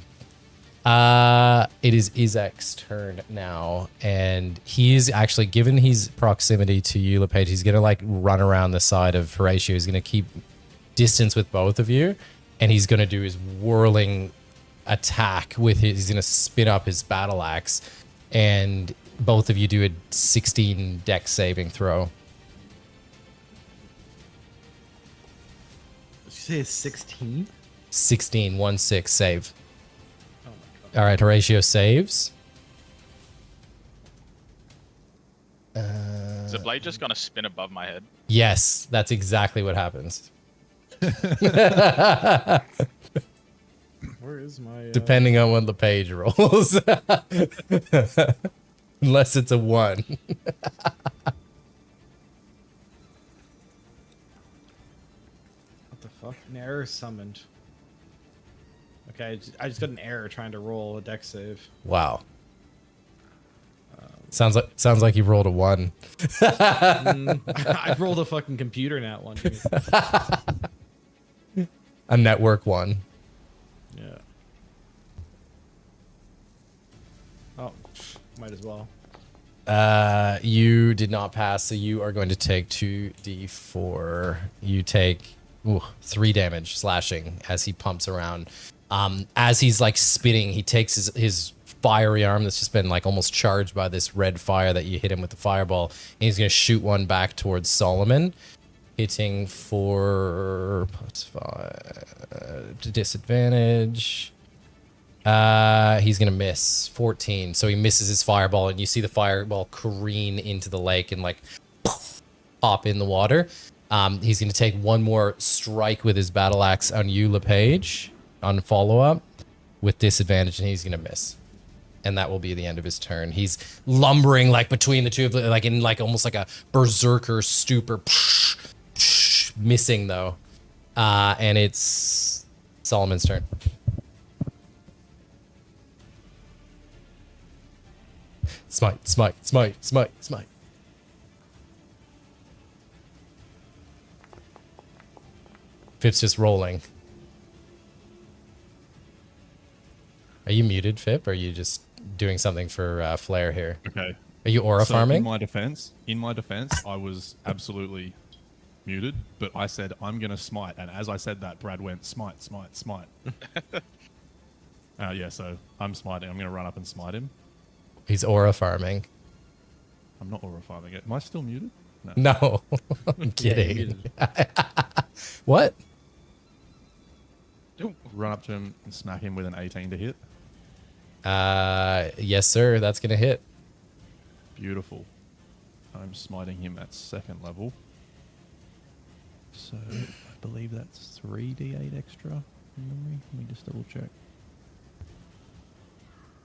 It is Izek's turn now, and he is actually, given his proximity to you, LePage, he's gonna like run around the side of Horatio. He's gonna keep distance with both of you, and he's gonna do his whirling attack with his. He's gonna spin up his battle axe, and both of you do a 16 dex saving throw. Did you say it's 16? 16, 1-6 save. Oh my god. All right, Horatio saves. Is the blade just gonna spin above my head? Yes, that's exactly what happens. Where is my... Depending on what the page rolls. Unless it's a 1. What the fuck? An error summoned. Okay, I just got an error trying to roll a dex save. Wow. Sounds like you rolled a 1. I rolled a fucking computer nat one. A network 1. Yeah. Oh, might as well. You did not pass, so you are going to take 2d4. You take 3 damage slashing as he pumps around. As he's like spinning, he takes his fiery arm that's just been like almost charged by this red fire that you hit him with the fireball, and he's going to shoot one back towards Solomon, hitting for +5 to disadvantage. He's gonna miss 14, so he misses his fireball, and you see the fireball careen into the lake and like pop in the water. He's gonna take one more strike with his battle axe on you, LePage, on follow up with disadvantage, and he's gonna miss. And that will be the end of his turn. He's lumbering like between the two of them, like in like almost like a berserker stupor, missing though. And it's Solomon's turn. Smite, smite, smite, smite, smite. Fip's just rolling. Are you muted, Fip? Or are you just doing something for flair here? Okay. Are you aura farming? In my defense, I was absolutely muted, but I said I'm gonna smite, and as I said that, Brad went smite, smite, smite. Yeah, so I'm smiting. I'm gonna run up and smite him. He's aura farming. I'm not aura farming it. Am I still muted? No. No, I'm Yeah, kidding. you muted. What? Run up to him and smack him with an 18 to hit. Yes, sir. That's gonna hit. Beautiful. I'm smiting him at 2nd level. So I believe that's 3d8 extra from memory. Let me just double check.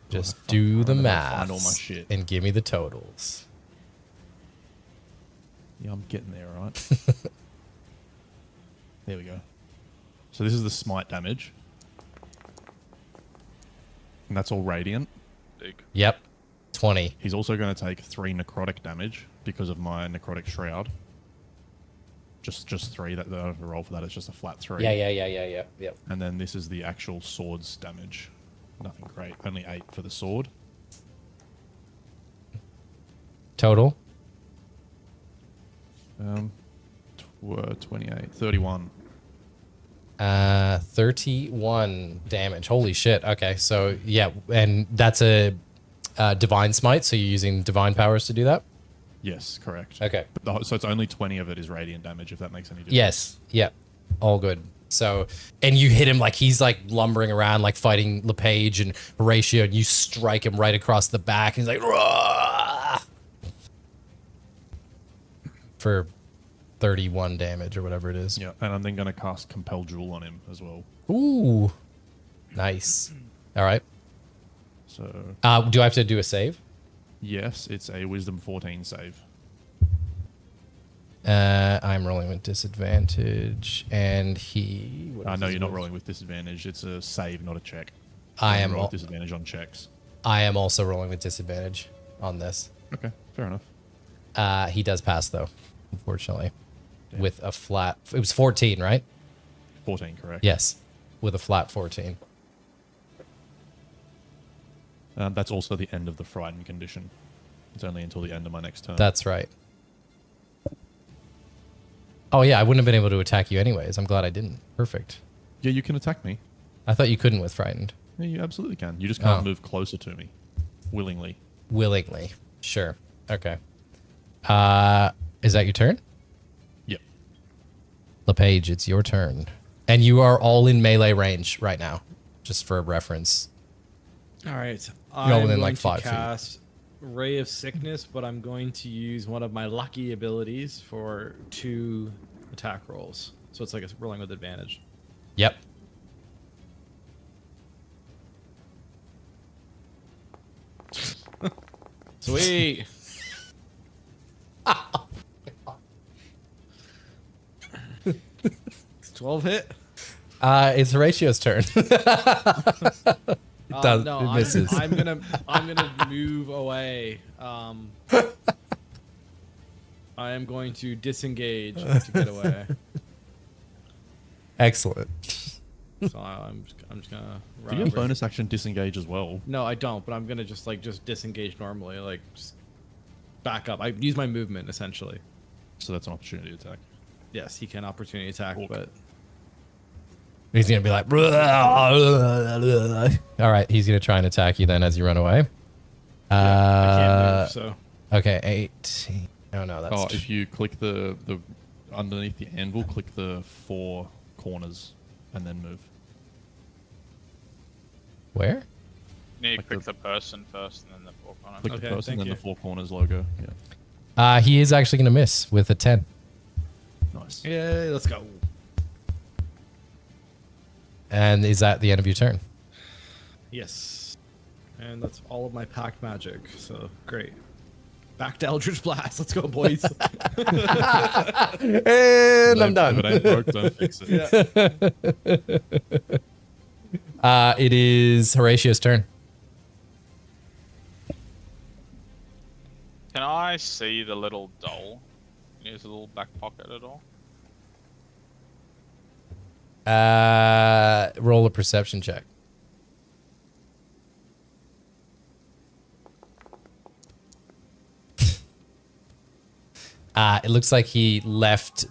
Just Oh, fuck, do I the remember to find math all my shit. and give me the totals. Yeah, I'm getting there, right? There we go. So this is the smite damage. And that's all radiant. Big. Yep. 20. He's also going to take 3 necrotic damage because of my necrotic shroud. Just 3. That the roll for that is just a flat 3. Yeah. Yep. And then this is the actual sword's damage. Nothing great. Only 8 for the sword. Total. 28, 31. 31 damage. Holy shit. Okay, so yeah, and that's a divine smite, so you're using divine powers to do that? Yes, correct. Okay. So it's only 20 of it is radiant damage, if that makes any difference. Yes. Yep. All good. So, and you hit him like he's like lumbering around, like fighting LePage and Horatio, and you strike him right across the back, and he's like, "Rah!" For 31 damage or whatever it is. Yeah, and I'm then going to cast Compel Jewel on him as well. Ooh. Nice. All right. So, Do I have to do a save? yes, it's a Wisdom 14 save. I'm rolling with disadvantage, and he. No, you're not rolling with disadvantage. It's a save, not a check. I You am. roll with disadvantage on checks. I am also rolling with disadvantage on this. Okay, fair enough. He does pass though, unfortunately, Damn. with a flat. It was 14, right? 14, correct. Yes, with a flat 14. That's also the end of the frightened condition. It's only until the end of my next turn. That's right. Oh yeah, I wouldn't have been able to attack you anyways. I'm glad I didn't. Perfect. Yeah, you can attack me. I thought you couldn't with frightened. Yeah, you absolutely can. You just can't Oh. move closer to me. Willingly. Willingly. Sure. Okay. Is that your turn? Yep. LePage, it's your turn. And you are all in melee range right now, just for reference. All right. You're I'm within, going like, to 5 feet. cast Ray of Sickness, but I'm going to use one of my lucky abilities for 2 attack rolls. So it's like it's rolling with advantage. Yep. Sweet. It's 12 hit. It's Horatio's turn. It does. No, it misses. I'm gonna move away. I am going to disengage to get away. Excellent. So I'm just gonna Do run you have over. bonus action disengage as well? No, I don't. But I'm gonna just disengage normally, like just back up. I use my movement essentially. So that's an opportunity attack. Yes, he can opportunity attack, Cool. but He's gonna be like, all right. He's gonna try and attack you then as you run away. I can't move. So Okay, 18. Oh no, that's Oh, if you click the underneath the anvil, click the 4 corners and then move. where? You need to Like click the- the person first and then the 4 corners. Click Okay, the person, thank then you. the 4 corners logo. Yeah. He is actually gonna miss with a 10. Nice. yeah, let's go. And is that the end of your turn? Yes, and that's all of my packed magic. So great. Back to Eldritch Blast. Let's go, boys. And If I'm done. it ain't broke, don't fix it. yeah. It is Horatio's turn. Can I see the little doll? Use a little back pocket at all? Roll a perception check. It looks like he left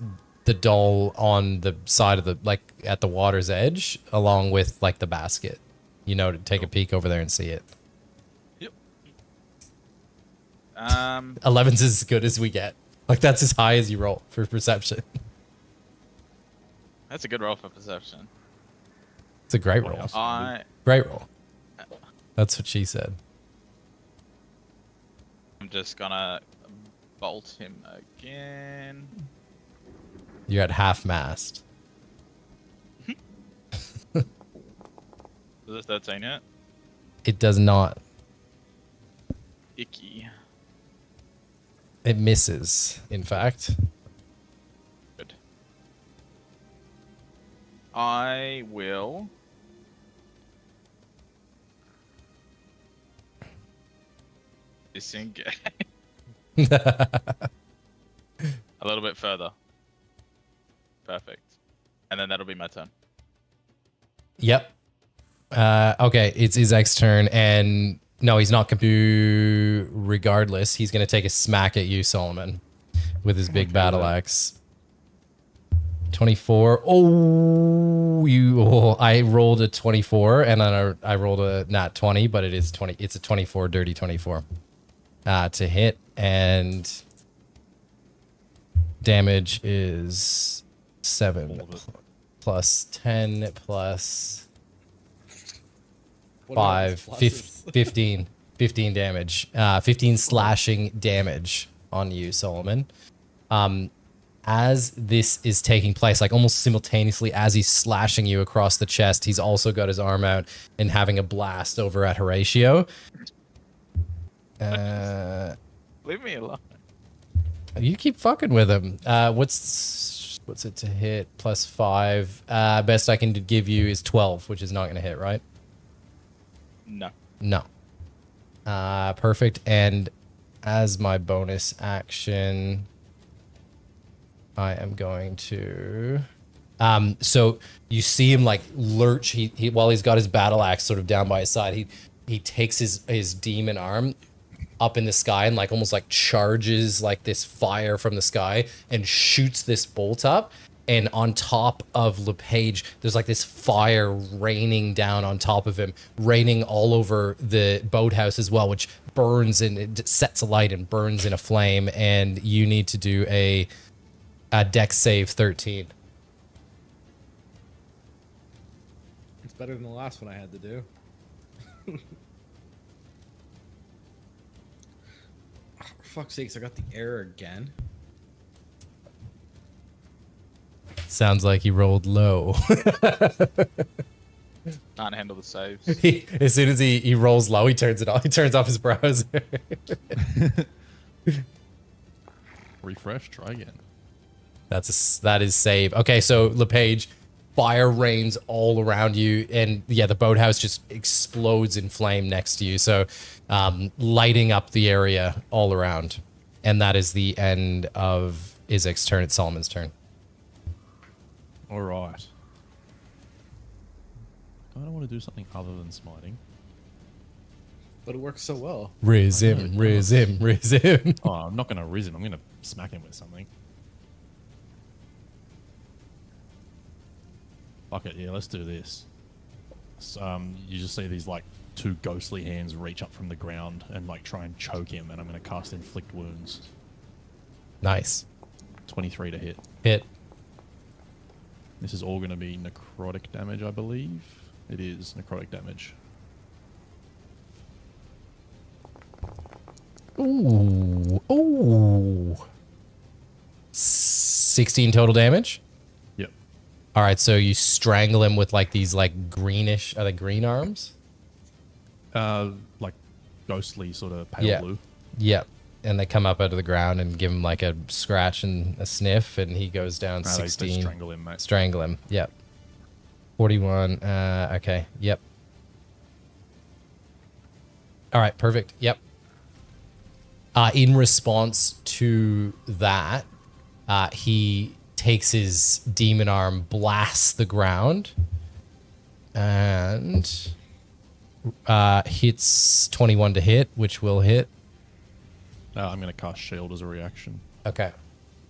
the doll on the side of the, like at the water's edge, along with like the basket. You know, to take a peek over there and see it. Yep. 11's as good as we get. Like that's as high as you roll for perception. That's a good roll for perception. It's a great What roll. else? Great roll. That's what she said. I'm just gonna bolt him again. You're at half mast. Is it 13 yet? It does not. Icky. It misses, in fact. Good. I will Disengage. A little bit further. Perfect. And then that'll be my turn. Yep. Okay, it's Izek's turn, and no, he's not going to. Regardless, he's going to take a smack at you, Solomon, with his big battle axe. 24. Oh, I rolled a 24, and then I rolled a nat 20, but it is 20. It's a 24, dirty 24 to hit, and damage is 7 plus 10 plus 5, 15 damage. 15 slashing damage on you, Solomon. As this is taking place, like almost simultaneously as he's slashing you across the chest, he's also got his arm out and having a blast over at Horatio. Leave me alone. You keep fucking with him. What's it to hit? Plus 5. Best I can give you is 12, which is not going to hit, right? No. No. Perfect. And as my bonus action, I am going to... so you see him like lurch. He while he's got his battle axe sort of down by his side, he takes his demon arm up in the sky and like almost like charges like this fire from the sky and shoots this bolt up. And on top of LePage, there's like this fire raining down on top of him, raining all over the boathouse as well, which burns and it sets alight and burns in a flame. And you need to do a dex save 13. It's better than the last one I had to do. Oh, for fuck's sakes, I got the error again. Sounds like he rolled low. Can't handle the saves. As soon as he rolls low, he turns it off. He turns off his browser. Refresh, try again. That is save. Okay, so LePage, fire rains all around you, and yeah, the boathouse just explodes in flame next to you. So, lighting up the area all around, and that is the end of Izek's turn. It's Solomon's turn. All right. I don't want to do something other than smiting. But it works so well. Riz him. Oh, I'm not going to riz him. I'm going to smack him with something. Fuck it, yeah, let's do this. So, you just see these like two ghostly hands reach up from the ground and like try and choke him, and I'm going to cast Inflict Wounds. Nice. 23 to hit. Hit. This is all going to be necrotic damage, I believe. It is necrotic damage. Ooh. 16 total damage? Yep. All right, so you strangle him with like these like greenish, are they green arms? Like ghostly sort of pale blue. Yep. And they come up out of the ground and give him like a scratch and a sniff, and he goes down 16. They strangle him, mate. Strangle him. Yep. 41. Okay. Yep. All right. Perfect. Yep. In response to that, he takes his demon arm, blasts the ground, and hits 21 to hit, which will hit. I'm going to cast Shield as a reaction. Okay.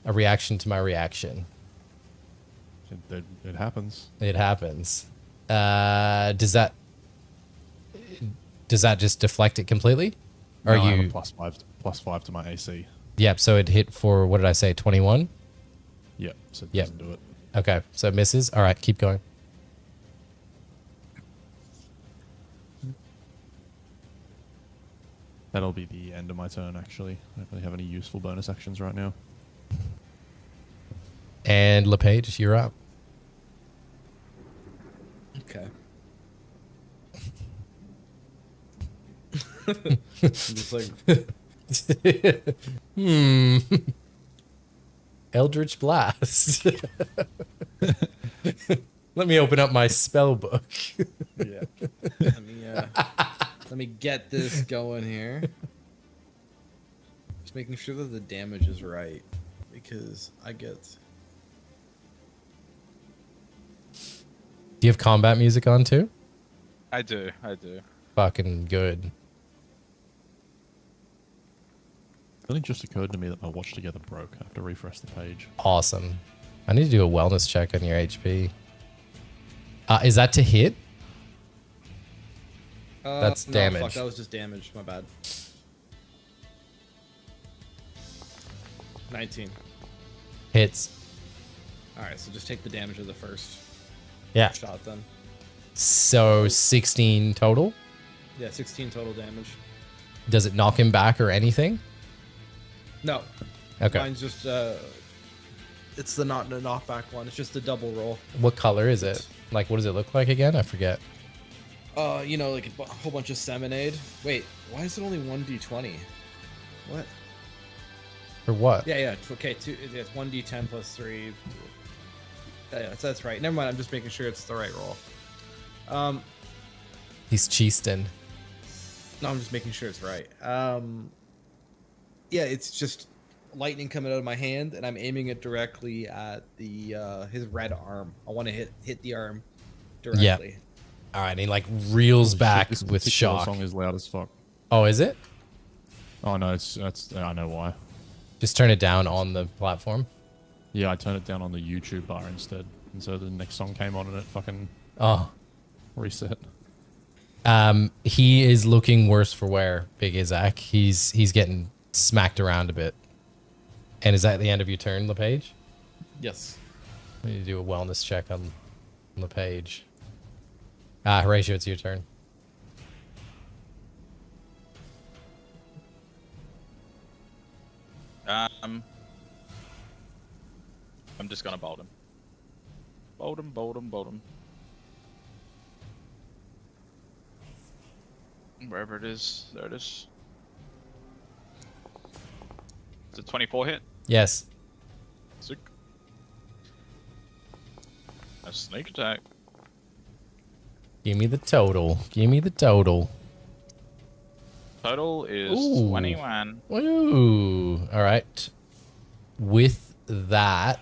A reaction to my reaction. It happens. It happens. Does that just deflect it completely? Or No, I have you a plus 5 to my AC. Yep, so it hit for, what did I say, 21? Yep, so it Yep. doesn't do it. Okay, so it misses. All right, keep going. That'll be the end of my turn, actually. I don't really have any useful bonus actions right now. And LePage, you're up. Okay. I'm just like, Eldritch Blast. Let me open up my spell book. yeah. Let me get this going here. just making sure that the damage is right, because I get. Do you have combat music on too? I do. I do. Fucking good. It only just occurred to me that my watch together broke. I have to refresh the page. Awesome. I need to do a wellness check on your HP. Is that to hit? That's damage. No, fuck, that was just damage. My bad. 19. Hits. Alright, so just take the damage of the first Yeah. shot then. So 16 total. Yeah, 16 total damage. Does it knock him back or anything? No. Okay. Mine's just, it's the not the knockback one. It's just the double roll. What color is it? Like, what does it look like again? I forget. You know, like a whole bunch of Seminade. Wait, why is it only 1d20? What? For what? Yeah, yeah. Okay, it's 1d10 plus 3. Yeah, that's right. Never mind. I'm just making sure it's the right roll. He's cheesting. No, I'm just making sure it's right. Yeah, it's just lightning coming out of my hand, and I'm aiming it directly at the his red arm. I want to hit the arm directly. Yeah. All right, and he like reels back This with particular shock. song is loud as fuck. Oh, is it? Oh no, that's I know why. Just turn it down on the platform. Yeah, I turned it down on the YouTube bar instead, and so the next song came on and it fucking Oh. reset. He is looking worse for wear, Big Isaac. He's getting smacked around a bit. And is that the end of your turn, LePage? Yes. I need to do a wellness check on LePage. Horatio, it's your turn. I'm just gonna bolt him. Bolt him, bolt him, bolt him. Wherever it is, there it is. It's a 24 hit. Yes. Sick. A sneak attack. Give me the total. Give me the total. Total is Ooh. 21. Woo! All right. With that,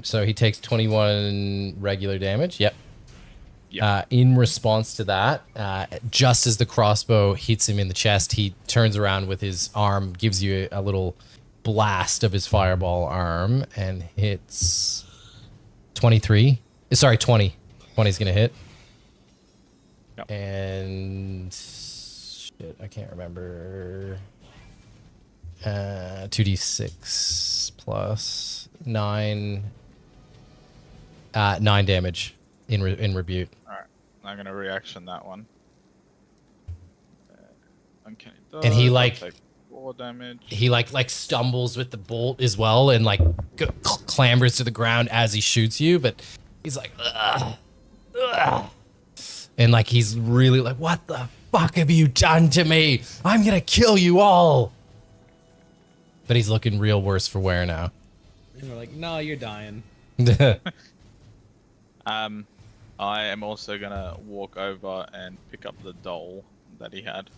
so he takes 21 regular damage. Yep. Yep. In response to that, just as the crossbow hits him in the chest, he turns around with his arm, gives you a little blast of his fireball arm, and hits 23. Sorry, 20. 20's gonna hit. Yep. And shit, I can't remember. 2d6 plus 9. 9 damage in rebuke. Alright, I'm gonna reaction that one. Uncanny And he dodge, like I'll take 4 damage. he like stumbles with the bolt as well, and like clambers to the ground as he shoots you, but he's like ugh, ugh. And like he's really like, what the fuck have you done to me? I'm gonna kill you all. But he's looking real worse for wear now. And we're like, no, you're dying. I am also gonna walk over and pick up the doll that he had.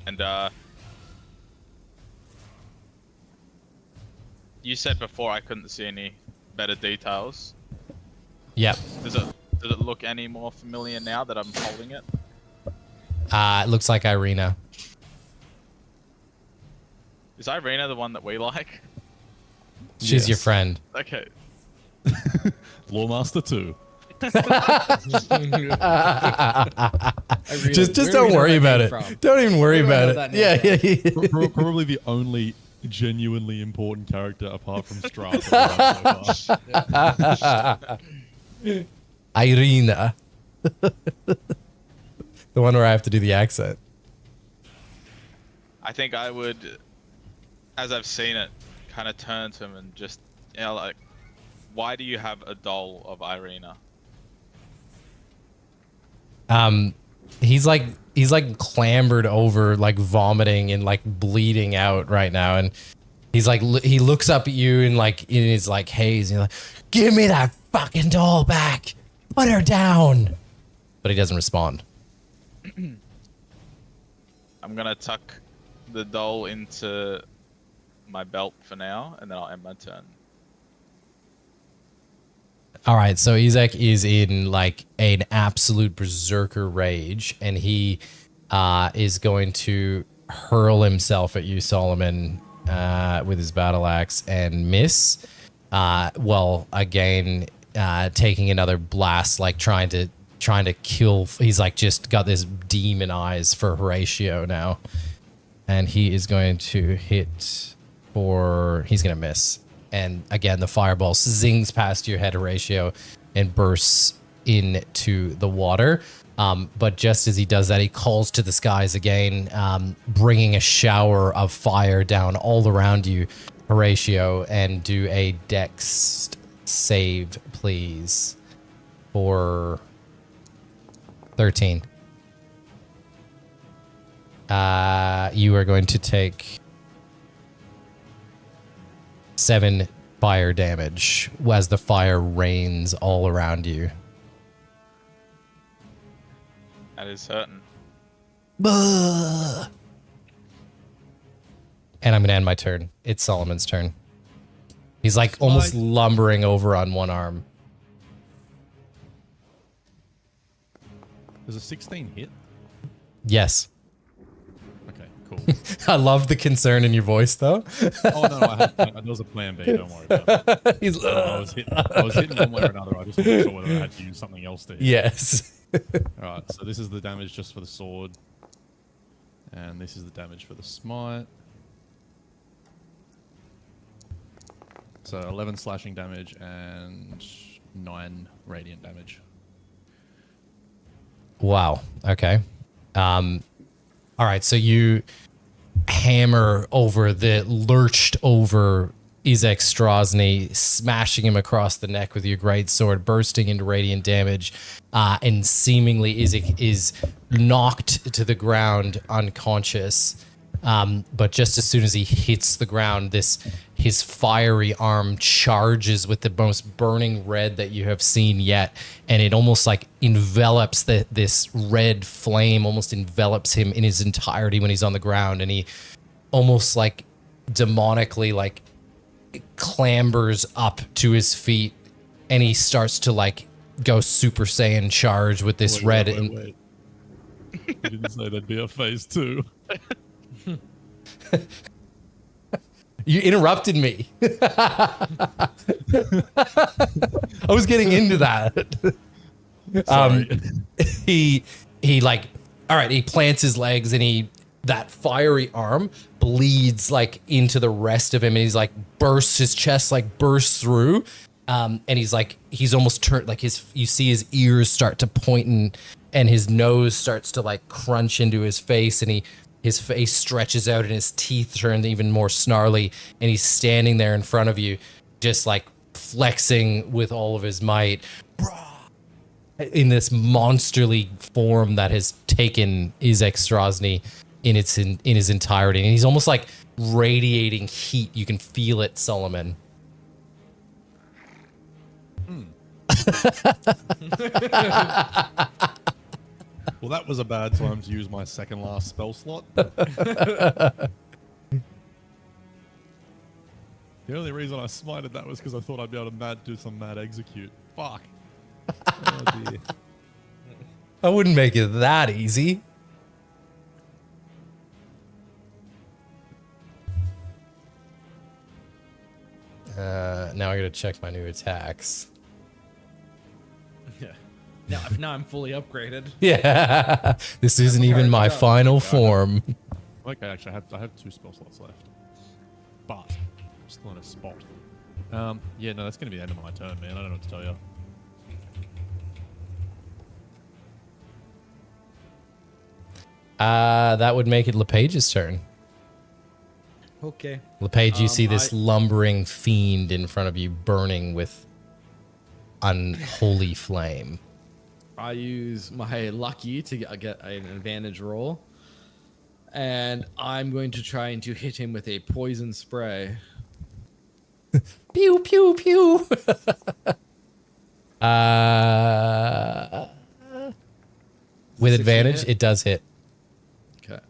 And you said before I couldn't see any better details. Yep. Does it look any more familiar now that I'm holding it? It looks like Irina. Is Irina the one that we like? She's your Yes. friend. Okay. Lawmaster 2. Just Where do don't we know worry that about name it. from? Don't even worry Where do I know about that it. name Yeah, from? yeah, Probably the only genuinely important character apart from Strahd that we've done so far. Irina. The one where I have to do the accent. I think I would, as I've seen it, kind of turn to him and just, you know, like, why do you have a doll of Irina? He's like clambered over, like vomiting and like bleeding out right now, and he's like he looks up at you and like in his like haze, and he's like, "Give me that fucking doll back! Put her down!" But he doesn't respond. I'm gonna tuck the doll into my belt for now, and then I'll end my turn. All right, so Izek is in like an absolute berserker rage, and he is going to hurl himself at you, Solomon, with his battle axe and miss. Well, again, taking another blast, like trying to kill. He's like just got this demon eyes for Horatio now, and he is going to hit for. He's gonna miss. And again, the fireball zings past your head, Horatio, and bursts into the water. But just as he does that, he calls to the skies again, bringing a shower of fire down all around you, Horatio, and do a dex save, please, for 13. You are going to take 7 fire damage as the fire rains all around you. That is hurting. And I'm going to end my turn. It's Solomon's turn. He's like almost lumbering over on one arm. Does a 16 hit? Yes. Okay, cool. I love the concern in your voice, though. Oh, no, there was a plan B, don't worry about it. He's, I was hitting one way or another. I just wasn't sure whether I had to use something else to hit. yes. Alright, so this is the damage just for the sword. And this is the damage for the smite. So 11 slashing damage and 9 radiant damage. Wow. Okay. All right. So you hammer over the lurched over Izek Strahd, smashing him across the neck with your great sword, bursting into radiant damage, and seemingly Izek is knocked to the ground unconscious. But just as soon as he hits the ground, his fiery arm charges with the most burning red that you have seen yet, and it almost like envelops this red flame, almost envelops him in his entirety when he's on the ground, and he almost like demonically like clambers up to his feet, and he starts to like go Super Saiyan charge with this red. Wait. You didn't say there'd be a phase 2. You interrupted me. I was getting into that. He like, all right, he plants his legs, and that fiery arm bleeds like into the rest of him, and he's like his chest like bursts through, and he's almost turned, like you see his ears start to point, and his nose starts to like crunch into his face, and his face stretches out and his teeth turn even more snarly, and he's standing there in front of you, just like flexing with all of his might in this monsterly form that has taken Izek Strahd in his entirety. And he's almost like radiating heat. You can feel it, Solomon. Well, that was a bad time to use my second last spell slot. The only reason I smited that was because I thought I'd be able to do some mad execute. Fuck. Oh, dear. I wouldn't make it that easy. Now I gotta check my new attacks. Yeah. Now I'm fully upgraded. Yeah. This isn't even my final form. Okay, actually, I have 2 spell slots left. But I'm still in a spot. Yeah, no, that's going to be the end of my turn, man. I don't know what to tell you. That would make it LePage's turn. Okay. LePage, you see this lumbering fiend in front of you burning with unholy flame. I use my lucky to get an advantage roll. And I'm going to try and to hit him with a poison spray. Pew, pew, pew. With advantage, it does hit. Okay.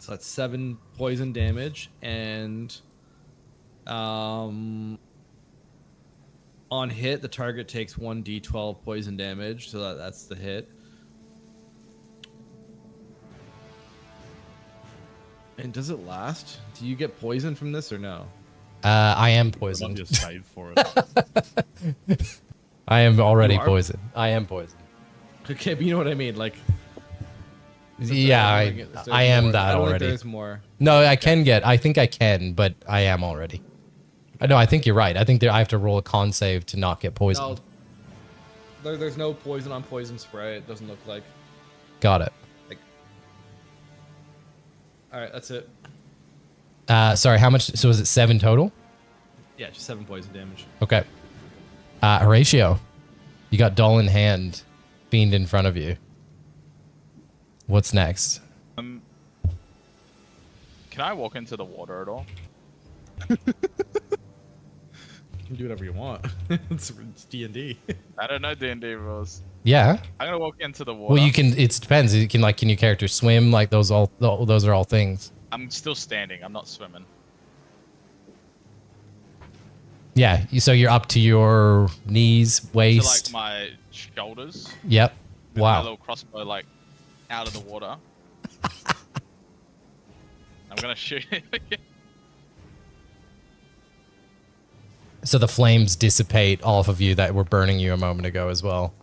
So that's 7 poison damage, and on hit, the target takes 1d12 poison damage, so that's the hit. And does it last? Do you get poison from this or no? I am I'll poisoned. just save for it. I am already You are? poisoned. I am poisoned. Okay, but you know what I mean, like. Yeah, I am more. that I don't already. think there's more. No, I can get. I think I can, but I am already. No, I think you're right. I think I have to roll a con save to not get poisoned. No, there's no poison on poison spray. It doesn't look like. Got it. All right, that's it. Sorry, how much? So is it 7 total? Yeah, just 7 poison damage. Okay. Horatio, you got doll in hand, fiend in front of you. What's next? Can I walk into the water at all? You can do whatever you want. it's D&D. I don't know D&D rules. Yeah. I'm gonna walk into the water. Well, you can. It depends. You can can your character swim? Like those are all things. I'm still standing. I'm not swimming. Yeah. So you're up to your knees, To waist. like my shoulders. Yep. With my Wow. little crossbow like out of the water. I'm gonna shoot him again. So the flames dissipate off of you that were burning you a moment ago as well.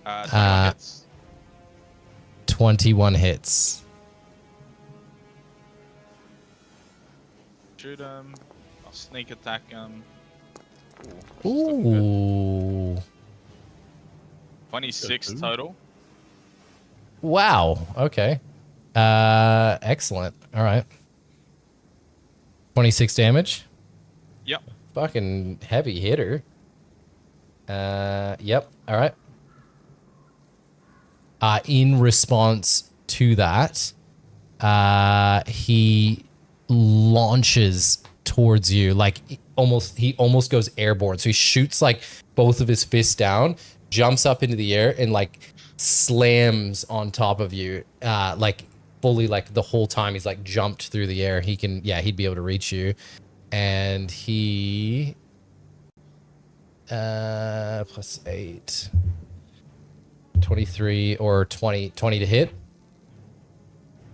21 hits. 21 hits. Shoot him. I'll sneak attack him. Ooh. 26 total. Wow. Okay. Excellent. All right. 26 damage. Yep. Fucking heavy hitter. Yep. All right. In response to that, he launches towards you he almost goes airborne. So he shoots like both of his fists down, jumps up into the air, and like slams on top of you. Fully the whole time he's like jumped through the air. He'd be able to reach you. And he +8. 23 or 20 to hit.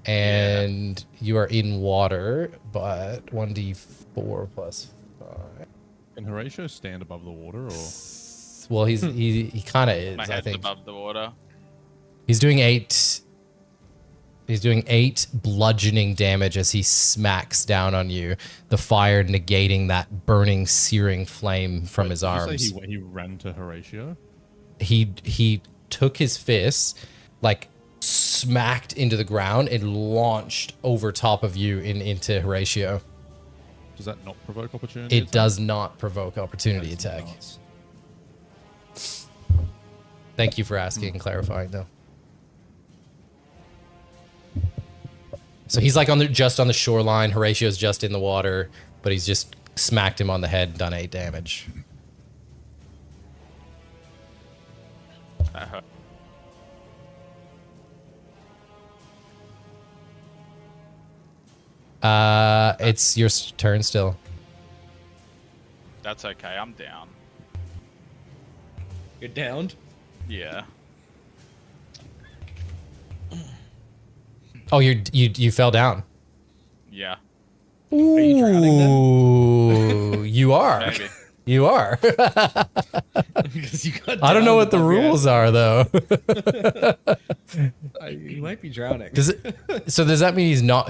And you are in water, but 1d4 +5. Can Horatio stand above the water, or Well, he kind of is, My I head's think. above the water. He's doing 8. He's doing 8 bludgeoning damage as he smacks down on you. The fire negating that burning, searing flame from his Did you arms. say he ran to Horatio? He took his fist, smacked into the ground and launched over top of you into Horatio. Does that not provoke opportunity? It does not provoke opportunity That's attack. nuts. Thank you for asking and clarifying, though. So he's just on the shoreline. Horatio's just in the water, but he's just smacked him on the head, done 8 damage. That hurt. It's your turn still. That's okay. I'm down. You're downed? Yeah. Oh, you fell down. Yeah. Are you drowning then? Ooh, you are. Maybe. You are. Because you got I don't know downed what the above your rules are, though. You might be drowning. So does that mean he's not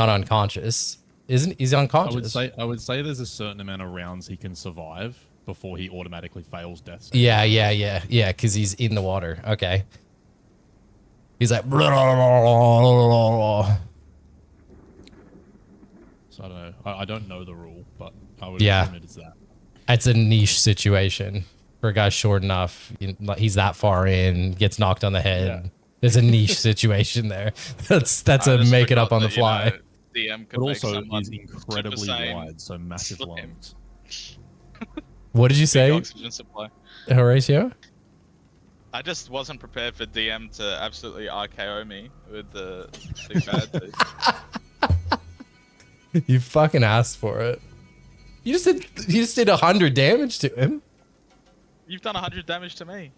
unconscious? Isn't he's unconscious? I would say there's a certain amount of rounds he can survive before he automatically fails death save. Yeah, because he's in the water. Okay. He's like, So I don't know. I don't know the rule, but I would assume it's that. it's a niche situation for a guy short enough. He's that far in, gets knocked on the head. Yeah. There's a niche situation there. That's I a just make it forgot up on the that, fly. DM But could make also, someone he's incredibly Super Saiyan wide, so massive slim. lungs. What did you big say, oxygen supply. Horatio? I just wasn't prepared for DM to absolutely RKO me with the big bad dude. You fucking asked for it. You just did 100 damage to him. You've done 100 damage to me.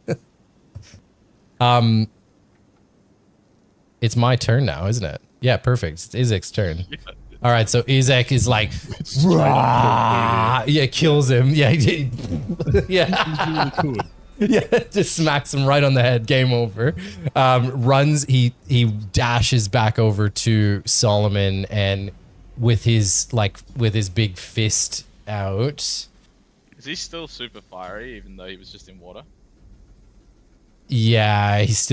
It's my turn now, isn't it? Yeah, perfect. It's Izek's turn. All right, so Izek is like, yeah, kills him. Yeah, yeah, yeah, just smacks him right on the head. Game over. Runs. He dashes back over to Solomon and with his big fist out. Is he still super fiery, even though he was just in water? Yeah, he's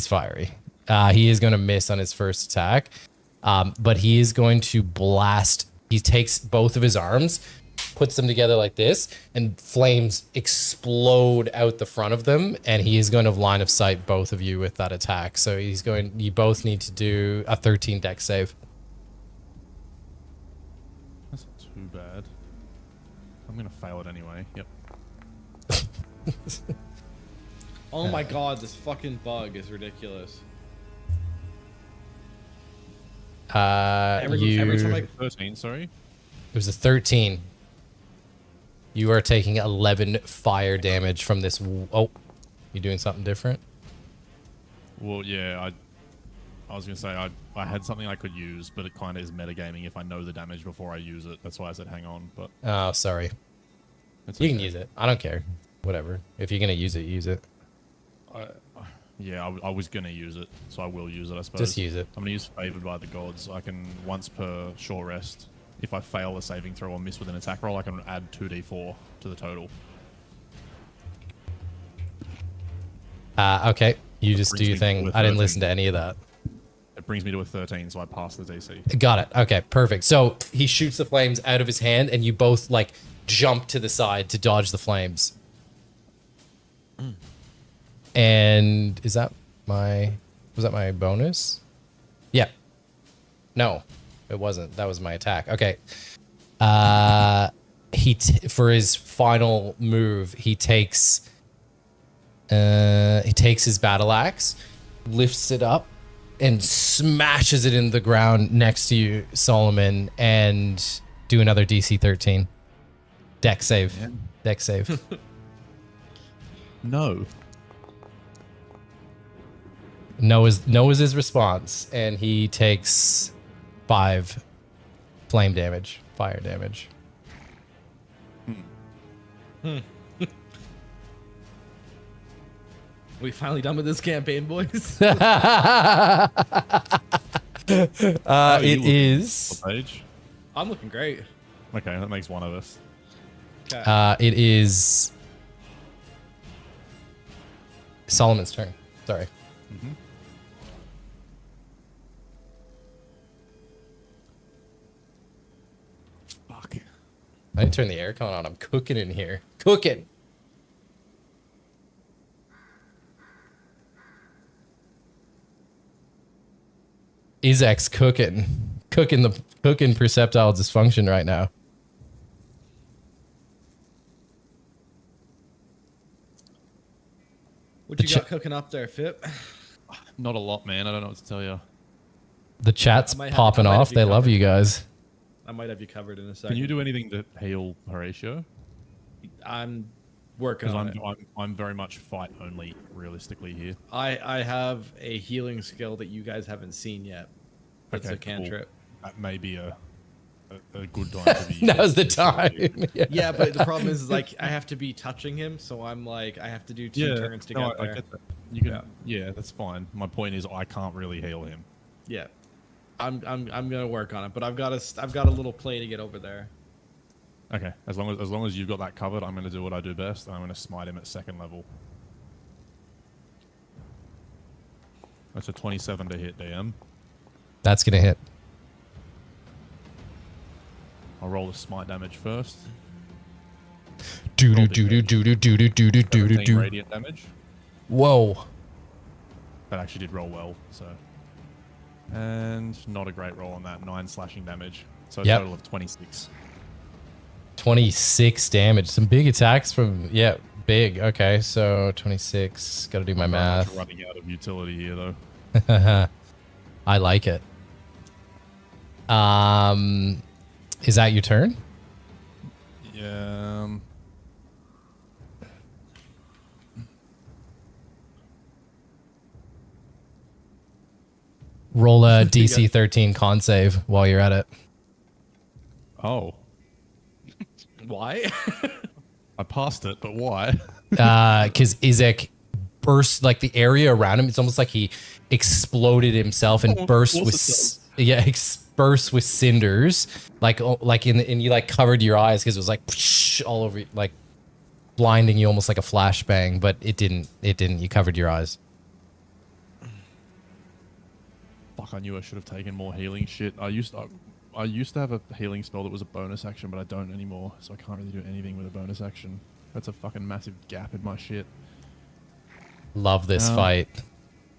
fiery. He is going to miss on his first attack, but he is going to blast. He takes both of his arms, puts them together like this, and flames explode out the front of them, and he is going to line of sight both of you with that attack. So you both need to do a 13 dex save. That's not too bad. I'm going to fail it anyway. Yep. Oh my god, this fucking bug is ridiculous. Every time I 13, sorry. It was a 13. You are taking 11 fire damage from this. Oh, you doing something different? Well, yeah, I was going to say I had something I could use, but it kind of is metagaming if I know the damage before I use it. That's why I said hang on, but... Oh, sorry. You can use it. I don't care. Whatever. If you're going to use it, use it. Yeah, I was going to use it, so I will use it, I suppose. Just use it. I'm going to use Favored by the Gods. I can, once per short rest, if I fail a saving throw or miss with an attack roll, I can add 2d4 to the total. Okay. You just do your thing. I didn't listen to any of that. It brings me to a 13, so I pass the DC. Got it. Okay, perfect. So he shoots the flames out of his hand, and you both, like, jump to the side to dodge the flames. And was that my bonus? Yeah. No, it wasn't. That was my attack. Okay. For his final move, he takes his battle axe, lifts it up, and smashes it in the ground next to you, Solomon, and do another DC 13. Dex save. Yeah. Dex save. No. No is his response, and he takes 5 flame damage, fire damage. We finally done with this campaign, boys. It is. What page? I'm looking great. Okay, that makes one of us. Okay. It is Solomon's turn. Sorry. Mm-hmm. Fuck. I didn't turn the aircon on. I'm cooking in here. Cooking. Izek's cooking perceptile dysfunction right now. What you got cooking up there, Fip? Not a lot, man. I don't know what to tell you. The chat's popping off. They love you guys. I might have you covered in a second. Can you do anything to heal Horatio? I'm working on it. I'm very much fight only, realistically here. I have a healing skill that you guys haven't seen yet. It's a cantrip. Cool. That may be a good time to be. Now's the time. Yeah, but the problem is like I have to be touching him, so I'm like I have to do 2 turns to get there. I get that. You can, yeah, that's fine. My point is I can't really heal him. Yeah, I'm gonna work on it, but I've got a little play to get over there. Okay, as long as you've got that covered, I'm gonna do what I do best. I'm gonna smite him at 2nd level. That's a 27 to hit, DM. That's gonna hit. I'll roll the smite damage first. Do Radiant damage. Whoa. That actually did roll well, so. And not a great roll on that. 9 slashing damage. So a total of 26. 26 damage. Some big attacks from big. Okay, so 26. Got to do my Very much math. running out of utility here, though. I like it. Is that your turn? Yeah. Roll a DC 13 con save while you're at it. Oh, Why? I passed it, but why? Because Izek burst, like the area around him, it's almost like he exploded himself and Oh, burst of with course it burst with cinders, like and you like covered your eyes because it was like all over, like blinding you almost like a flashbang, but it didn't. You covered your eyes. Fuck, I knew I should have taken more healing shit. I used to have a healing spell that was a bonus action, but I don't anymore, so I can't really do anything with a bonus action. That's a fucking massive gap in my shit. Love this fight.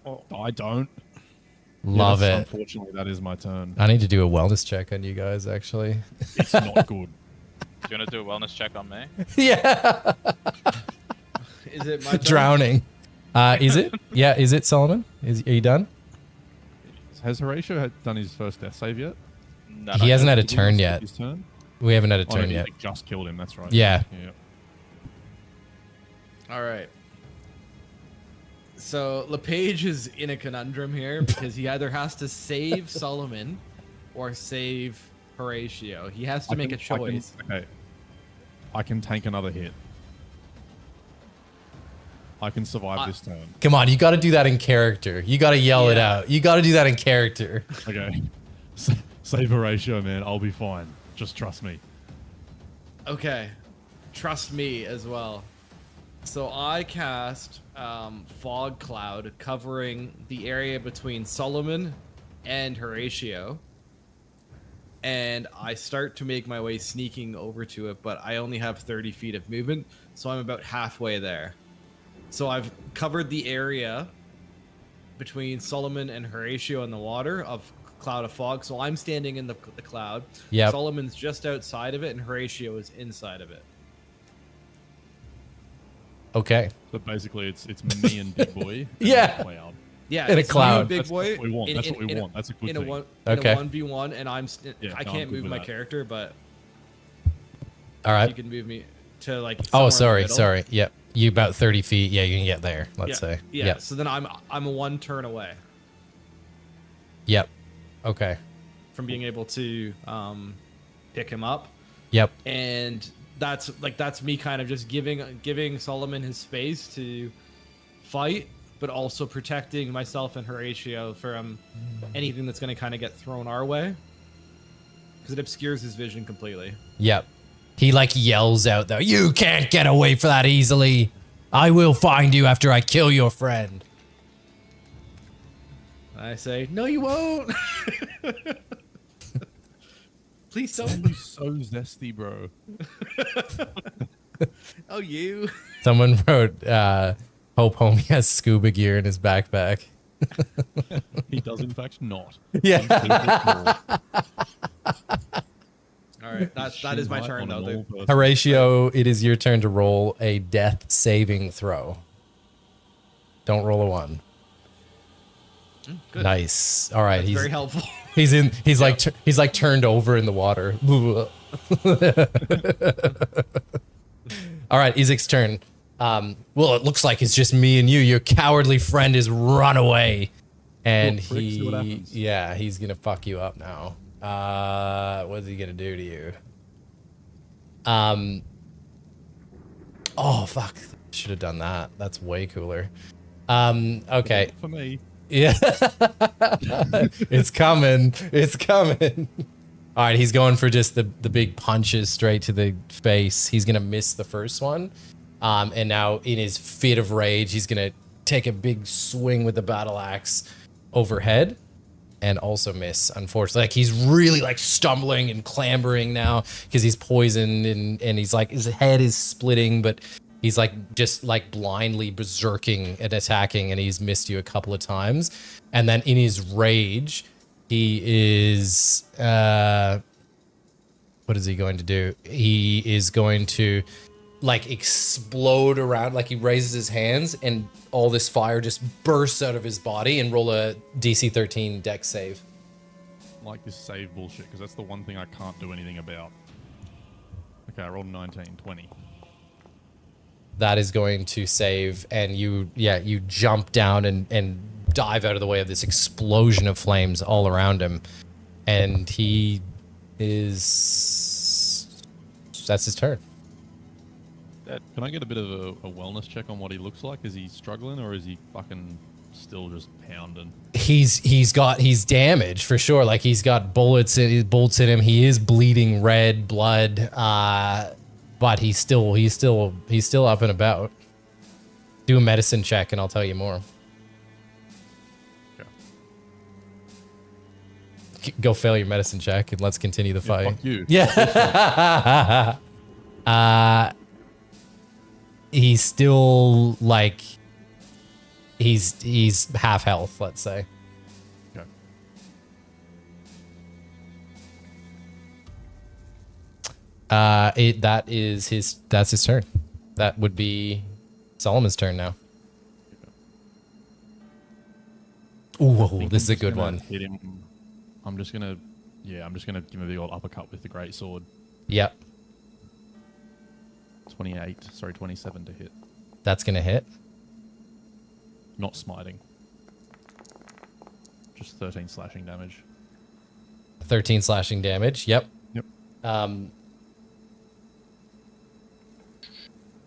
Oh, I don't. Love it. it. Unfortunately, that is my turn. I need to do a wellness check on you guys, actually. It's not good. Do you want to do a wellness check on me? Yeah. Is it my turn? Drowning. Is it? Yeah. Is it, Solomon? Are you done? Has Horatio done his first death save yet? No, He hasn't had a Did he turn skip yet. His turn? We haven't had a Oh, no, turn he yet. just killed him. That's right. Yeah. Yeah. All right. So LePage is in a conundrum here because he either has to save Solomon or save Horatio. He has to make a choice. I can tank another hit. I can survive this turn. Come on, you got to do that in character. You got to yell it out. You got to do that in character. Okay. Save Horatio, man. I'll be fine. Just trust me. Okay. Trust me as well. So I cast Fog Cloud covering the area between Solomon and Horatio. And I start to make my way sneaking over to it, but I only have 30 feet of movement, so I'm about halfway there. So I've covered the area between Solomon and Horatio in the water of cloud of fog. So I'm standing in the cloud. Yep. Solomon's just outside of it, and Horatio is inside of it. Okay. So basically, it's me and Big Boy. Yeah. Cloud. Yeah, In a it's you, cloud. Big That's boy. what we want. That's what we in a- want. That's a good in thing. Okay. a 1v1, and Yeah, I no, I'm can't good move with my that. character, but All right. you can move me to like. Oh, somewhere in the sorry. middle. Yep. You about 30 feet. Yeah, you can get there. Let's say. Yeah. Yep. So then I'm a one turn away Yep. Okay. from being able to pick him up, Yep. and that's me kind of just giving Solomon his space to fight, but also protecting myself and Horatio from anything that's going to kind of get thrown our way, because it obscures his vision completely. Yep. He like yells out though, "You can't get away from that easily. I will find you after I kill your friend." I say, "No, you won't." Please don't. You're so zesty, bro. Oh, you. Someone wrote, "Hope homie has scuba gear in his backpack." He does, in fact, not. Yeah. All right, that is my turn though. dude. Horatio, it is your turn to roll a death saving throw. Don't roll a 1. Good. Nice. All right. That's very helpful. He's like turned over in the water. All right, Izek's turn. Well, it looks like it's just me and you. Your cowardly friend has run away, and Cool, prick, see what happens. he's gonna fuck you up now. What's he gonna do to you? Oh fuck! Should have done that. That's way cooler. Okay. For me. Yeah. It's coming. It's coming. All right, he's going for just the big punches straight to the face. He's going to miss the first one. And now in his fit of rage, he's going to take a big swing with the battle axe overhead and also miss, unfortunately. Like he's really like stumbling and clambering now because he's poisoned and he's like, his head is splitting, but he's like just like blindly berserking and attacking, and he's missed you a couple of times. And then in his rage, he is what is he going to do? He is going to like explode around, like he raises his hands and all this fire just bursts out of his body. And roll a DC 13 dex save. Like this save bullshit, because that's the one thing I can't do anything about. Okay, I rolled 19, 20. That is going to save, and you jump down and dive out of the way of this explosion of flames all around him. And he is... That's his turn. Can I get a bit of a wellness check on what he looks like? Is he struggling, or is he fucking still just pounding? He's damaged for sure. Like he's got bullets in him. He is bleeding red blood. But he's still up and about. Do a medicine check and I'll tell you more. Okay. Go fail your medicine check and let's continue the fight. Fuck you. Yeah. He's still like he's half health, let's say. Okay. That's his turn. That would be Solomon's turn now. Ooh, this is a good one. Hit him. I'm just gonna give him a big old uppercut with the great sword. Yep. 27 to hit. That's gonna hit. Not smiting. Just 13 slashing damage. 13 slashing damage. Yep. Yep.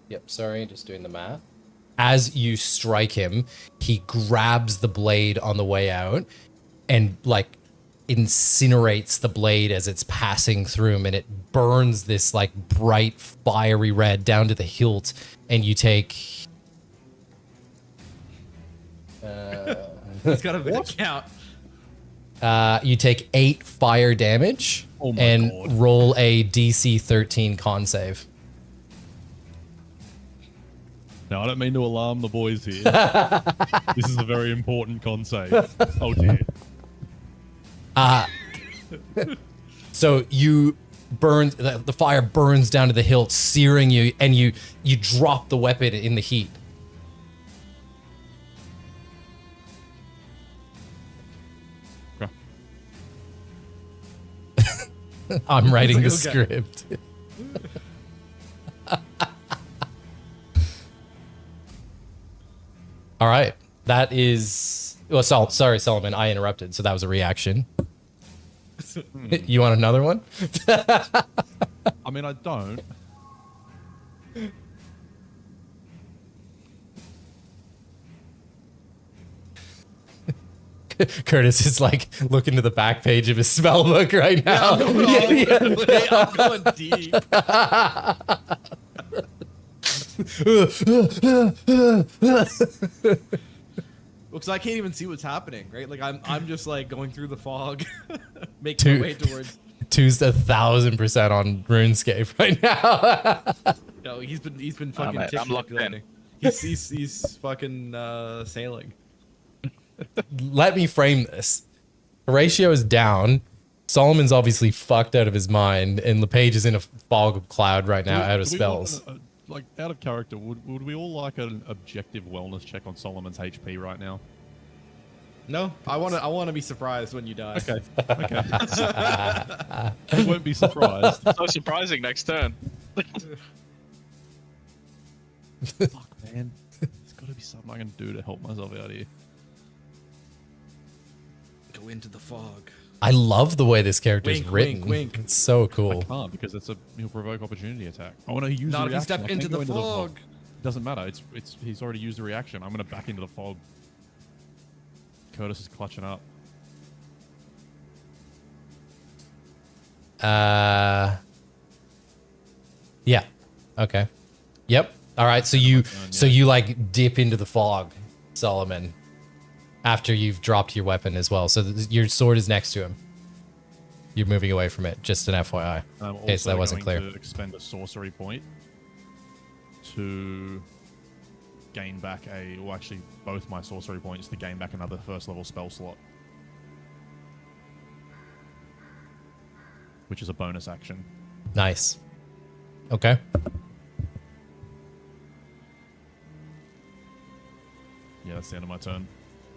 Yep, sorry, just doing the math. As you strike him, he grabs the blade on the way out and like incinerates the blade as it's passing through him, and it burns this like bright fiery red down to the hilt, and you take He's got a bit of count. you take 8 fire damage. Oh my and God. roll a DC 13 con save. Now, I don't mean to alarm the boys here. This is a very important con save. Oh dear. So you burn, the fire burns down to the hilt, searing you, and you drop the weapon in the heat. Okay. I'm writing the It's like, okay. script. All right. That is... Well, sorry, Solomon. I interrupted, so that was a reaction. You want another one? I mean, I don't. Curtis is like looking to the back page of his spell book right now. I'm going all the way. I'm going deep. Because I can't even see what's happening, right? Like I'm just like going through the fog, making my way towards. 2's 1,000% on RuneScape right now. No, he's been fucking. mate, I'm locked in. He's fucking sailing. Let me frame this. Horatio is down. Solomon's obviously fucked out of his mind, and LePage is in a fog of cloud right now, out of Do we want spells. like, out of character, would we all like an objective wellness check on Solomon's HP right now? No, I want to be surprised when you die. Okay. Okay. You won't be surprised. So surprising next turn. Fuck, man. There's got to be something I can do to help myself out here. Go into the fog. I love the way this character is Wink, written. wink, wink. It's so I cool. can't because he'll provoke opportunity attack. I want to use Not the if you reaction. step I into can't the go fog. Doesn't matter. He's already used the reaction. I'm gonna back into the fog. Curtis is clutching up. Yeah. Okay. Yep. All right. So you like dip into the fog, Solomon, after you've dropped your weapon as well. So your sword is next to him. You're moving away from it. Just an FYI. I'm Okay, so that wasn't going clear. to expend a sorcery point to gain back actually both my sorcery points to gain back another first level spell slot, which is a bonus action. Nice. Okay. that's the end of my turn.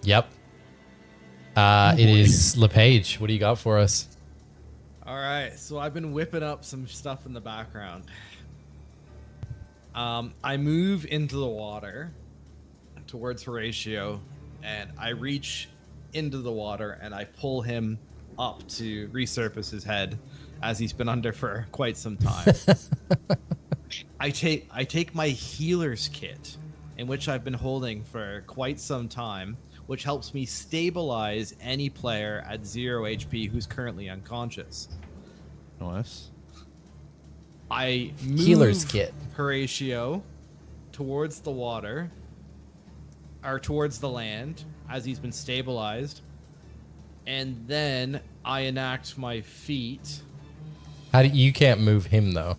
Yep. It is LePage. What do you got for us? All right, so I've been whipping up some stuff in the background. I move into the water towards Horatio, and I reach into the water and I pull him up to resurface his head, as he's been under for quite some time. I take my healer's kit, in which I've been holding for quite some time, which helps me stabilize any player at 0 HP who's currently unconscious. Nice. I move Healer's kit. Horatio towards the water, or towards the land, as he's been stabilized, and then I enact my feat. You can't move him though.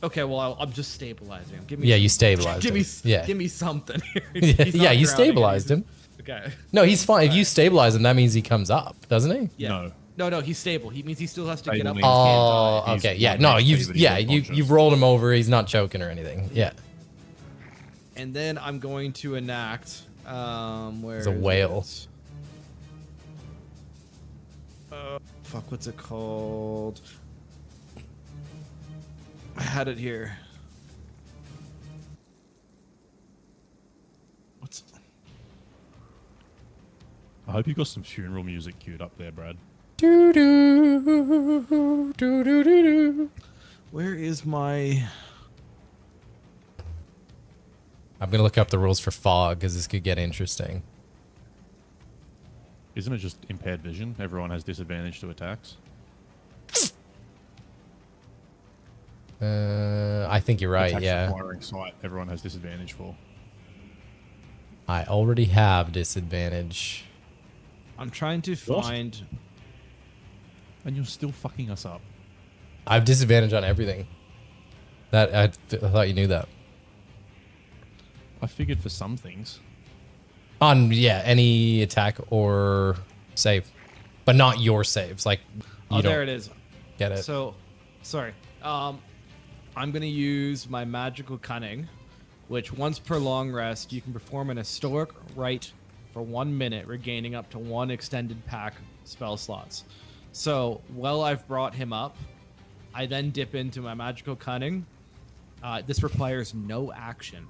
Okay, well, I'm just stabilizing him. Give me Yeah, some- you stabilized give him. me, Yeah. give me something here. Yeah, He's not yeah, you drowning, stabilized he's- him. Okay. No, he's fine. If you stabilize him, that means he comes up, doesn't he? Yeah. No, he's stable. He means he still has to Stable get up. means and he can't Oh, die. He's okay. Yeah, one no, HP, you've but he's yeah, unconscious. you've rolled him over. He's not choking or anything. Yeah. And then I'm going to enact. Where It's a is whale. it? Fuck, what's it called? I had it here. What's? I hope you got some funeral music queued up there, Brad. Do do do do do. Where is my? I'm gonna look up the rules for fog because this could get interesting. Isn't it just impaired vision? Everyone has disadvantage to attacks. I think you're right. Attacks Yeah, requiring sight, everyone has disadvantage for. I already have disadvantage. I'm trying to What? find. And you're still fucking us up. I have disadvantage on everything. That I thought you knew that. I figured for some things. On any attack or save, but not your saves. Like you Oh, there don't it is. get it. So, sorry. I'm gonna use my magical cunning, which once per long rest, you can perform an historic rite for 1 minute, regaining up to 1 extended pack spell slots. So, while I've brought him up, I then dip into my magical cunning. This requires no action.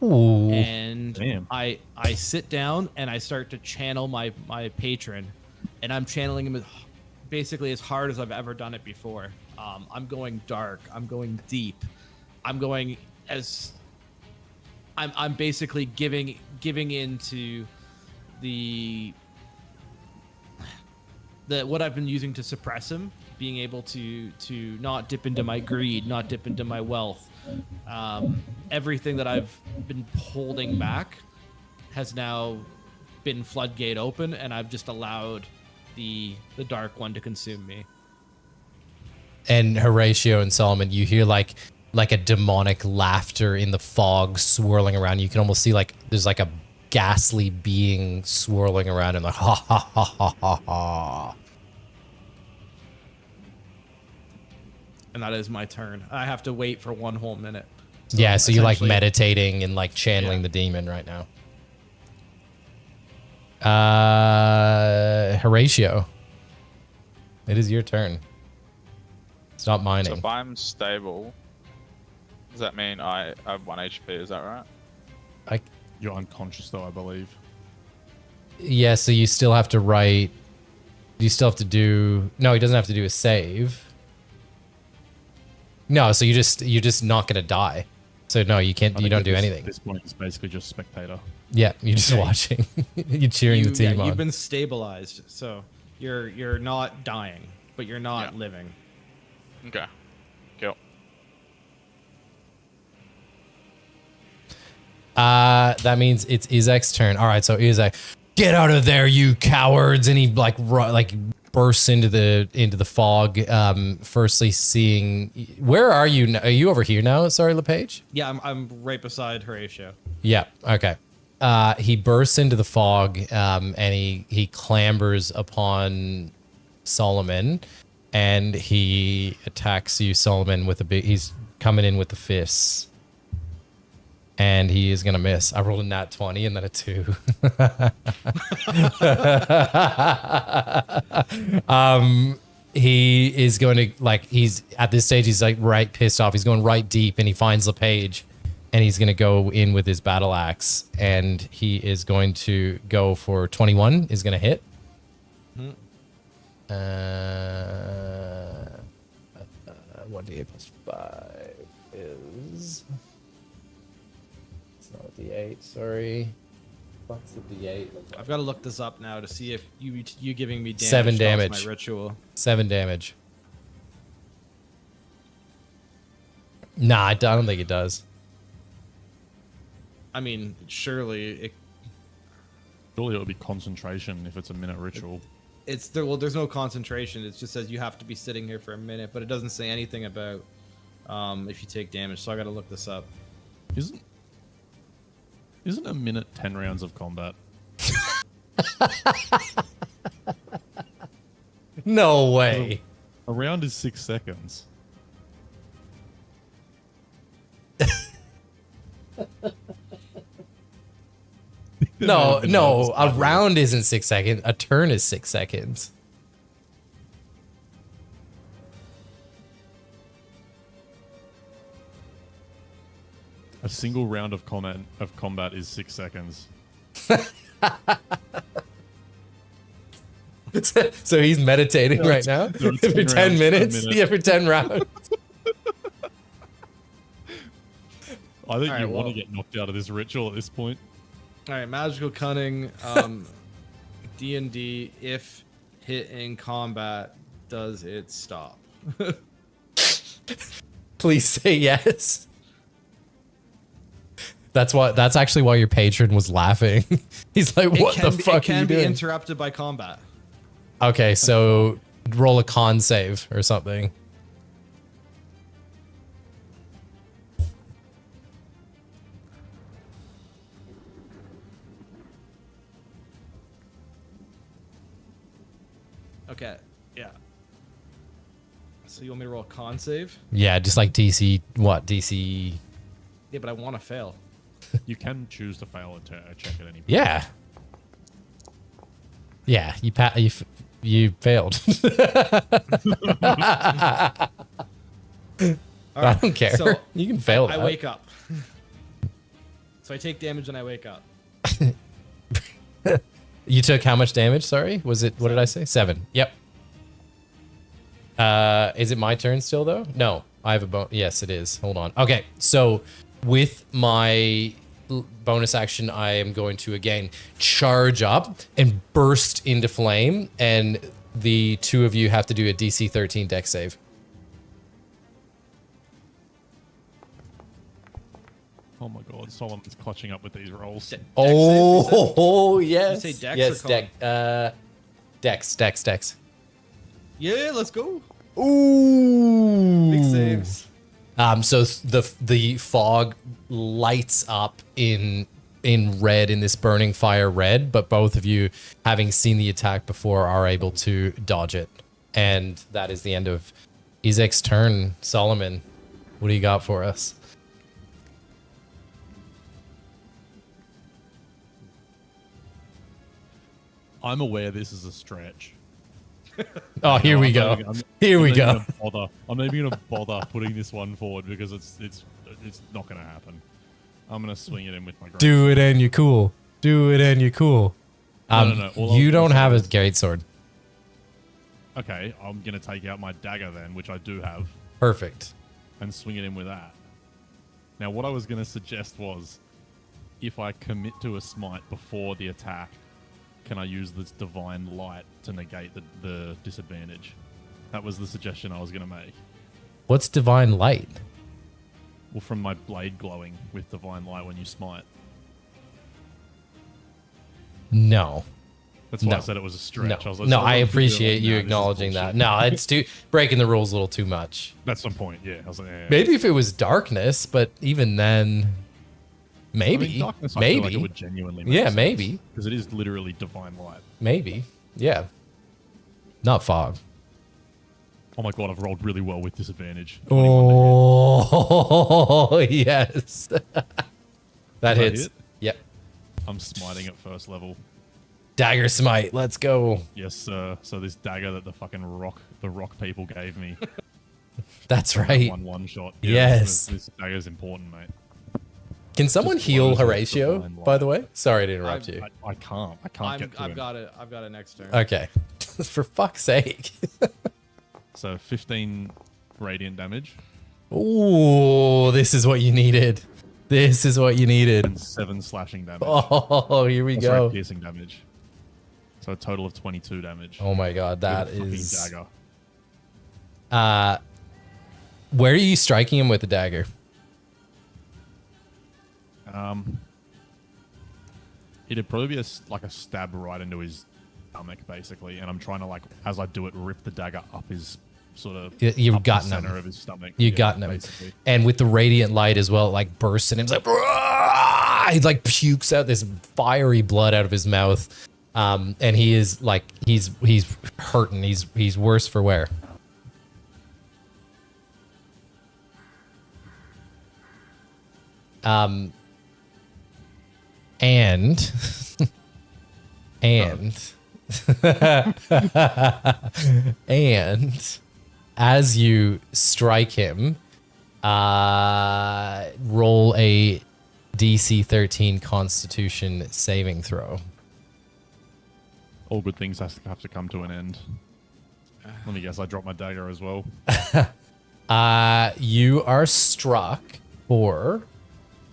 Ooh. And Damn. I sit down and I start to channel my patron, and I'm channeling him basically as hard as I've ever done it before. I'm going dark. I'm going deep. I'm going as I'm basically giving into the what I've been using to suppress him, being able to not dip into my greed, not dip into my wealth. Everything that I've been holding back has now been floodgate open, and I've just allowed the dark one to consume me. And Horatio and Solomon, you hear like a demonic laughter in the fog swirling around. You can almost see like there's like a ghastly being swirling around and like ha ha ha ha ha ha. And that is my turn. I have to wait for 1 whole minute. Yeah, so you're like essentially- meditating and like channeling Yeah. the demon right now. Horatio, it is your turn. Stop So mining. if I'm stable, does that mean I have 1 HP? Is that right? You're unconscious though, I believe. Yeah, so you still have to write. You still have to do. No, he doesn't have to do a save. No, so you're just not gonna die. So no, you can't. I You think don't at do this- anything. This point is basically just spectator. Yeah, you're just Okay. watching. You're cheering the team on. You've been stabilized, so you're not dying, but you're not Yeah. living. Okay. Cool. That means it's Izek's turn. All right, so Izek, get out of there, you cowards! And he like bursts into the fog. Firstly, seeing where are you? Are you over here now? Sorry, LePage. Yeah, I'm right beside Horatio. Yeah. Okay. He bursts into the fog, and he clambers upon Solomon, and he attacks you, Solomon, with a big. He's coming in with the fists, and he is gonna miss. I rolled a nat 20 and then a 2. He is going to, like, he's at this stage, he's like right pissed off. He's going right deep, and he finds the page, and he's going to go in with his battle axe, and he is going to go for 21 is going to hit. 1d8 plus 5 is, it's not the 8, sorry. What's the d8? I've got to look this up now to see if you giving me damage 7 stops damage. my ritual. 7 damage. Nah, I don't think it does. I mean, surely it, Surely it would be concentration if it's a minute ritual. it's there. Well, there's no concentration. It just says you have to be sitting here for a minute, but it doesn't say anything about if you take damage. So I got to look this up. Isn't a minute 10 rounds of combat? No way. A round is 6 seconds. No, a round isn't 6 seconds. A turn is 6 seconds. A single round of combat is 6 seconds. So he's meditating right now So it's for 10 10 rounds per minutes. minute. Yeah, for 10 rounds. I think Alright, you want well- to get knocked out of this ritual at this point. All right, magical cunning, D&D. If hit in combat, does it stop? Please say yes. That's actually why your patron was laughing. He's like, what the fuck It are can you be doing? interrupted by combat. Okay, so roll a con save or something. Okay, yeah. So you want me to roll a con save? Yeah, just like DC, what? DC. Yeah, but I want to fail. You can choose to fail a check at any point. Yeah. Yeah, you failed. I don't care. so you can fail I that. wake up. So I take damage and I wake up. You took how much damage? Sorry, was it? What did I say? 7. Yep. Is it my turn still though? No, I have a bonus. Yes, it is. Hold on. Okay, so with my bonus action, I am going to again charge up and burst into flame, and the two of you have to do a DC 13 dex save. Oh my god, Solomon's clutching up with these rolls. Yes. Did you say dex yes, or dex. Yeah, let's go. Ooh. Big saves. So the fog lights up in red, in this burning fire red, but both of you, having seen the attack before, are able to dodge it. And that is the end of Izek's turn. Solomon, what do you got for us? I'm aware this is a stretch. Oh, here we go. Here we go. I'm not even gonna bother putting this one forward because it's not gonna happen. I'm gonna swing it in with my great Do it and you're cool. Do it and you're cool. No. All I You was don't gonna have a say great sword. Okay, I'm gonna take out my dagger then, which I do have, Perfect. and swing it in with that. Now, what I was gonna suggest was, if I commit to a smite before the attack, can I use this divine light to negate the disadvantage? That was the suggestion I was gonna make. What's divine light? Well, from my blade glowing with divine light when you smite. No. That's why No. I said it was a stretch. No, I was like, no, so I I'm appreciate thinking, you nah, this is acknowledging that. bullshit. No, it's too breaking the rules a little too much. That's some point, yeah. I was like, yeah. Maybe if it was darkness, but even then, maybe, I mean, darkness, I feel maybe, like it would genuinely make yeah, sense, maybe, because it is literally divine light. maybe, yeah. Not fog. Oh my god, I've rolled really well with disadvantage. Oh, yes. That Does that hits. hit? Yep. I'm smiting at first level. Dagger smite. Let's go. Yes, sir. So this dagger that the rock people gave me. That's that right. one shot. Yes. This dagger's important, mate. Can someone Just heal blows out the Horatio, blind by light. the way? Sorry to interrupt you. I can't. I can't get to I've him. got it. I've got it next turn. Okay. For fuck's sake. So 15 radiant damage Ooh, this is what you needed. This is what you needed. and 7 slashing damage. Oh, here we Oh, sorry, go. piercing damage. So a total of 22 damage. Oh my god, that with a fucking is. dagger. Where are you striking him with the dagger? It'd probably be like a stab right into his stomach, basically, and I'm trying to, like, as I do it, rip the dagger up his sort of You've up gotten the him. center of his stomach. You gotten him. Basically. And with the radiant light as well, it like bursts in him. He's like, "Brah!" He like pukes out this fiery blood out of his mouth. And he is like, he's hurting. He's worse for wear. And and as you strike him, roll a DC 13 Constitution saving throw. All good things have to come to an end. Let me guess, I dropped my dagger as well. You are struck for.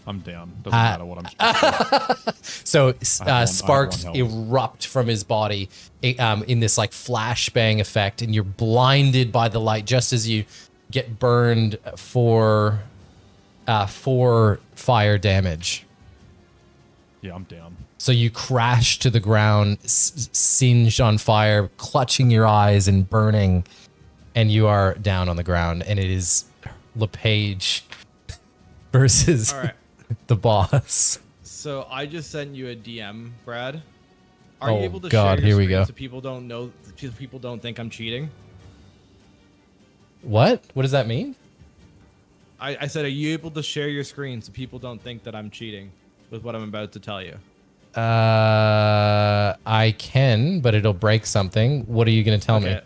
I'm down. Doesn't matter what I'm So I have sparks one health. erupt from his body in this like flashbang effect, and you're blinded by the light just as you get burned for 4 fire damage. Yeah, I'm down. So you crash to the ground, singed on fire, clutching your eyes and burning, and you are down on the ground. And it is LePage versus All right. the boss. So I just sent you a DM, Brad. Are Oh, you able to God, share here your we screen go. so people don't know, so people don't think I'm cheating? What? What does that mean? I said, are you able to share your screen so people don't think that I'm cheating with what I'm about to tell you? I can, but it'll break something. What are you going to tell me?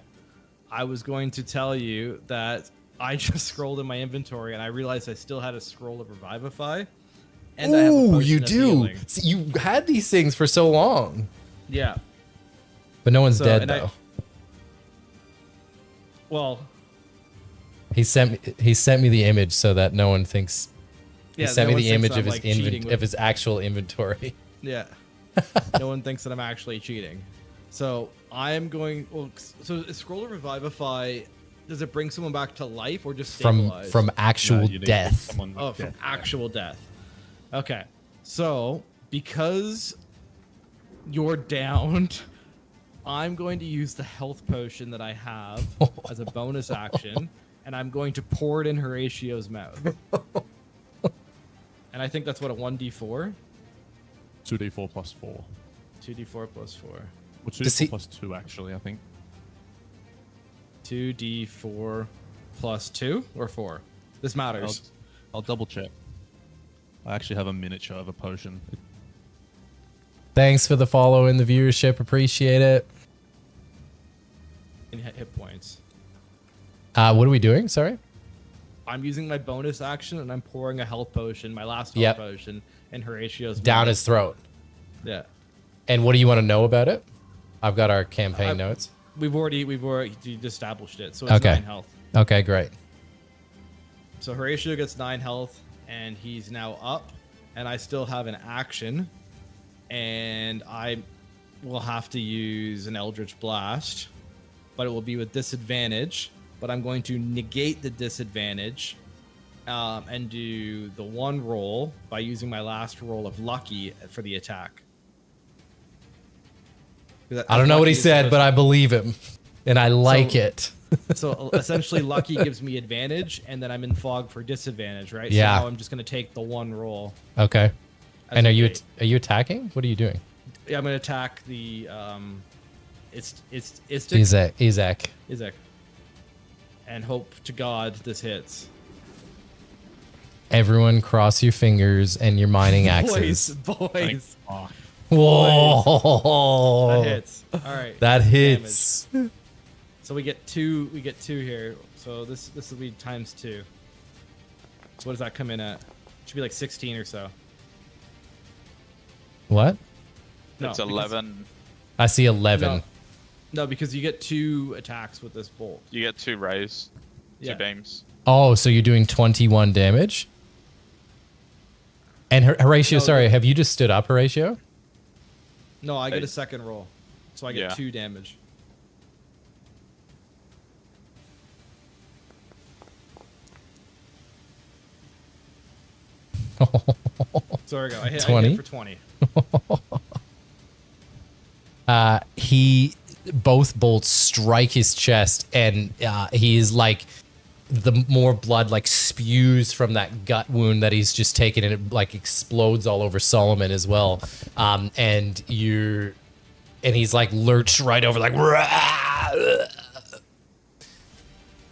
I was going to tell you that I just scrolled in my inventory and I realized I still had a scroll of Revivify. And I have a Ooh, potion you of do. healing. See, you had these things for so long, Yeah. but no one's So, dead and though. Well, He sent me the image so that no one thinks. yeah. He sent no me one the thinks image that of I'm, his like, cheating with- of his actual inventory. Yeah. No one thinks that I'm actually cheating. So I am going. Well, so is Scroll of Revivify, does it bring someone back to life or just stabilize? from actual No, you need to death. get someone with Oh, from death. actual death. Okay. So because you're downed, I'm going to use the health potion that I have as a bonus action, and I'm going to pour it in Horatio's mouth. And I think that's what, a 1d4? 2d4 plus 4. 2d4 plus 4. Well, Does 2d4 he- plus 2, actually, I think. 2d4 plus 2 or 4? This matters. I'll double check. I actually have a miniature of a potion. Thanks for the follow and the viewership. Appreciate it. In hit points. What are we doing? Sorry. I'm using my bonus action and I'm pouring a health potion, my last health Yep. potion, in Horatio's Down mouth. his throat. Yeah. And what do you want to know about it? I've got our campaign notes. We've already established it, so it's Okay. 9 health. Okay, great. So Horatio gets 9 health, and he's now up, and I still have an action, and I will have to use an Eldritch Blast, but it will be with disadvantage. But I'm going to negate the disadvantage and do the one roll by using my last roll of lucky for the attack. I don't know what he said, but I believe him, and I like it. So essentially, lucky gives me advantage, and then I'm in fog for disadvantage, right? Yeah. So now I'm just going to take the one roll. Okay. as And a are you bait. attacking? What are you doing? Yeah, I'm going to attack the it's Izek. Izek, and hope to God this hits. Everyone cross your fingers and your mining axes. Boys. Oh, Whoa! That hits. All right. That that's hits. damage. So we get two. We get 2 here. So this will be times 2. So what does that come in at? Should be like 16 or so. What? No, It's because- 11. I see 11. No, because you get 2 attacks with this bolt. You get 2 rays, 2 Yeah. beams. Oh, so you're doing 21 damage? And Horatio, No, sorry, have you just stood up, Horatio? No, I get Hey. a second roll, so I get Yeah. 2 damage. So there we go. I hit 20? for 20. Both bolts strike his chest, and he is like, the more blood like spews from that gut wound that he's just taken, and it like explodes all over Solomon as well. And he's like lurched right over, like,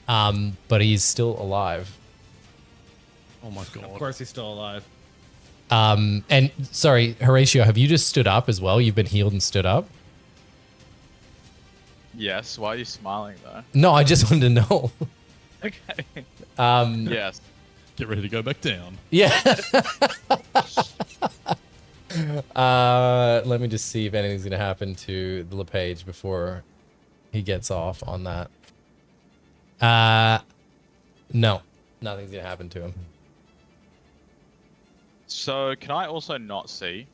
but he's still alive. oh my Of god. course, he's still alive. And sorry, Horatio, have you just stood up as well? You've been healed and stood up? Yes. Why are you smiling though? No, I just wanted to know. Okay. Um, Yes. Get ready to go back down. Yeah. Let me just see if anything's gonna happen to the LePage before he gets off on that. No, nothing's gonna happen to him. So can I also not see?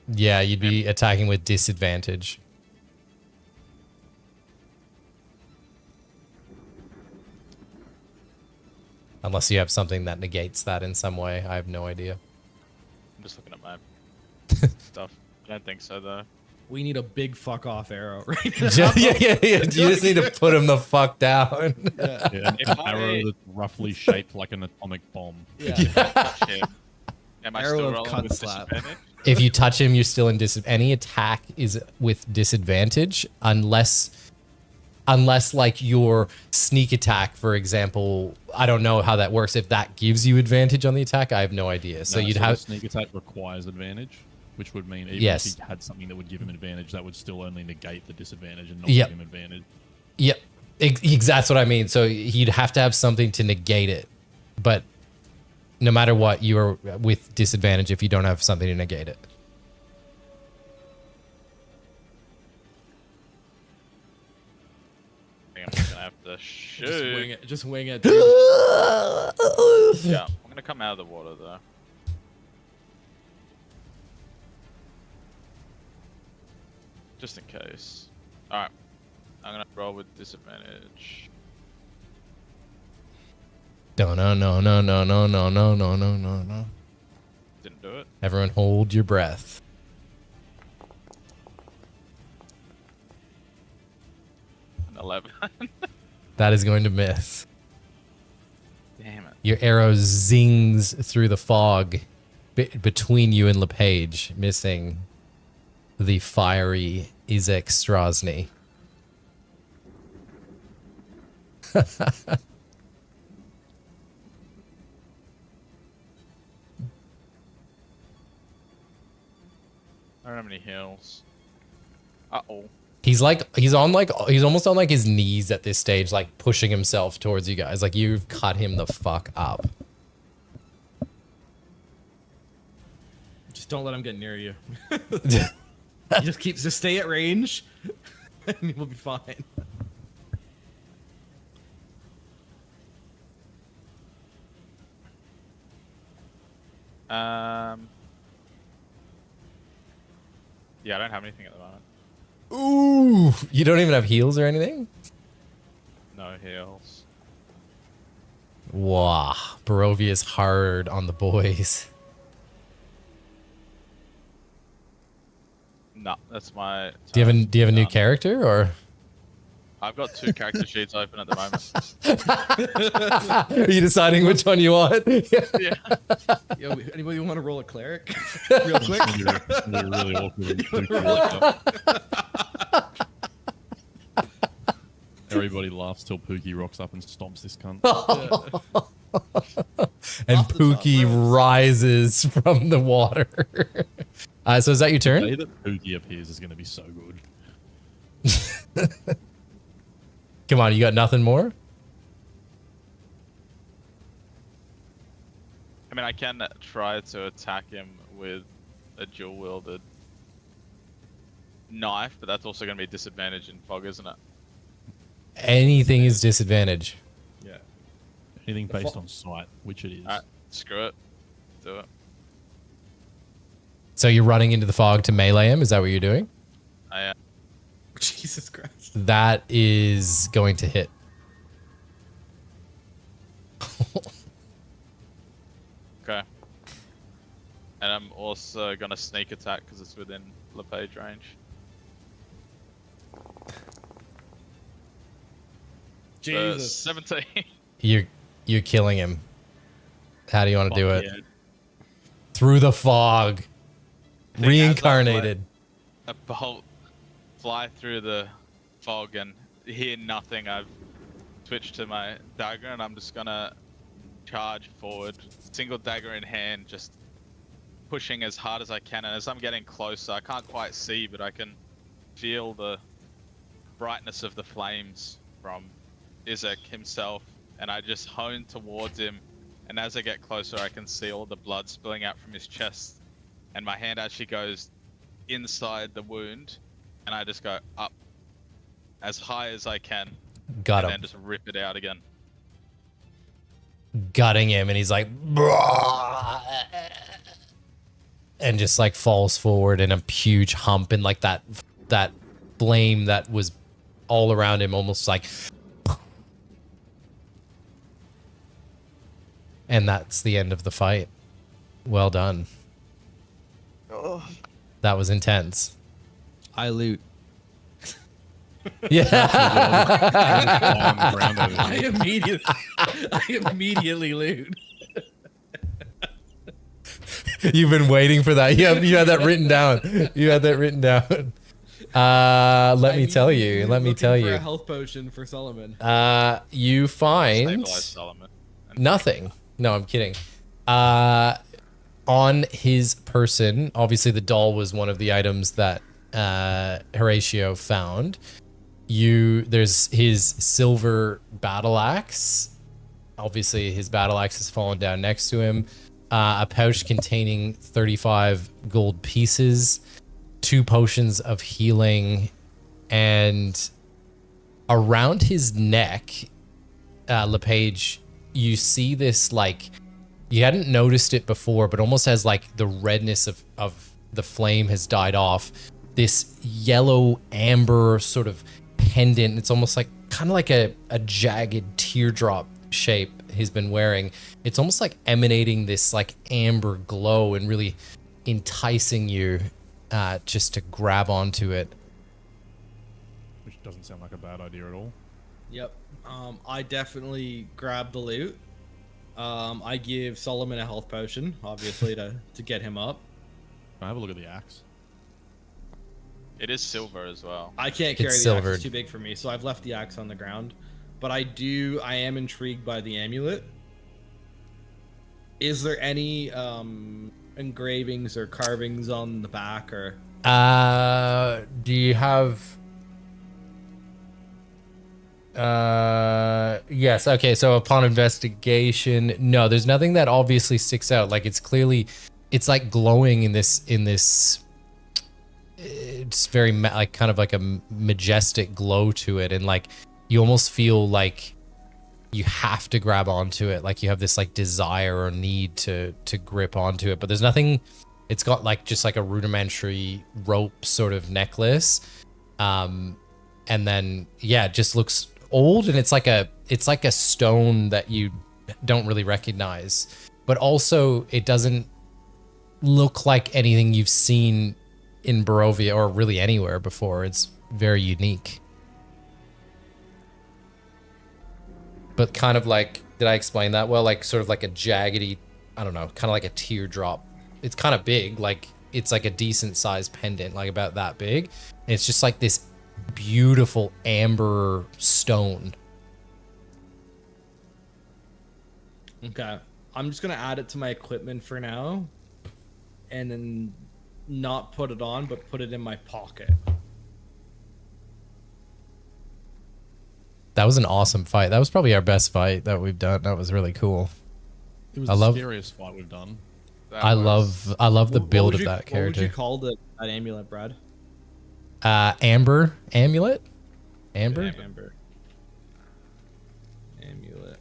Yeah, you'd be attacking with disadvantage. Unless you have something that negates that in some way. I have no idea. I'm just looking at my stuff. I don't think so though. We need a big fuck off arrow right Yeah. You just need to put him the fuck down. now. Yeah, an If I- arrow that's roughly shaped like an atomic bomb. Yeah. Touch him. Am I Arrow still of rolling cunt with slap. disadvantage? If you touch him, you're still in any attack is with disadvantage unless like your sneak attack, for example. I don't know how that works. If that gives you advantage on the attack, I have no idea. So No, you'd the have sneak attack requires advantage, which would mean even Yes. if he had something that would give him advantage, that would still only negate the disadvantage and not Yep. give him advantage. Yep. That's what I mean. So you'd have to have something to negate it. But no matter what, you are with disadvantage if you don't have something to negate it. I think I'm just gonna have to shoot. Just wing it. Just wing it. Dude. Yeah, I'm gonna come out of the water though. Just in case. Alright. I'm gonna roll with disadvantage. No. Didn't do it. Everyone hold your breath. An 11. That is going to miss. Damn it. Your arrow zings through the fog between you and LePage, missing the fiery Izek Strasny. I don't have any heals. Uh-oh. He's almost on like his knees at this stage, like pushing himself towards you guys. Like you've cut him the fuck up. Just don't let him get near you. Just stay at range, and we'll be fine. Yeah, I don't have anything at the moment. Ooh, you don't even have heals or anything? No heals. Wow, Barovia's hard on the boys. No, that's my. Do you have a new Done. character or? I've got 2 character sheets open at the moment. Are you deciding which one you want? Yeah. Yo, anybody want to roll a cleric, real quick? It's gonna be really awkward. when Pookie rocks up. Everybody laughs till Pookie rocks up and stomps this cunt. and Off the top Pookie ropes. rises from the water. So is that your The turn? day that Pookie appears is going to be so good. Come on, you got nothing more? I mean, I can try to attack him with a dual-wielded knife, but that's also going to be disadvantage in fog, isn't it? Anything is disadvantage. Yeah. Anything based on sight, which it is. Alright, screw it. Do it. So you're running into the fog to melee him? Is that what you're doing? I Jesus Christ. That is going to hit. Okay. And I'm also going to sneak attack because it's within LePage range. Jesus. 17. You're killing him. How do you want to do Fuck it? yeah. Through the fog. Thing Reincarnated. A bolt fly through the fog and hear nothing. I've switched to my dagger and I'm just gonna charge forward, single dagger in hand, just pushing as hard as I can. And as I'm getting closer, I can't quite see, but I can feel the brightness of the flames from Izek himself. And I just hone towards him. And as I get closer, I can see all the blood spilling out from his chest. And my hand actually goes inside the wound. And I just go up as high as I can. Got and him. then just rip it out again. Gutting him, and he's like, and just like falls forward in a huge hump, and like that flame that was all around him almost like, and that's the end of the fight. Well done. Oh. That was intense. I loot. Yeah. On the ground over I here. immediately loot. You've been waiting for that. You had that written down. You had that written down. Let me tell you. Let me Looking tell for you. a health potion for Solomon. You find Stabilize Solomon. nothing. No, I'm kidding. On his person, obviously the doll was one of the items that Horatio found. There's his silver battle axe. Obviously, his battle axe has fallen down next to him. A pouch containing 35 gold pieces, 2 potions of healing, and around his neck, LePage, you see this, like, you hadn't noticed it before, but almost as like the redness of the flame has died off. This yellow amber sort of pendant. It's almost like kind of like a jagged teardrop shape he's been wearing. It's almost like emanating this like amber glow and really enticing you just to grab onto it. Which doesn't sound like a bad idea at all. Yep. I definitely grab the loot. I give Solomon a health potion, obviously, to get him up. Can I have a look at the axe? It is silver as well. I can't carry the axe, silvered. it's too big for me, so I've left the axe on the ground. But I am intrigued by the amulet. Is there any engravings or carvings on the back, or? Do you have? Yes. Okay. So upon investigation, no, there's nothing that obviously sticks out. Like it's like glowing in this. It's very like kind of like a majestic glow to it, and like you almost feel like you have to grab onto it, like you have this like desire or need to grip onto it. But there's nothing. It's got like just like a rudimentary rope sort of necklace, and then yeah, it just looks old, and it's like a stone that you don't really recognize, but also it doesn't look like anything you've seen in Barovia or really anywhere before. It's very unique. But kind of like, did I explain that well? Like sort of like a jaggedy, I don't know, kind of like a teardrop. It's kind of big, like it's like a decent sized pendant, like about that big. And it's just like this beautiful amber stone. Okay. I'm just gonna add it to my equipment for now, and then not put it on, but put it in my pocket. That was an awesome fight. That was probably our best fight that we've done. That was really cool. It was I the love- scariest fight we've done. That I was- love the What build would of you- that What character. would you call that amulet, Brad? Amber amulet. Amber. Amber. Amulet.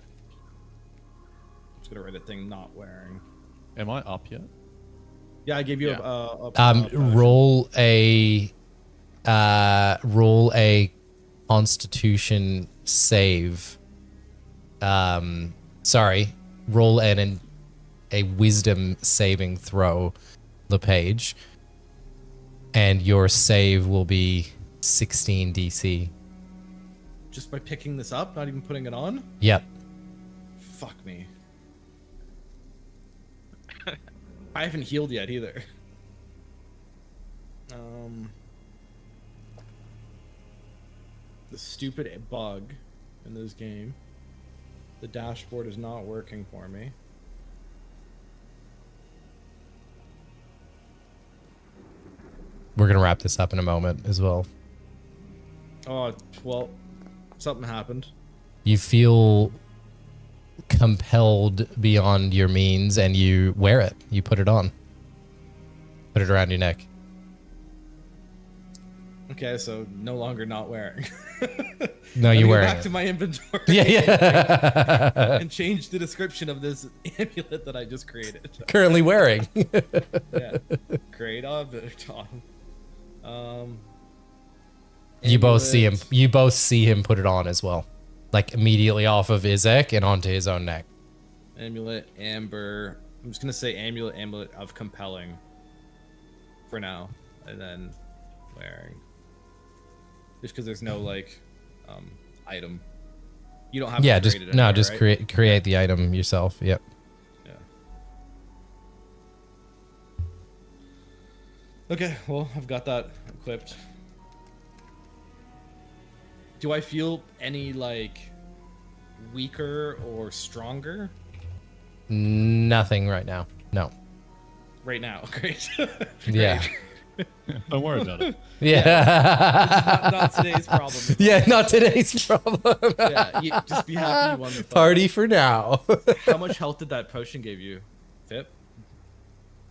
Just gonna write a thing not wearing. Am I up yet? Yeah, I gave you Yeah. Roll a Constitution save. Sorry, roll a Wisdom saving throw, LePage, and your save will be 16 DC. just by picking this up, not even putting it on. Yep. Fuck me. I haven't healed yet either. The stupid bug in this game. The dashboard is not working for me. We're gonna wrap this up in a moment as well. Oh, well, something happened. You feel compelled beyond your means, and you wear it. You put it on. Put it around your neck. Okay, so no longer not wearing. No, Let me you're go wearing back it. to my inventory. Yeah. And change the description of this amulet that I just created. Currently wearing. Yeah. Create object. You both see him. Amulet. You both see him put it on as well, like immediately off of Izek and onto his own neck. Amulet, amber. I'm just gonna say amulet of compelling. For now, and then wearing. Just because there's no like, item. You don't have. Yeah, to just create it no, anywhere, just right? create the item yourself. Yep. Yeah. Okay, well, I've got that equipped. Do I feel any like weaker or stronger Nothing right now. No. right now? Great. Yeah. Don't worry about it. Yeah. not today's problem. Yeah, not today's problem. Yeah, just be happy you won the fight. Party for now. How much health did that potion give you, Pip?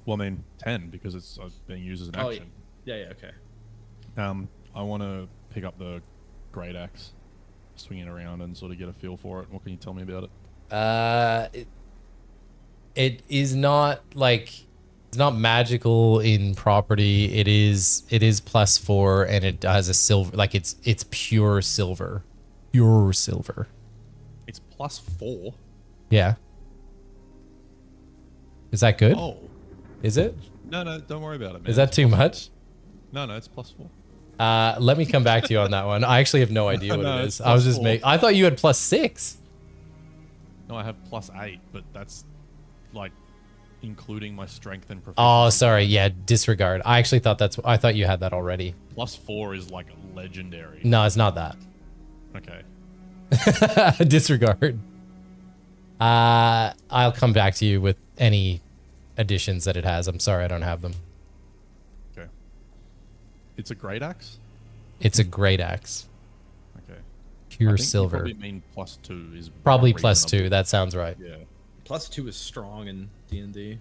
Well, I mean, 10 because it's being used as an Oh, action. yeah, okay. I want to pick up the great axe, swing it around, and sort of get a feel for it. What can you tell me about it? It is not like it's not magical in property. It is +4 and it has a silver, like it's pure silver. Pure silver. It's +4. Yeah. Is that good? Oh. Is it? No, don't worry about it, man. Is that It's too +4. much? No, it's +4. Let me come back to you on that one. I actually have no idea what No, it it's is. I was just +4. I thought you had +6. No, I have +8, but that's like including my strength and proficiency. Oh, sorry. Yeah, disregard. I actually thought I thought you had that already. +4 is like legendary. No, it's not that. Okay. Disregard. I'll come back to you with any additions that it has. I'm sorry I don't have them. Okay. It's a great axe? It's a great axe. Okay. Pure I think silver. You probably mean +2 is Probably reasonable. +2. That sounds right. Yeah. +2 is strong in D&D.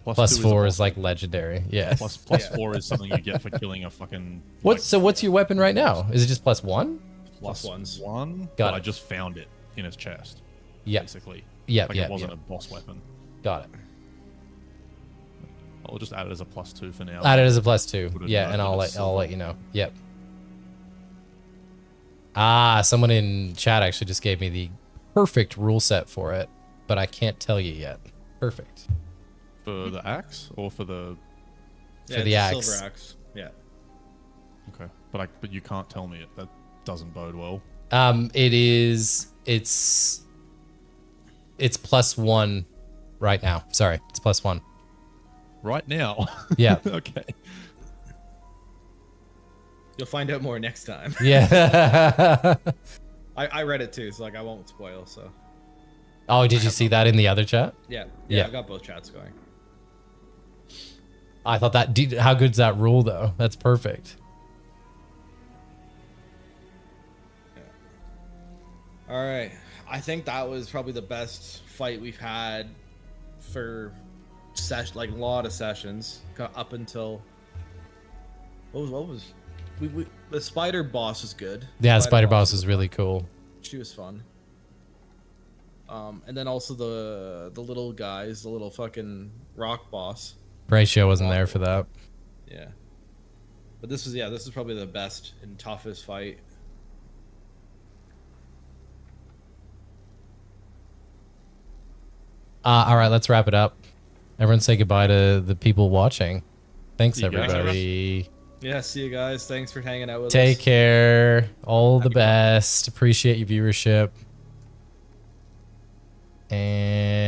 +4 a is like boss legendary. Yeah. weapon. +4 is something you get for killing a fucking. What's your weapon right now? Is it just +1? +1s. +1. Got But it. I just found it in his chest. Yeah. Basically. Yeah. Like Yeah. it wasn't Yeah. a boss weapon. Got it. I'll just add it as a +2 for now. Add it as a +2. Would've Yeah, known and that I'll it's let silver. you know. Yep. Ah, someone in chat actually just gave me the perfect rule set for it, but I can't tell you yet. Perfect. For the axe or for the. Yeah, the it's a axe. silver axe. Yeah. Okay. But you can't tell me it. That doesn't bode well. It's +1 right now. Sorry, it's +1. Right now. Yeah. Okay. You'll find out more next time. Yeah. I read it too, so like I won't spoil. So Oh, did you see that in the other chat? Yeah, Yeah. I got both chats going. I thought that. How good's that rule though? That's perfect. All right, I think that was probably the best fight we've had for like a lot of sessions up until what was the spider boss was good. Yeah, Spider Boss is really cool. She was fun. And then also the little guys, the little fucking rock boss. Ratio wasn't there for that. Yeah. But this is probably the best and toughest fight. All right, let's wrap it up. Everyone say goodbye to the people watching. Thanks, See you guys. everybody. Yeah, see you guys. Thanks for hanging out with us. Take care. All the best. Appreciate your viewership. And